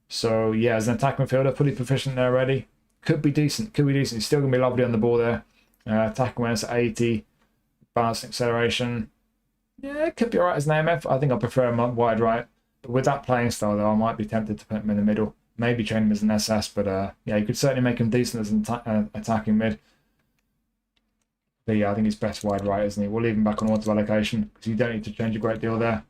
So, yeah, as an attacking midfielder, fully proficient there already. Could be decent. He's still going to be lovely on the ball there. Attacking awareness at 80. Balance and acceleration. Yeah, it could be alright as an AMF. I think I prefer him wide right. But with that playing style, though, I might be tempted to put him in the middle. Maybe train him as an SS, but yeah, you could certainly make him decent as an attacking mid. But yeah, I think he's best wide right, isn't he? We'll leave him back on auto allocation because you don't need to change a great deal there.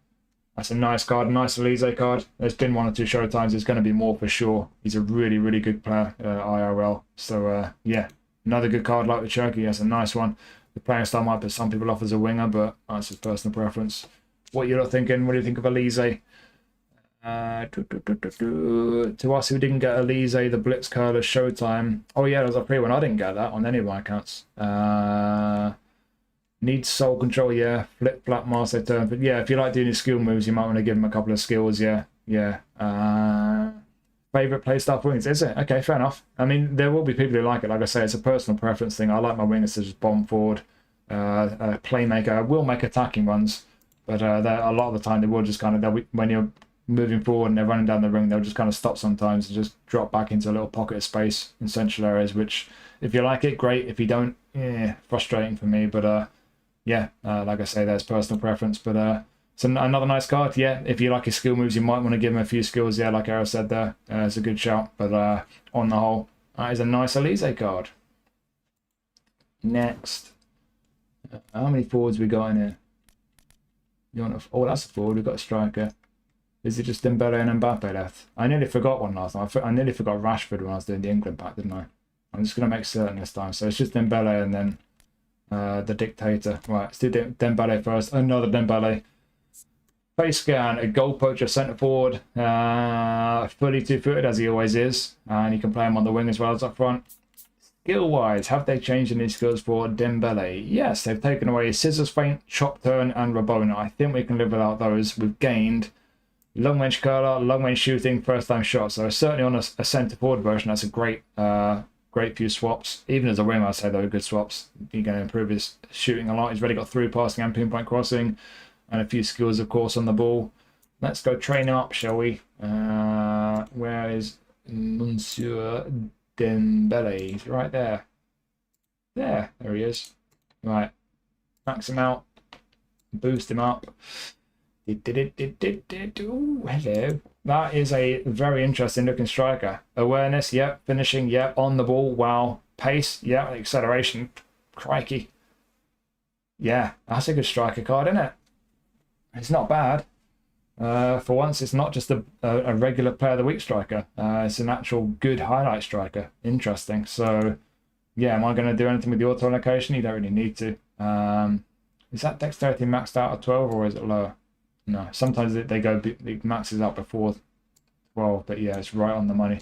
That's a nice card, a nice Elise card. There's been 1 or 2 show times. There's going to be more for sure. He's a really, really good player, IRL. So yeah, another good card like the Cherky. That's a nice one. the playing style might put some people off as a winger, but that's just personal preference. What you're thinking? What do you think of Elise? To us who didn't get Elise, the Blitz Curler Showtime. Oh yeah, there was a free one. I didn't get that on any of my accounts. Needs soul control, yeah. Flip, flat, master turn. But yeah, if you like doing your skill moves, you might want to give him a couple of skills, yeah. Yeah. Favorite play style for wings, is it? Okay, fair enough. I mean, there will be people who like it. Like I say, it's a personal preference thing. I like my wingers to just bomb forward, playmaker. I will make attacking ones, but a lot of the time they will just kind of, when you're moving forward and they're running down the ring, they'll just kind of stop sometimes and just drop back into a little pocket of space in central areas, which if you like it, great. If you don't, frustrating for me. But yeah, like I say, there's personal preference. But it's another nice card. Yeah, if you like his skill moves, you might want to give him a few skills. Yeah, like Era said there, it's a good shout. But on the whole, that is a nice Elise card. Next, how many forwards we got in here? You want oh, that's a forward. We've got a striker. Is it just Dembele and Mbappe left? I nearly forgot one last time. I nearly forgot Rashford when I was doing the England pack, didn't I? I'm just going to make certain this time. So it's just Dembele and then the dictator. Right, let's do Dembele first. Another Dembele. Face scan, a goal poacher, centre forward, fully two-footed as he always is, and you can play him on the wing as well as up front. Skill-wise, have they changed any skills for Dembele? Yes, they've taken away scissors feint, chop turn, and Rabona. I think we can live without those. We've gained long range curler, long range shooting, first time shot. So certainly on a centre forward version, that's a great few swaps. Even as a winger, I'd say they're good swaps. You're going to improve his shooting a lot. He's already got through passing and pinpoint crossing. And a few skills, of course, on the ball. Let's go train him up, shall we? Where is Monsieur Dembele? He's right there. There he is. Right. Max him out. Boost him up. Ooh, hello. That is a very interesting looking striker. Awareness, yep. Finishing, yep. On the ball, wow. Pace, yep. Acceleration, crikey. Yeah, that's a good striker card, isn't it? It's not bad. For once, it's not just a regular player of the week striker. It's an actual good highlight striker. Interesting. So, yeah, am I going to do anything with the auto location? You don't really need to. Is that dexterity maxed out at 12 or is it lower? No. Sometimes it maxes out before 12, but yeah, it's right on the money.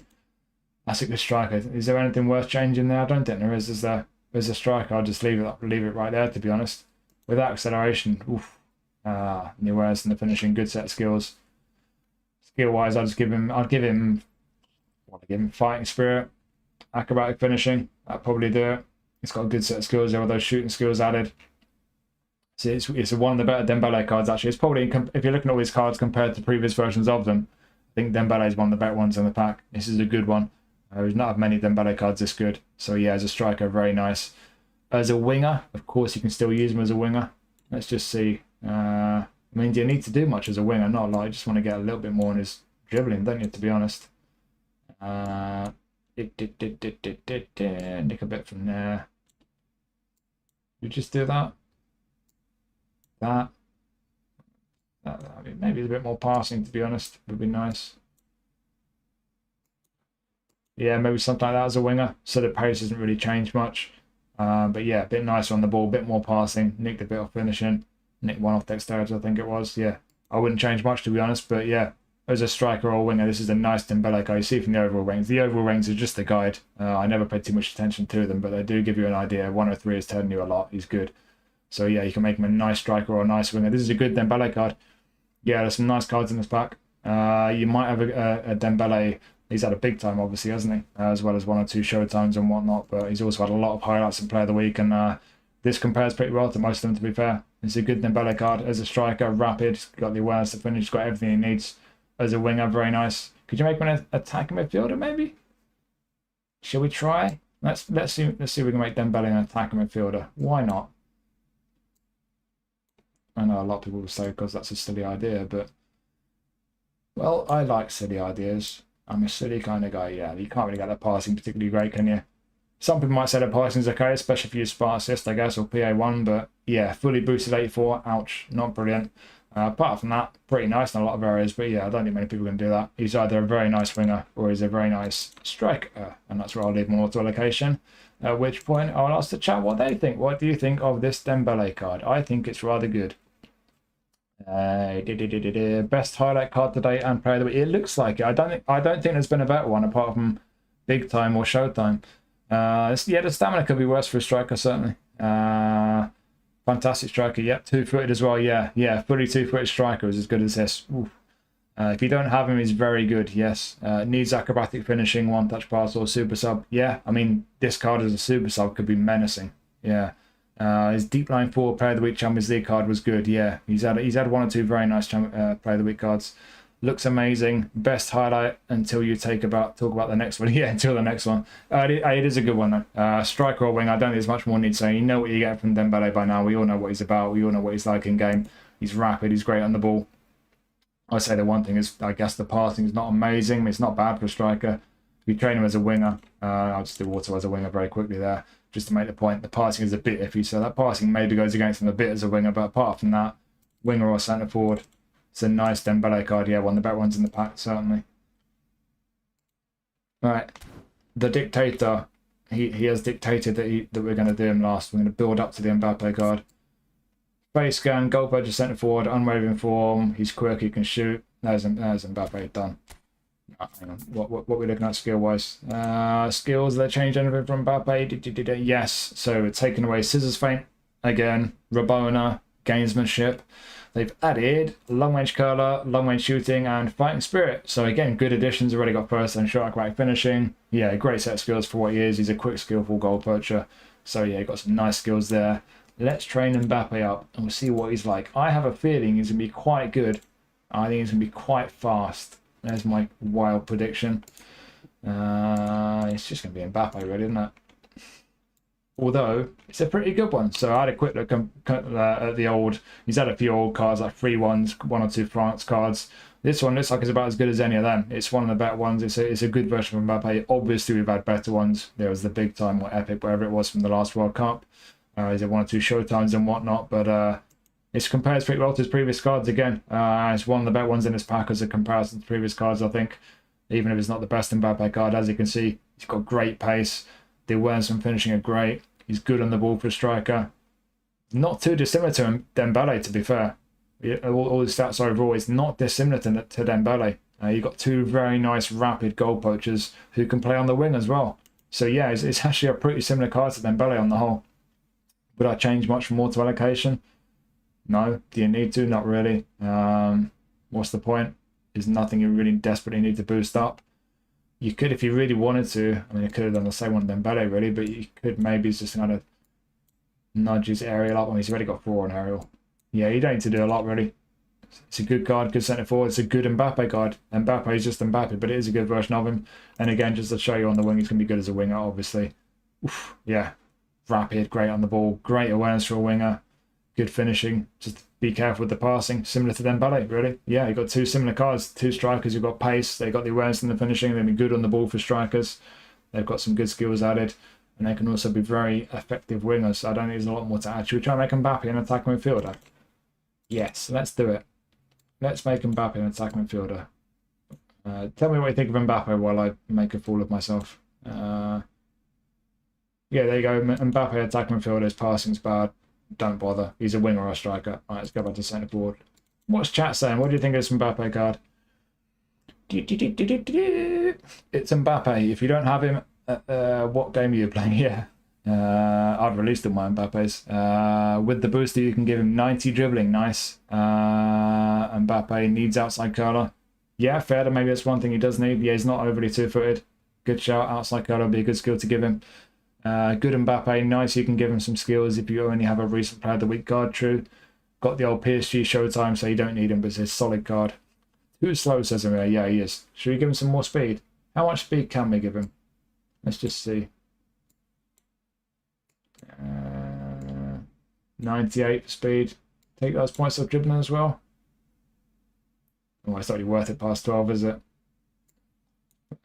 That's a good striker. Is there anything worth changing there? I don't think there is. There's a striker. I'll just leave it right there, to be honest. With that acceleration, oof. The awareness and the finishing, good set of skills. Skill wise, I'd give him fighting spirit, acrobatic finishing. I'd probably do it. It's got a good set of skills there with those shooting skills added. So it's one of the better Dembele cards actually. It's probably, if you're looking at all these cards compared to previous versions of them, I think Dembele is one of the better ones in the pack. This is a good one. There's not many Dembele cards this good. So yeah, as a striker, very nice. As a winger, of course, you can still use him as a winger. Let's just see. I mean, do you need to do much as a winger? Not a lot. You just want to get a little bit more in his dribbling, don't you, to be honest? Nick a bit from there. You just do that. That. I mean, maybe a bit more passing, to be honest, would be nice. Yeah, maybe something like that as a winger. So the pace doesn't really change much. But yeah, a bit nicer on the ball, a bit more passing. Nicked a bit off finishing. Nicked one off dexterity, I think it was. Yeah, I wouldn't change much, to be honest. But yeah, as a striker or winger, this is a nice Dembele card. You see from the overall ranks. The overall ranks are just a guide. I never paid too much attention to them, but they do give you an idea. 103 is telling you a lot. He's good. So yeah, you can make him a nice striker or a nice winger. This is a good Dembele card. Yeah, there's some nice cards in this pack. You might have a Dembele. He's had a big time, obviously, hasn't he? As well as 1 or 2 showtimes and whatnot. But he's also had a lot of highlights and player of the week. And this compares pretty well to most of them, to be fair. It's a good Dembele card. As a striker, rapid. He's got the awareness to finish. He's got everything he needs. As a winger, very nice. Could you make him an attacking midfielder, maybe? Shall we try? Let's see if we can make Dembele an attacking midfielder. Why not? I know a lot of people will say because that's a silly idea, but well, I like silly ideas. I'm a silly kind of guy. Yeah, you can't really get that passing particularly great, can you? Some people might say the passing's okay, especially if you use Spark Assist, I guess, or PA1, but yeah, fully boosted 84. Ouch, not brilliant. Apart from that, pretty nice in a lot of areas, but yeah, I don't think many people can do that. He's either a very nice winger or he's a very nice striker, and that's where I'll leave my auto allocation. At which point I'll ask the chat what they think. What do you think of this Dembele card? I think it's rather good. Best highlight card today and player of the week. It looks like it. I don't think there's been a better one apart from Big Time or Showtime. Yeah, the stamina could be worse for a striker certainly. Fantastic striker. Yep, 2-footed as well. Yeah, fully 2-footed striker is as good as this. If you don't have him, he's very good. Yes. Needs acrobatic finishing, one touch pass or super sub. Yeah, I mean this card as a super sub could be menacing. Yeah. His deep line 4 player of the week Champions League card was good. Yeah, he's had 1 or 2 very nice player of the week cards. Looks amazing. Best highlight until you talk about the next one. Yeah, until the next one. It is a good one though. Striker or wing, I don't think there's much more need to say. You know what you get from Dembele by now. We all know what he's about. We all know what he's like in game. He's rapid. He's great on the ball. I say the one thing is, I guess the passing is not amazing. It's not bad for a striker. If you train him as a winger, I'll just do auto as a winger very quickly there, just to make the point. The passing is a bit iffy, so that passing maybe goes against him a bit as a winger, but apart from that, winger or centre forward, it's a nice Dembele card. Yeah, one of the better ones in the pack, certainly. Right, the Dictator. He has dictated that we're going to do him last. We're going to build up to the Mbappe card. Face scan, goal purchase, centre forward, unwavering form. He's quick, he can shoot. There's Mbappe done. Hang on. What we're looking at skill wise? Skills, they changed anything from Mbappe? Yes. So taking away scissors feint again, Rabona, gamesmanship. They've added long range curler, long range shooting, and fighting spirit. So again, good additions. Already got first and shot acrobatic finishing. Yeah, great set of skills for what he is. He's a quick, skillful goal poacher. So yeah, got some nice skills there. Let's train Mbappe up and we'll see what he's like. I have a feeling he's going to be quite good. I think he's going to be quite fast. There's my wild prediction. It's just going to be Mbappe, really, isn't it? Although, it's a pretty good one. So I had a quick look at the old... He's had a few old cards, like free ones, 1 or 2 France cards. This one looks like it's about as good as any of them. It's one of the better ones. It's a good version of Mbappe. Obviously, we've had better ones. There was the Big Time or Epic, whatever it was from the last World Cup. He's had 1 or 2 showtimes and whatnot, but it compares pretty well to his previous cards again. It's one of the better ones in his pack as a comparison to previous cards, I think. Even if it's not the best Mbappe card, as you can see, he's got great pace. The awareness and finishing are great. He's good on the ball for a striker. Not too dissimilar to Dembele, to be fair. All his stats overall is not dissimilar to Dembele. You've got 2 very nice, rapid goal poachers who can play on the wing as well. So yeah, it's actually a pretty similar card to Dembele on the whole. Would I change much from auto allocation? No. Do you need to? Not really. What's the point? There's nothing you really desperately need to boost up. You could, if you really wanted to. I mean, you could have done the same one than Dembele, really, but you could maybe just kind of nudge his aerial up. I mean, he's already got 4 on aerial. Yeah, you don't need to do a lot, really. It's a good card, good centre forward. It's a good Mbappe card. Mbappe is just Mbappe, but it is a good version of him. And again, just to show you on the wing, he's going to be good as a winger, obviously. Oof, yeah. Rapid, great on the ball, great awareness for a winger, good finishing. Just be careful with the passing, similar to Dembele, really. Yeah, you've got 2 similar cards, 2 strikers. You've got pace, they've got the awareness and the finishing. They've been good on the ball for strikers. They've got some good skills added, and they can also be very effective wingers. So I don't think there's a lot more to add. Should we try and make Mbappe an attacking midfielder? Yes, let's do it. Let's make Mbappe an attacking midfielder. Tell me what you think of Mbappe while I make a fool of myself. Yeah, there you go. Mbappe, attacking midfielder, his passing's bad. Don't bother. He's a winger or a striker. Alright, let's go back to centre forward. What's chat saying? What do you think of this Mbappe card? It's Mbappe. If you don't have him, what game are you playing? Yeah. I've released all my Mbappes. With the booster, you can give him 90 dribbling. Nice. Mbappe needs outside curler. Yeah, fair. Maybe that's one thing he does need. Yeah, he's not overly 2-footed. Good shout. Outside curler would be a good skill to give him. Good Mbappe, nice. You can give him some skills if you only have a recent player of the week card. True. Got the old PSG showtime, so you don't need him, but it's a solid card. Too slow, says him here. Yeah, he is. Should we give him some more speed? How much speed can we give him? Let's just see. 98 for speed. Take those points off dribbling as well. Oh, it's not really worth it past 12, is it?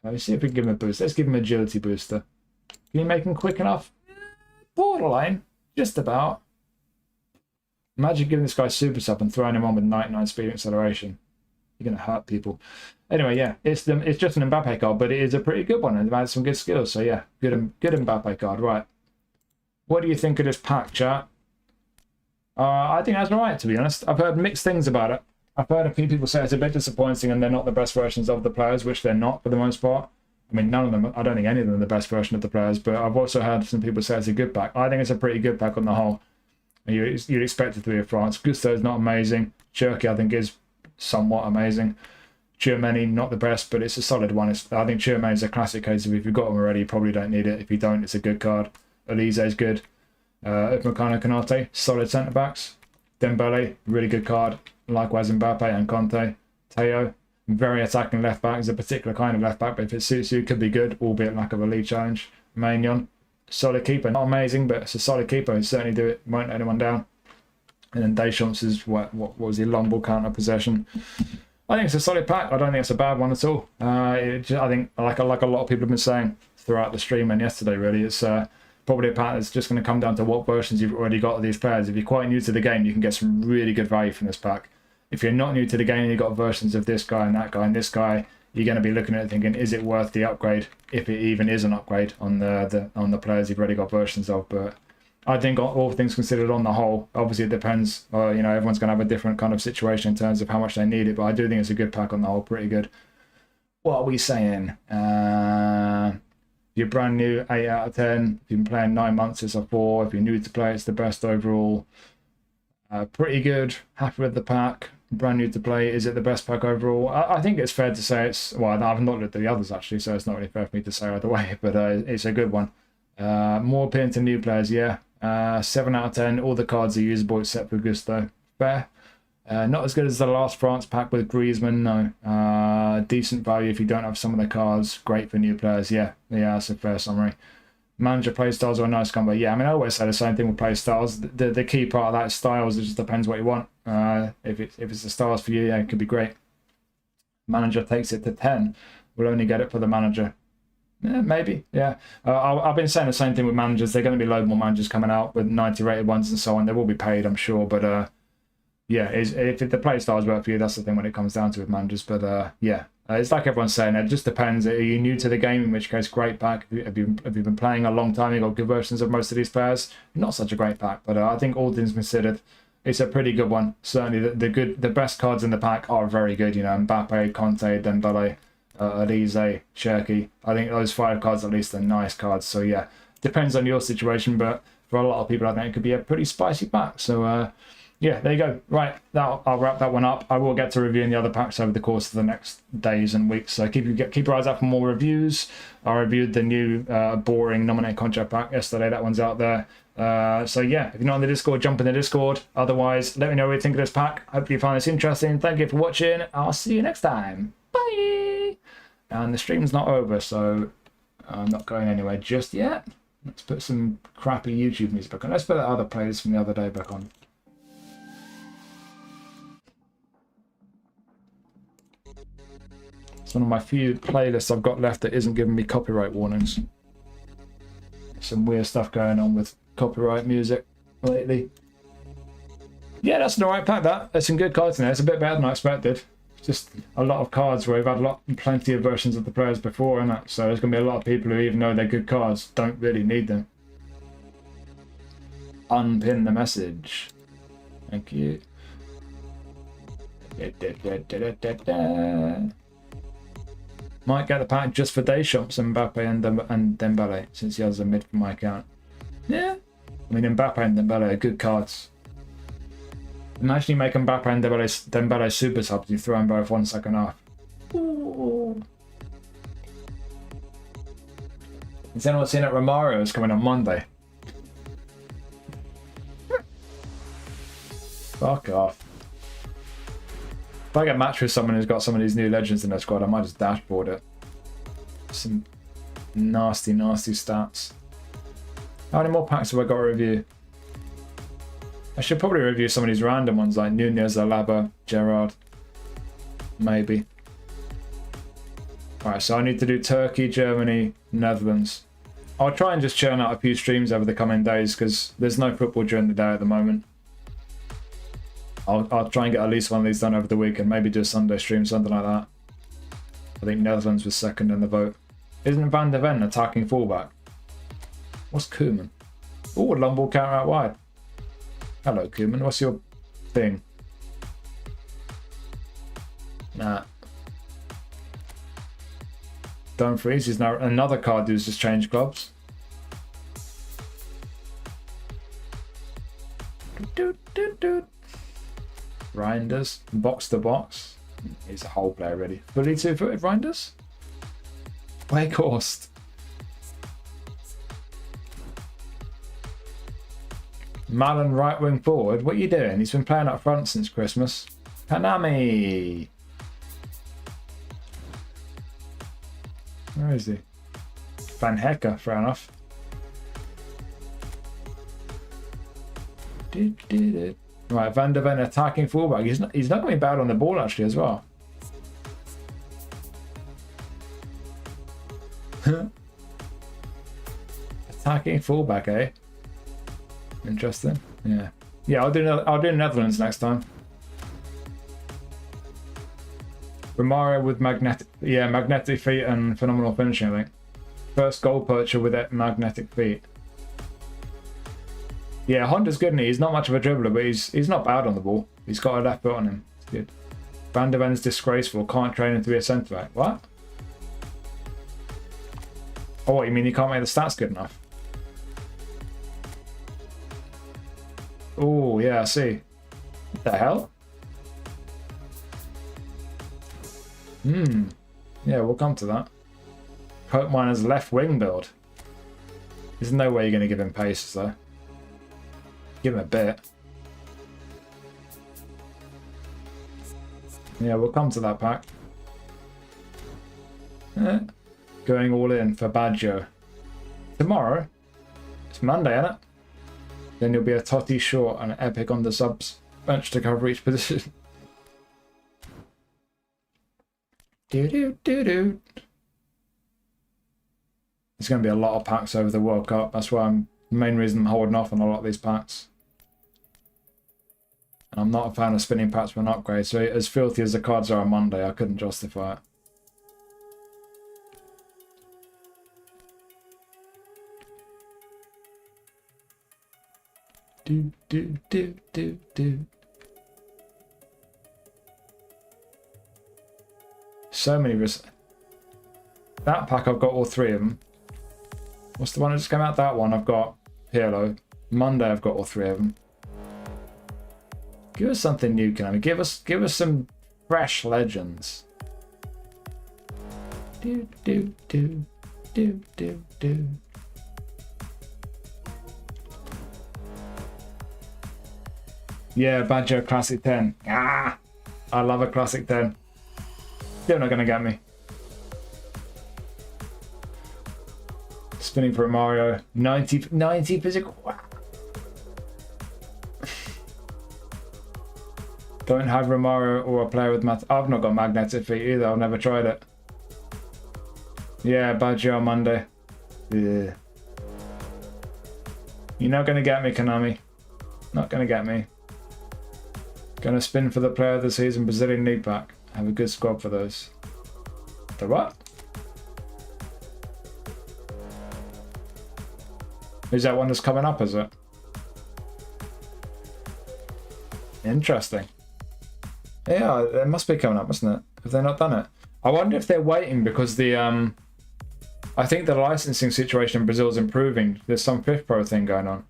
Let's see if we can give him a boost. Let's give him agility booster. Can you make him quick enough? Borderline. Just about. Imagine giving this guy super sub and throwing him on with 99 speed and acceleration. You're going to hurt people. Anyway, yeah, it's just an Mbappe card, but it is a pretty good one, and it has some good skills. So yeah, good Mbappe card. Right. What do you think of this pack, chat? I think that's alright, to be honest. I've heard mixed things about it. I've heard a few people say it's a bit disappointing and they're not the best versions of the players, which they're not for the most part. I mean, none of them, I don't think any of them are the best version of the players, but I've also heard some people say it's a good pack. I think it's a pretty good pack on the whole. You'd expect it to be a France. Gusto's not amazing. Cherky, I think, is somewhat amazing. Tchouaméni, not the best, but it's a solid one. I think Tchouaméni is a classic case of if you've got him already, you probably don't need it. If you don't, it's a good card. Elise is good. Upamecano, Konate, solid centre backs. Dembele, really good card. Likewise, Mbappe and Conte. Teo, very attacking left back. Is a particular kind of left back, but if it suits you, could be good, albeit lack of a league challenge. Maignan, solid keeper, not amazing, but it's a solid keeper. He'll certainly do it, won't let anyone down. And then Deschamps is what was he, long ball counter possession. I think it's a solid pack. I don't think it's a bad one at all. I think like a lot of people have been saying throughout the stream and yesterday, really, it's probably a pack that's just going to come down to what versions you've already got of these players. If you're quite new to the game, you can get some really good value from this pack. If you're not new to the game and you've got versions of this guy and that guy and this guy, you're going to be looking at it thinking, is it worth the upgrade? If it even is an upgrade on the players you've already got versions of. But I think all things considered, on the whole, obviously it depends. Everyone's going to have a different kind of situation in terms of how much they need it. But I do think it's a good pack on the whole, pretty good. What are we saying? If you're brand new, 8 out of 10. If you've been playing 9 months, it's a 4. If you're new to play, it's the best overall. Pretty good. Happy with the pack. Brand new to play. Is it the best pack overall? I think it's fair to say it's... Well, I've not looked at the others, actually, so it's not really fair for me to say either way. But it's a good one. More appealing to new players, yeah. 7 out of 10. All the cards are usable except for Gusto. Fair. Not as good as the last France pack with Griezmann, no. Decent value if you don't have some of the cards. Great for new players, yeah. Yeah, that's a fair summary. Manager playstyles are a nice combo. Yeah, I mean, I always say the same thing with playstyles. The key part of that is styles. It just depends what you want. If it's the styles for you, yeah, it could be great. Manager takes it to 10. We'll only get it for the manager. Yeah, maybe, yeah. I've been saying the same thing with managers. They're going to be loads more managers coming out with 90 rated ones and so on. They will be paid, I'm sure, but... yeah, if the play styles work for you, that's the thing when it comes down to with managers. But yeah, it's like everyone's saying, it just depends. Are you new to the game, in which case, great pack. Have you been playing a long time, you've got good versions of most of these players, not such a great pack. But I think all things considered, it's a pretty good one. Certainly the best cards in the pack are very good. Mbappe, Conte, Dembele, Elise, Cherky. I think those 5 cards at least are nice cards. So yeah, depends on your situation, but for a lot of people, I think it could be a pretty spicy pack. So yeah, there you go. Right, I'll wrap that one up. I will get to reviewing the other packs over the course of the next days and weeks. So keep your eyes out for more reviews. I reviewed the new boring nominate contract pack yesterday. That one's out there. So yeah, if you're not in the Discord, jump in the Discord. Otherwise, let me know what you think of this pack. Hope you find this interesting. Thank you for watching. I'll see you next time. Bye. And the stream's not over, so I'm not going anywhere just yet. Let's put some crappy YouTube music back on. Let's put that other playlist from the other day back on. It's one of my few playlists I've got left that isn't giving me copyright warnings. Some weird stuff going on with copyright music lately. Yeah, that's an alright pack, that. There's some good cards in there. It's a bit better than I expected. It's just a lot of cards where we've had plenty of versions of the players before, isn't it? So there's going to be a lot of people who, even though they're good cards, don't really need them. Unpin the message. Thank you. Might get the pack just for Deschamps, Mbappe and Dembele, since he has a mid for my account. Yeah. I mean, Mbappe and Dembele are good cards. Imagine you make Mbappe and Dembele super subs, you throw them both 1 second half. Ooh. Has anyone seen that Romario is coming on Monday? Fuck off. If I get matched with someone who's got some of these new legends in their squad, I might just dashboard it. Some nasty, nasty stats. How many more packs have I got to review? I should probably review some of these random ones like Nunez, Alaba, Gerrard. Maybe. Alright, so I need to do Turkey, Germany, Netherlands. I'll try and just churn out a few streams over the coming days because there's no football during the day at the moment. I'll try and get at least one of these done over the weekend. Maybe do a Sunday stream, something like that. I think Netherlands was second in the vote. Isn't Van der Ven attacking fullback? What's Koeman? Oh, long ball counter out wide. Hello, Koeman. What's your thing? Nah. Dumfries is now another card who's just changed clubs. Reinders, box to box. He's a whole player already. Fully two-footed Reinders? Weghorst. Malin right wing forward. What are you doing? He's been playing up front since Christmas. Hanami. Where is he? Van Hecker, fair enough. Right, Van der Ven attacking fullback. He's not going to be bad on the ball actually as well. Attacking fullback, eh? Interesting. Yeah. Yeah, I'll do Netherlands next time. Romario with magnetic feet and phenomenal finishing, I think. First goal poacher with that magnetic feet. Yeah, Honda's good, isn't he? He's not much of a dribbler, but he's not bad on the ball. He's got a left foot on him. It's good. Van der Ven's disgraceful. Can't train him to be a centre back. What? Oh, what, you mean he can't make the stats good enough? Oh, yeah, I see. What the hell? Yeah, we'll come to that. Coke Miner's left wing build. There's no way you're going to give him pace, though. Give him a bit. Yeah, we'll come to that pack. Going all in for Baggio. Tomorrow? It's Monday, isn't it? Then you'll be a Totti short and an Epic on the subs bench to cover each position. There's going to be a lot of packs over the World Cup. That's why the main reason I'm holding off on a lot of these packs. And I'm not a fan of spinning packs with an upgrade, so as filthy as the cards are on Monday, I couldn't justify it. So many that pack I've got all three of them. What's the one that just came out? That one I've got Pirlo. Monday I've got all three of them. Give us something new, Konami. Give us some fresh legends. Yeah, Badger Classic 10. Ah, I love a Classic 10. You're not gonna get me. Spinning for Mario. 90 physical. Wow. Don't have Romario or a player with I've not got magnetic feet either. I've never tried it. Yeah, Badger on Monday. Yeah. You're not gonna get me, Konami. Not gonna get me. Gonna spin for the player of the season Brazilian League pack. Have a good squad for those. The what? Is that one that's coming up, is it? Interesting. Yeah, it must be coming up, mustn't it? Have they not done it? I wonder if they're waiting because the I think the licensing situation in Brazil is improving. There's some fifth pro thing going on.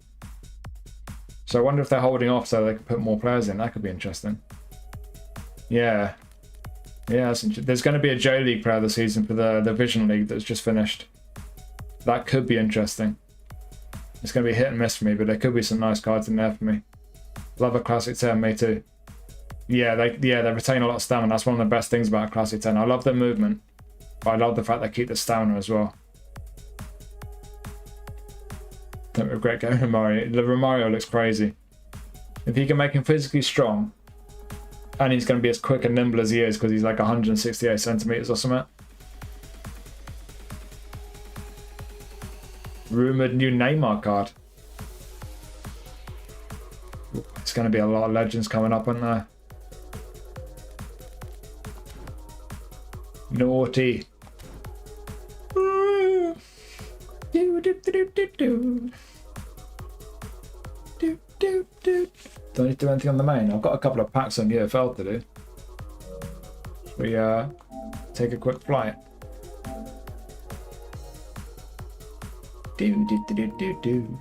So I wonder if they're holding off so they can put more players in. That could be interesting. Yeah. Yeah, there's going to be a J League player this season for the Vision League that's just finished. That could be interesting. It's going to be hit and miss for me, but there could be some nice cards in there for me. Love a Classic 10, me too. Yeah, they retain a lot of stamina. That's one of the best things about a Classic 10. I love their movement, but I love the fact they keep the stamina as well. Don't regret getting Romario. The Romario looks crazy. If you can make him physically strong, and he's going to be as quick and nimble as he is because he's like 168 centimeters or something. Rumored new Neymar card. It's going to be a lot of legends coming up, aren't there? Naughty. Don't need to do anything on the main. I've got a couple of packs on UFL to do. Should we take a quick flight? Do.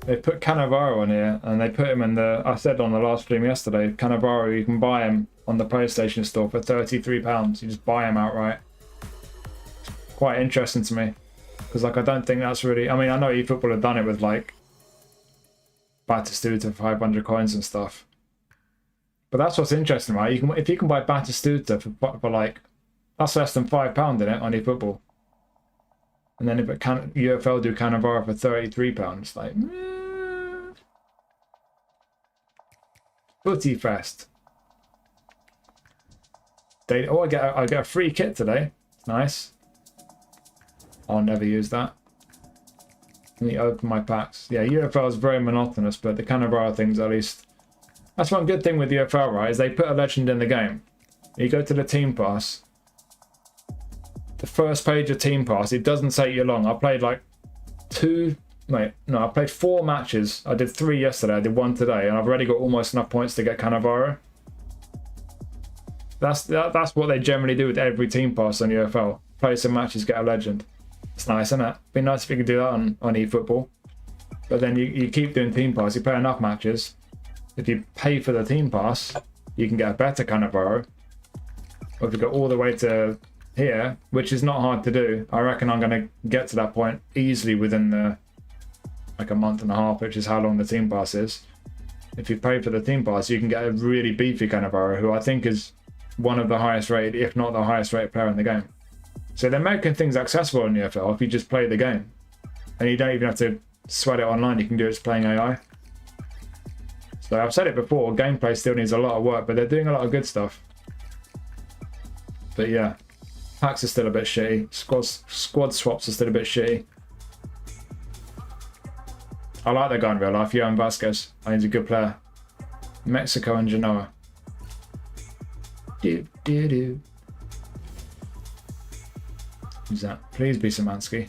They put Cannavaro on here, and they put him in the. I said on the last stream yesterday, Cannavaro, you can buy him on the PlayStation Store for £33. You just buy him outright. Quite interesting to me, because like I don't think that's really. I mean, I know eFootball have done it with like Batistuta for 500 coins and stuff, but that's what's interesting, right? You can if you can buy Batistuta for like that's less than £5 in it on eFootball, and then if it can UFL do Cannavaro for £33, like. Footy Fest. I get a free kit today. Nice. I'll never use that. Let me open my packs. Yeah, UFL is very monotonous, but the Cannavaro things at least. That's one good thing with UFL, right? Is they put a legend in the game. You go to the team pass. The first page of team pass, it doesn't take you long. I played like I played 4 matches. I did 3 yesterday. I did 1 today, and I've already got almost enough points to get Cannavaro. That's what they generally do with every team pass on UFL. Play some matches, get a legend. It's nice, isn't it? Be nice if you could do that on eFootball. But then you keep doing team pass. You play enough matches. If you pay for the team pass, you can get a better Cannavaro. Or if you go all the way to here, which is not hard to do, I reckon I'm going to get to that point easily within like a month and a half, which is how long the team pass is. If you pay for the team pass, you can get a really beefy Cannavaro, who I think is one of the highest rated, if not the highest rated player in the game. So they're making things accessible in the UFL if you just play the game. And you don't even have to sweat it online, you can do it just playing AI. So I've said it before, gameplay still needs a lot of work, but they're doing a lot of good stuff. But yeah, packs are still a bit shitty. Squad swaps are still a bit shitty. I like that guy in real life, Johan Vasquez. I think he's a good player. Mexico and Genoa. Who's that? Please be Szymanski.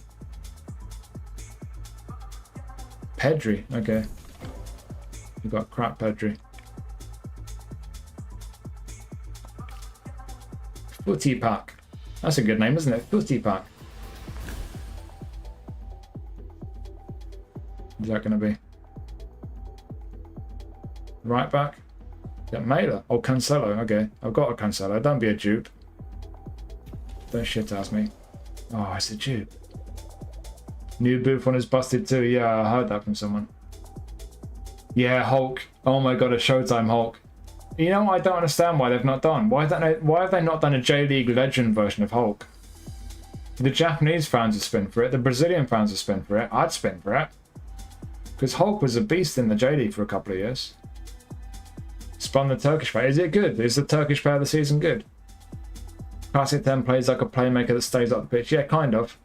Pedri, okay. You've got crap Pedri. Footy Pack. That's a good name, isn't it? Footy Pack. Who's that going to be? Right back? Yeah, Mailer. Oh, Cancelo. Okay. I've got a Cancelo. Don't be a dupe. Don't shit ask me. Oh, it's a dupe. New Buffon is busted too. Yeah, I heard that from someone. Yeah, Hulk. Oh my god, a Showtime Hulk. You know what I don't understand why they've not done? Why have they not done a J-League Legend version of Hulk? The Japanese fans would spin for it. The Brazilian fans would spin for it. I'd spin for it. Because Hulk was a beast in the J-League for a couple of years. Spun the Turkish player. Is it good? Is the Turkish player of the season good? Classic 10 plays like a playmaker that stays up the pitch. Yeah, kind of.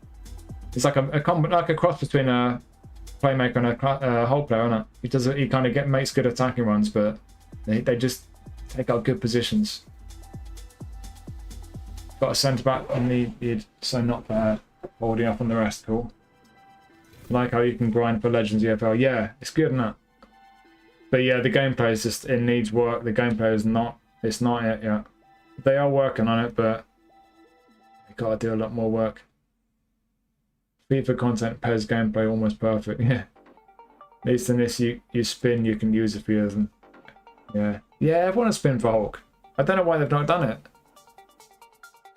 It's like a cross between a playmaker and a Hulk player, isn't it? He kind of makes good attacking runs, but they just take out good positions. Got a centre back and he'd so not bad. Holding up on the rest, cool. Like how you can grind for Legends EFL. Yeah, it's good, isn't it? But yeah, the gameplay is just, it needs work. The gameplay is not, it's not it yet. They are working on it, but they gotta do a lot more work. FIFA content, PES gameplay almost perfect. Yeah. At least in this, you spin, you can use a few of them. Yeah. Yeah, everyone has spin for Hulk. I don't know why they've not done it.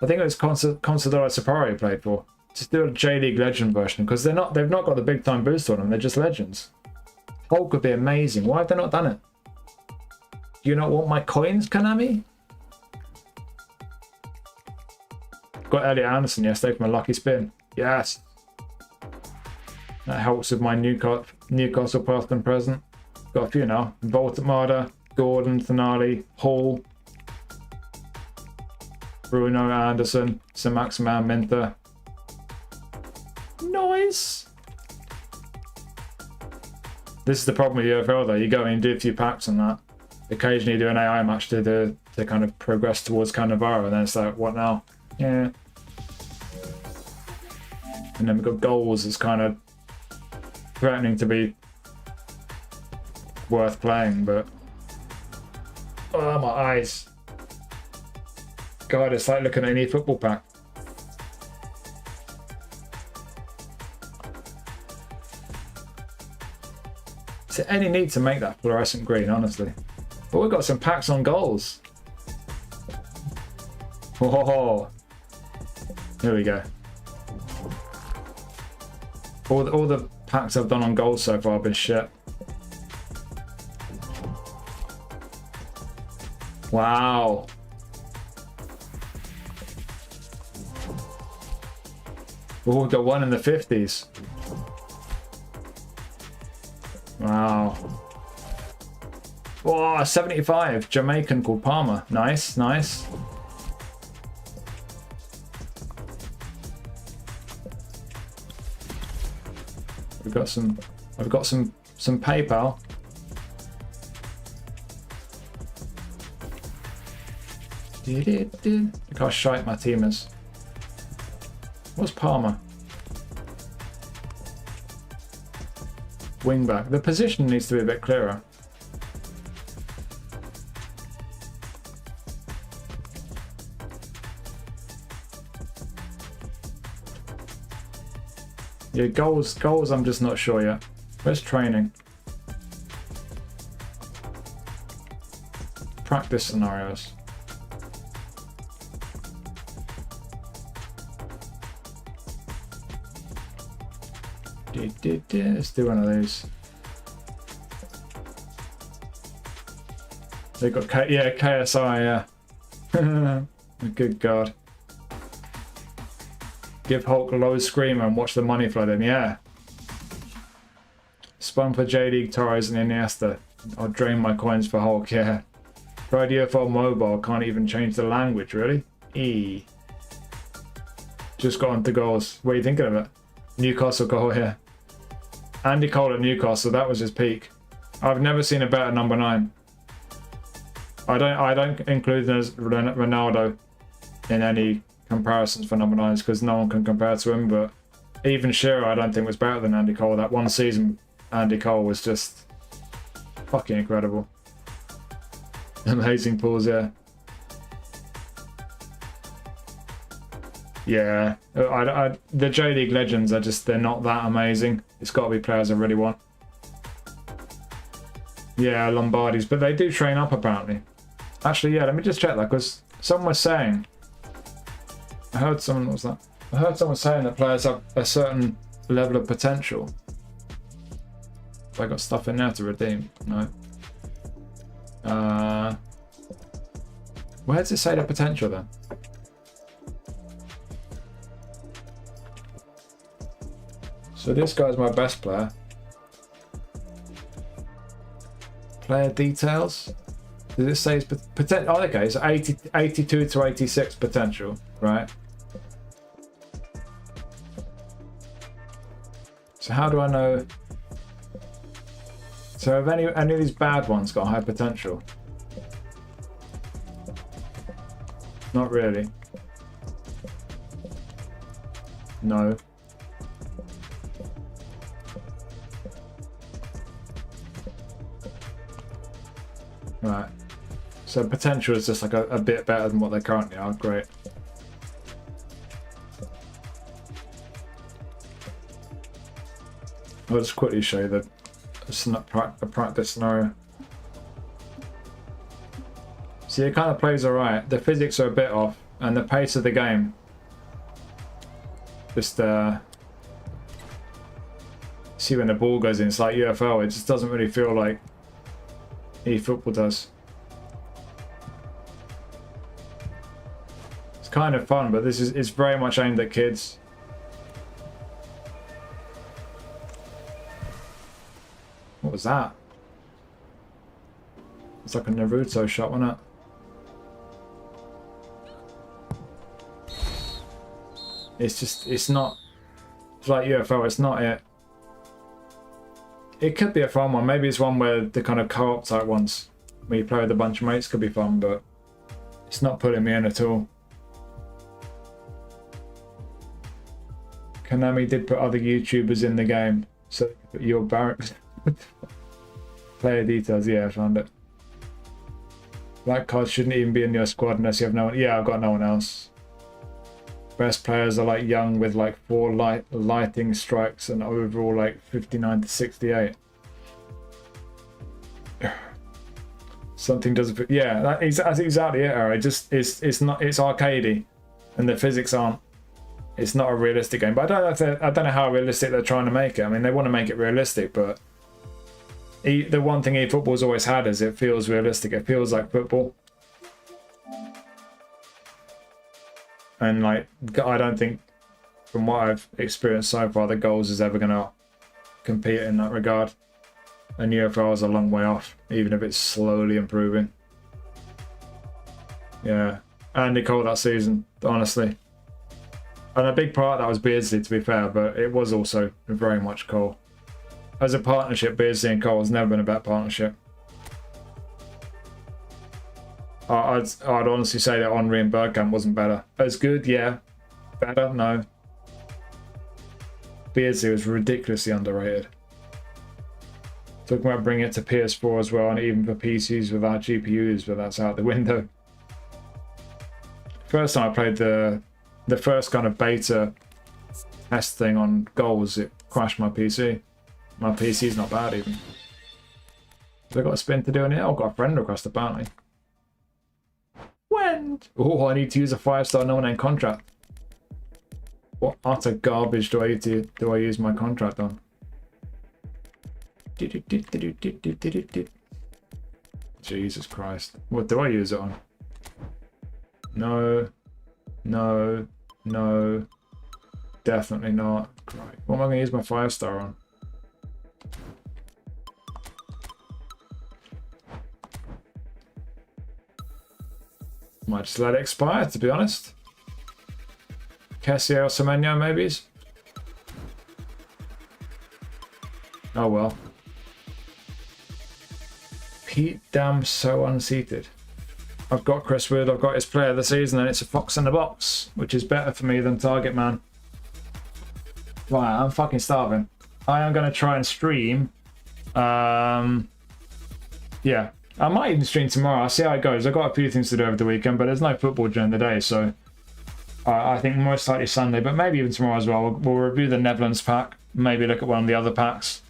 I think it was Consadora Sapari played for. Just do a J-League Legend version, because they've not got the big time boost on them, they're just legends. Hulk would be amazing. Why have they not done it? Do you not want my coins, Konami? Got Elliot Anderson yesterday from a lucky spin. Yes. That helps with my Newcastle past and present. Got a few now. Voltamada, Gordon, Tonali, Hall, Bruno Anderson, Sir Maximan Minter. Nice. This is the problem with UFL though. You go in and do a few packs and that. Occasionally you do an AI match to kind of progress towards Cannavaro, and then it's like, what now? Yeah. And then we've got goals. It's kind of threatening to be worth playing, but oh, my eyes. God, it's like looking at an eFootball pack. Is there any need to make that fluorescent green, honestly? But we've got some packs on goals. Oh, here we go. All the packs I've done on goals so far have been shit. Wow. Oh, we've got one in the 50s. Wow. Oh, 75. Jamaican called Palmer. Nice, nice. I've got some PayPal. Look how shite my team is. What's Palmer? Wingback. The position needs to be a bit clearer. Yeah, goals, I'm just not sure yet. Where's training? Practice scenarios. Let's do one of these. They got KSI, yeah. Good God. Give Hulk a low screamer and watch the money flood in, yeah. Spun for J-League, Torres and Iniesta. I'll drain my coins for Hulk, yeah. Tried UFO Mobile, can't even change the language, really? E. Just got onto goals. What are you thinking of it? Newcastle goal here. Andy Cole at Newcastle, that was his peak. I've never seen a better number 9. I don't include Ronaldo in any comparisons for number 9s because no one can compare to him, but even Shearer I don't think was better than Andy Cole. That one season Andy Cole was just fucking incredible. Amazing pulls, yeah. Yeah, the J-League legends are just, they're not that amazing. It's got to be players I really want. Yeah, Lombardi's, but they do train up apparently. Actually, yeah, let me just check that because someone was saying, I heard someone, what was that? I heard someone saying that players have a certain level of potential. Have I got stuff in there to redeem? No. Where does it say the potential then? So this guy's my best player. Player details. Does it say his potential? Oh, okay, so 82 to 86 potential, right? So how do I know? So have any of these bad ones got high potential? Not really. No. Right. So potential is just like a bit better than what they currently are. Great. I'll just quickly show you a practice scenario. See, it kind of plays alright. The physics are a bit off, and the pace of the game just see when the ball goes in, it's like UFL. It just doesn't really feel like eFootball does. It's kind of fun, but it's very much aimed at kids. What was that? It's like a Naruto shot, wasn't it? It's just, it's not, it's like UFO, it's not it. It could be a fun one. Maybe it's one where the kind of co-op type ones, where you play with a bunch of mates, could be fun, but it's not putting me in at all. Konami did put other YouTubers in the game, so your barracks. Player details, yeah, I found it. Black cards shouldn't even be in your squad unless you have no one. Yeah, I've got no one else. Best players are like young with like 4 lighting strikes and overall like 59 to 68. Something doesn't. Yeah, that's exactly it. It just it's not, it's arcadey, and the physics aren't. It's not a realistic game. But I don't know how realistic they're trying to make it. I mean, they want to make it realistic, but the one thing eFootball's always had is it feels realistic. It feels like football. And like, I don't think, from what I've experienced so far, the goals is ever going to compete in that regard. And UFL is a long way off, even if it's slowly improving. Yeah, and Nicole that season, honestly. And a big part of that was Beardsley, to be fair, but it was also very much Cole. As a partnership, Beardsley and Cole has never been a bad partnership. I'd honestly say that Henry and Bergkamp wasn't better. As good, yeah. Better, no. Beardsley was ridiculously underrated. Talking about bringing it to PS4 as well, and even for PCs without GPUs, but that's out the window. First time I played the first kind of beta test thing on goals, it crashed my PC. My PC's not bad even. Have I got a spin to do in it? Oh, I've got a friend request apparently. When? Oh, I need to use a 5-star no-name contract. What utter garbage do I use my contract on? Jesus Christ. What do I use it on? No. No. No. Definitely not. Right. What am I going to use my 5-star on? Might just let it expire, to be honest. Cassier or Semenyo, maybe? Oh well. Pete Dam so unseated. I've got Chris Wood, I've got his player of the season, and it's a fox in the box, which is better for me than Target Man. Right, I'm fucking starving. I am going to try and stream. Yeah, I might even stream tomorrow. I'll see how it goes. I've got a few things to do over the weekend, but there's no football during the day, so I think most likely Sunday, but maybe even tomorrow as well. We'll review the Netherlands pack, maybe look at one of the other packs.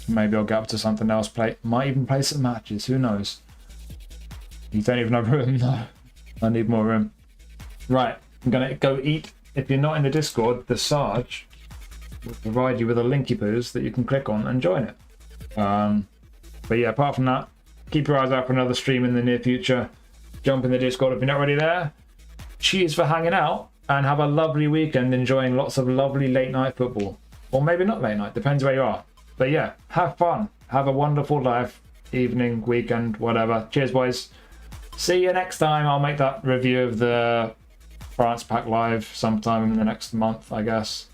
Maybe I'll get up to something else. Might even play some matches. Who knows? You don't even have room. No, I need more room. Right, I'm gonna go eat. If you're not in the Discord, the Sarge will provide you with a linky poos that you can click on and join it. But yeah, apart from that, keep your eyes out for another stream in the near future. Jump in the Discord if you're not already there. Cheers for hanging out, and have a lovely weekend enjoying lots of lovely late night football. Or maybe not late night, depends where you are. But yeah, have fun. Have a wonderful life, evening, weekend, whatever. Cheers, boys. See you next time. I'll make that review of the France pack live sometime in the next month, I guess.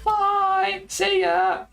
Bye. See ya.